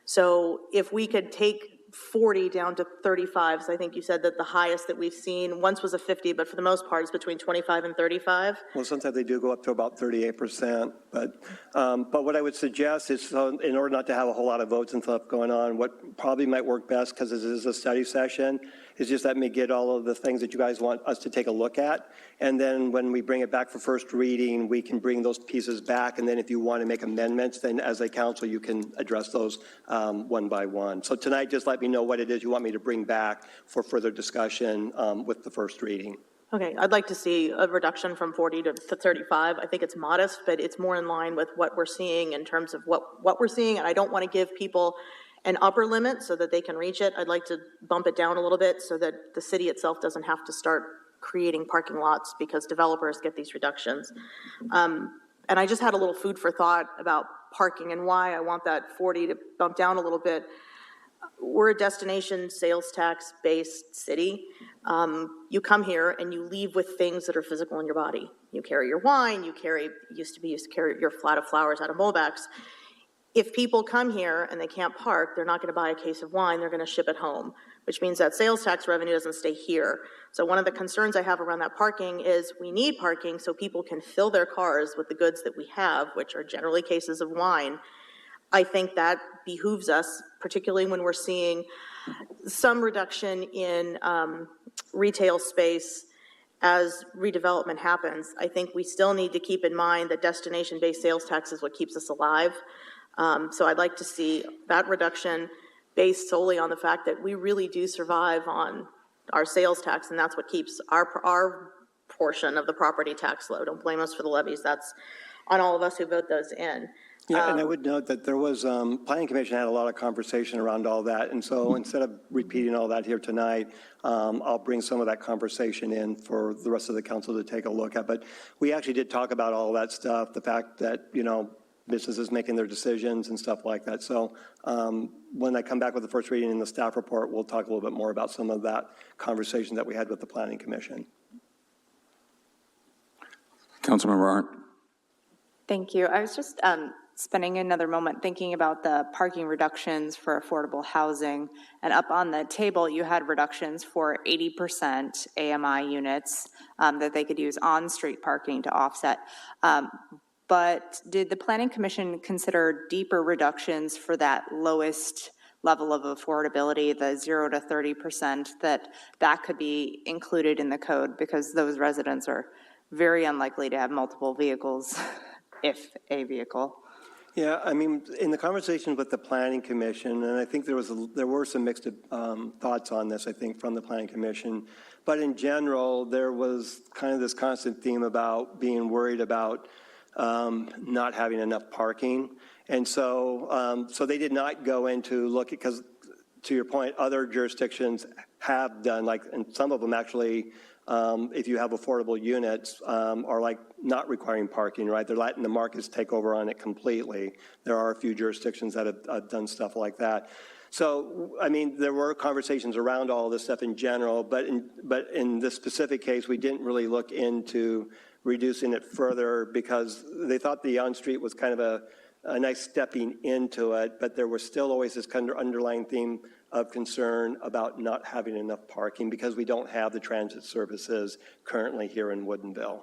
So if we could take 40 down to 35, so I think you said that the highest that we've seen once was a 50, but for the most part it's between 25 and 35. Well, sometimes they do go up to about 38%, but what I would suggest is, in order not to have a whole lot of votes and stuff going on, what probably might work best, because this is a study session, is just let me get all of the things that you guys want us to take a look at. And then when we bring it back for first reading, we can bring those pieces back. And then if you want to make amendments, then as a council, you can address those one by one. So tonight, just let me know what it is you want me to bring back for further discussion with the first reading. Okay, I'd like to see a reduction from 40 to 35. I think it's modest, but it's more in line with what we're seeing in terms of what we're seeing. And I don't want to give people an upper limit so that they can reach it. I'd like to bump it down a little bit so that the city itself doesn't have to start creating parking lots because developers get these reductions. And I just had a little food for thought about parking and why I want that 40 to bump down a little bit. We're a destination sales tax based city. You come here and you leave with things that are physical in your body. You carry your wine, you used to carry your flat of flowers out of Molbach's. If people come here and they can't park, they're not gonna buy a case of wine, they're gonna ship it home, which means that sales tax revenue doesn't stay here. So one of the concerns I have around that parking is we need parking so people can fill their cars with the goods that we have, which are generally cases of wine. I think that behooves us, particularly when we're seeing some reduction in retail space as redevelopment happens. I think we still need to keep in mind that destination-based sales tax is what keeps us alive. So I'd like to see that reduction based solely on the fact that we really do survive on our sales tax, and that's what keeps our portion of the property tax low. Don't blame us for the levies. That's on all of us who vote those in. Yeah, and I would note that there was, Planning Commission had a lot of conversation around all that, and so instead of repeating all that here tonight, I'll bring some of that conversation in for the rest of the council to take a look at. But we actually did talk about all that stuff, the fact that, you know, businesses making their decisions and stuff like that. So when I come back with the first reading in the staff report, we'll talk a little bit more about some of that conversation that we had with the Planning Commission. Councilmember Arndt. Thank you. I was just spending another moment thinking about the parking reductions for affordable housing. And up on the table, you had reductions for 80% AMI units that they could use on-street parking to offset. But did the Planning Commission consider deeper reductions for that lowest level of affordability, the 0 to 30%, that could be included in the code because those residents are very unlikely to have multiple vehicles, if a vehicle? Yeah, I mean, in the conversation with the Planning Commission, and I think there were some mixed thoughts on this, I think, from the Planning Commission. But in general, there was kind of this constant theme about being worried about not having enough parking. And so, so they did not go into looking, because to your point, other jurisdictions have done, like, and some of them actually, if you have affordable units, are like not requiring parking, right? They're letting the markets take over on it completely. There are a few jurisdictions that have done stuff like that. So, I mean, there were conversations around all this stuff in general, but in this specific case, we didn't really look into reducing it further because they thought the on-street was kind of a nice stepping into it, but there was still always this kind of underlying theme of concern about not having enough parking because we don't have the transit services currently here in Woodinville.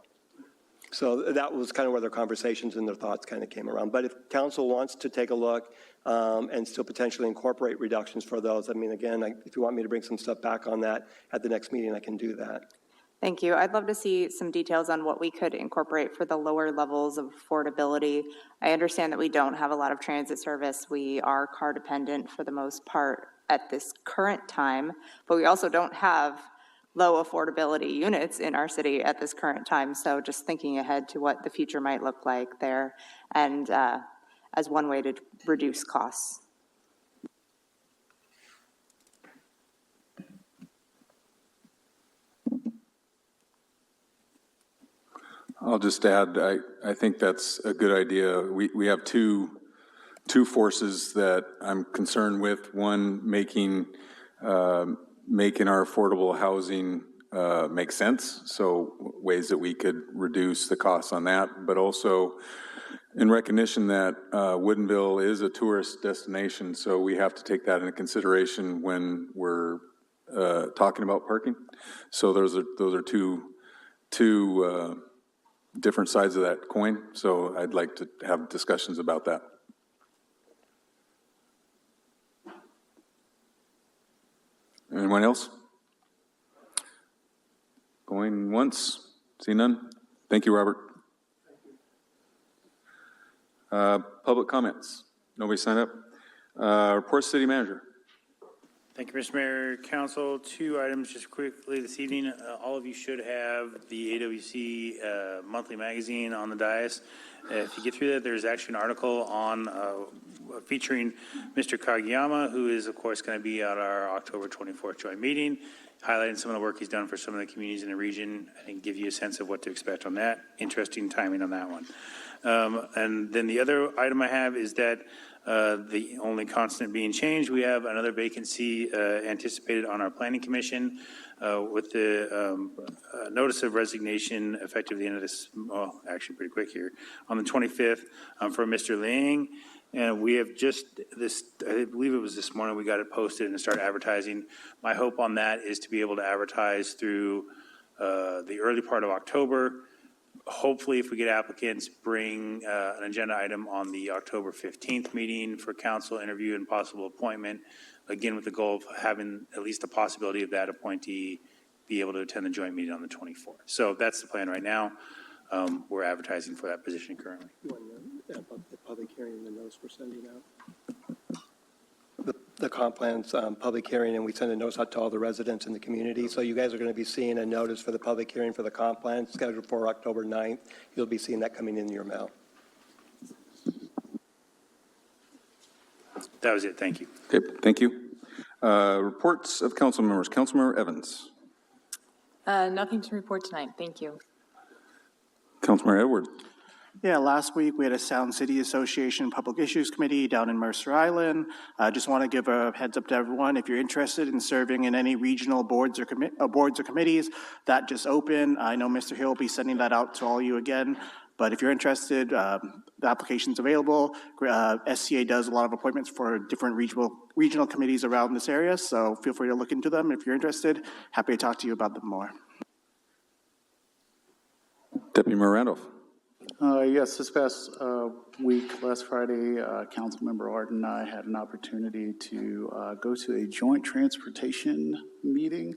So that was kind of where their conversations and their thoughts kind of came around. But if council wants to take a look and still potentially incorporate reductions for those, I mean, again, if you want me to bring some stuff back on that at the next meeting, I can do that. Thank you. I'd love to see some details on what we could incorporate for the lower levels of affordability. I understand that we don't have a lot of transit service. We are car dependent for the most part at this current time, but we also don't have low affordability units in our city at this current time. So just thinking ahead to what the future might look like there and as one way to reduce costs. I'll just add, I think that's a good idea. We have two forces that I'm concerned with. One, making our affordable housing make sense, so ways that we could reduce the costs on that, but also in recognition that Woodinville is a tourist destination, so we have to take that into consideration when we're talking about parking. So those are two different sides of that coin, so I'd like to have discussions about that. Anyone else? Going once, see none. Thank you, Robert. Public comments. Nobody signed up. Report City Manager. Thank you, Mr. Mayor. Council, 2 items just quickly this evening. All of you should have the AWC monthly magazine on the dais. If you get through that, there's actually an article on featuring Mr. Kagiyama, who is, of course, going to be at our October 24th joint meeting, highlighting some of the work he's done for some of the communities in the region and give you a sense of what to expect on that. Interesting timing on that one. And then the other item I have is that the only constant being changed, we have another vacancy anticipated on our planning commission with the notice of resignation effective the end of this, well, actually pretty quick here, on the 25th for Mr. Liang. And we have just this, I believe it was this morning, we got it posted and started advertising. My hope on that is to be able to advertise through the early part of October. Hopefully, if we get applicants, bring an agenda item on the October 15th meeting for council interview and possible appointment, again, with the goal of having at least the possibility of that appointee be able to attend the joint meeting on the 24th. So that's the plan right now. We're advertising for that position currently. About the public hearing and the notice we're sending out. The comp plan's public hearing, and we send a notice out to all the residents in the community. So you guys are going to be seeing a notice for the public hearing for the comp plan scheduled for October 9th. You'll be seeing that coming in your mail. That was it. Thank you. Okay, thank you. Reports of council members. Councilmember Evans. Nothing to report tonight. Thank you. Councilmember Edwards. Yeah, last week we had a Sound City Association Public Issues Committee down in Mercer Island. I just want to give a heads up to everyone. If you're interested in serving in any regional boards or committees, that just opened. I know Mr. Hill will be sending that out to all you again. But if you're interested, the application's available. SCA does a lot of appointments for different regional committees around this area, so feel free to look into them. If you're interested, happy to talk to you about them more. Deputy Mayor Randolph. Yes, this past week, last Friday, Councilmember Arden and I had an opportunity to go to a joint transportation meeting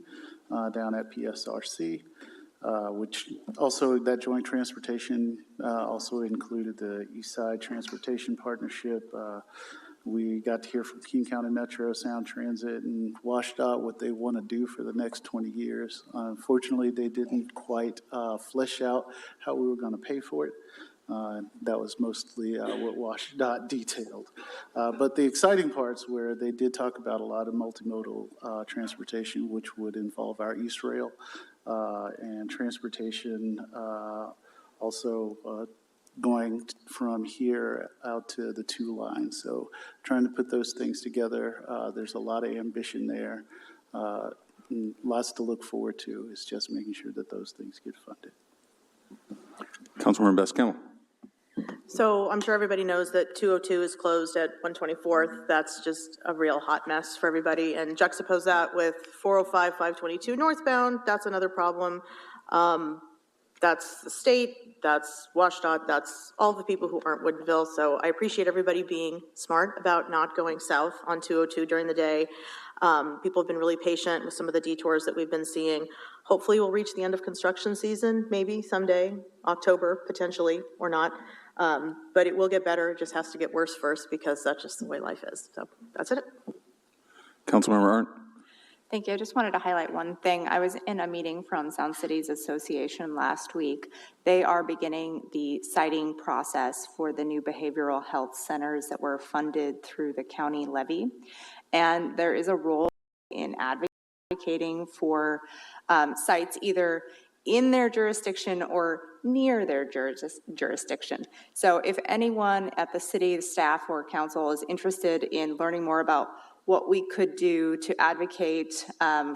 down at PSRC, which also, that joint transportation also included the East Side Transportation Partnership. We got to hear from King County Metro, Sound Transit, and WashDOT what they want to do for the next 20 years. Unfortunately, they didn't quite flesh out how we were going to pay for it. That was mostly what WashDOT detailed. But the exciting parts where they did talk about a lot of multimodal transportation, which would involve our East Rail and transportation also going from here out to the 2 lines. So trying to put those things together, there's a lot of ambition there, lots to look forward to. It's just making sure that those things get funded. Councilmember Best-Campbell. So I'm sure everybody knows that 202 is closed at 124th. That's just a real hot mess for everybody. And juxtapose that with 405, 522 northbound, that's another problem. That's the state, that's WashDOT, that's all the people who aren't Woodinville. So I appreciate everybody being smart about not going south on 202 during the day. People have been really patient with some of the detours that we've been seeing. Hopefully we'll reach the end of construction season, maybe someday, October, potentially, or not. But it will get better. It just has to get worse first because that's just the way life is. So that's it. Councilmember Arndt. Thank you. I just wanted to highlight one thing. I was in a meeting from Sound Cities Association last week. They are beginning the siting process for the new behavioral health centers that were funded through the county levy. And there is a role in advocating for sites either in their jurisdiction or near their jurisdiction. So if anyone at the city staff or council is interested in learning more about what we could do to advocate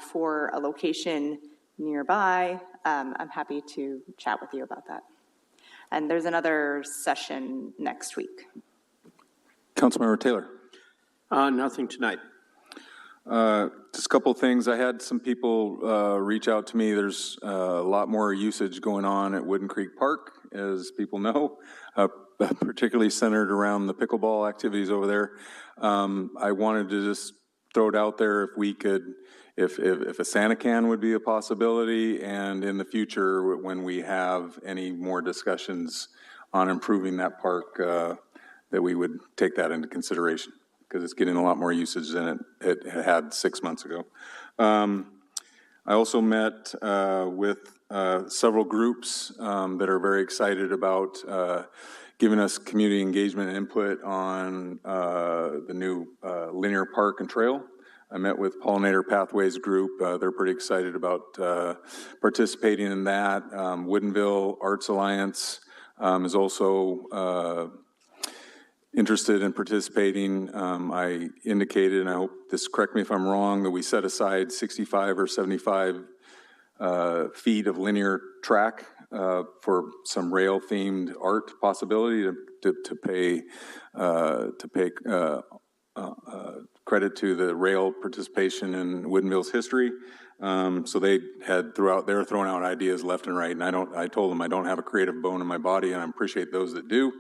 for a location nearby, I'm happy to chat with you about that. And there's another session next week. Councilmember Taylor. Nothing tonight. Just a couple of things. I had some people reach out to me. There's a lot more usage going on at Wooden Creek Park, as people know, particularly centered around the pickleball activities over there. I wanted to just throw it out there if we could if a Santa can would be a possibility, and in the future, when we have any more discussions on improving that park, that we would take that into consideration, because it's getting a lot more usage than it had 6 months ago. I also met with several groups that are very excited about giving us community engagement and input on the new linear park and trail. I met with Pollinator Pathways Group. They're pretty excited about participating in that. Woodinville Arts Alliance is also interested in participating. I indicated, and I hope this, correct me if I'm wrong, that we set aside 65 or 75 feet of linear track for some rail-themed art possibility to pay credit to the rail participation in Woodinville's history. So they were throwing out ideas left and right, and I told them I don't have a creative bone in my body, and I appreciate those that do.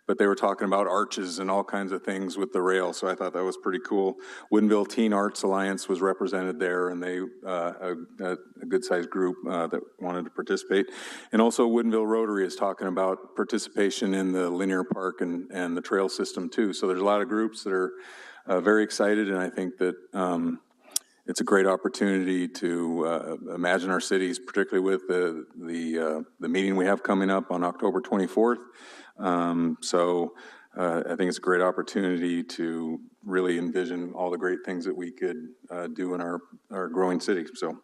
But they were talking about arches and all kinds of things with the rail, so I thought that was pretty cool. Woodinville Teen Arts Alliance was represented there, and they a good-sized group that wanted to participate. And also Woodinville Rotary is talking about participation in the linear park and the trail system too. So there's a lot of groups that are very excited, and I think that it's a great opportunity to imagine our cities, particularly with the meeting we have coming up on October 24th. So I think it's a great opportunity to really envision all the great things that we could do in our growing city. So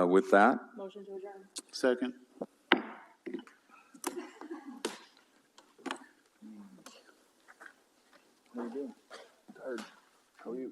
with that. Motion to adjourn. Second. How are you doing? Tired. How are you?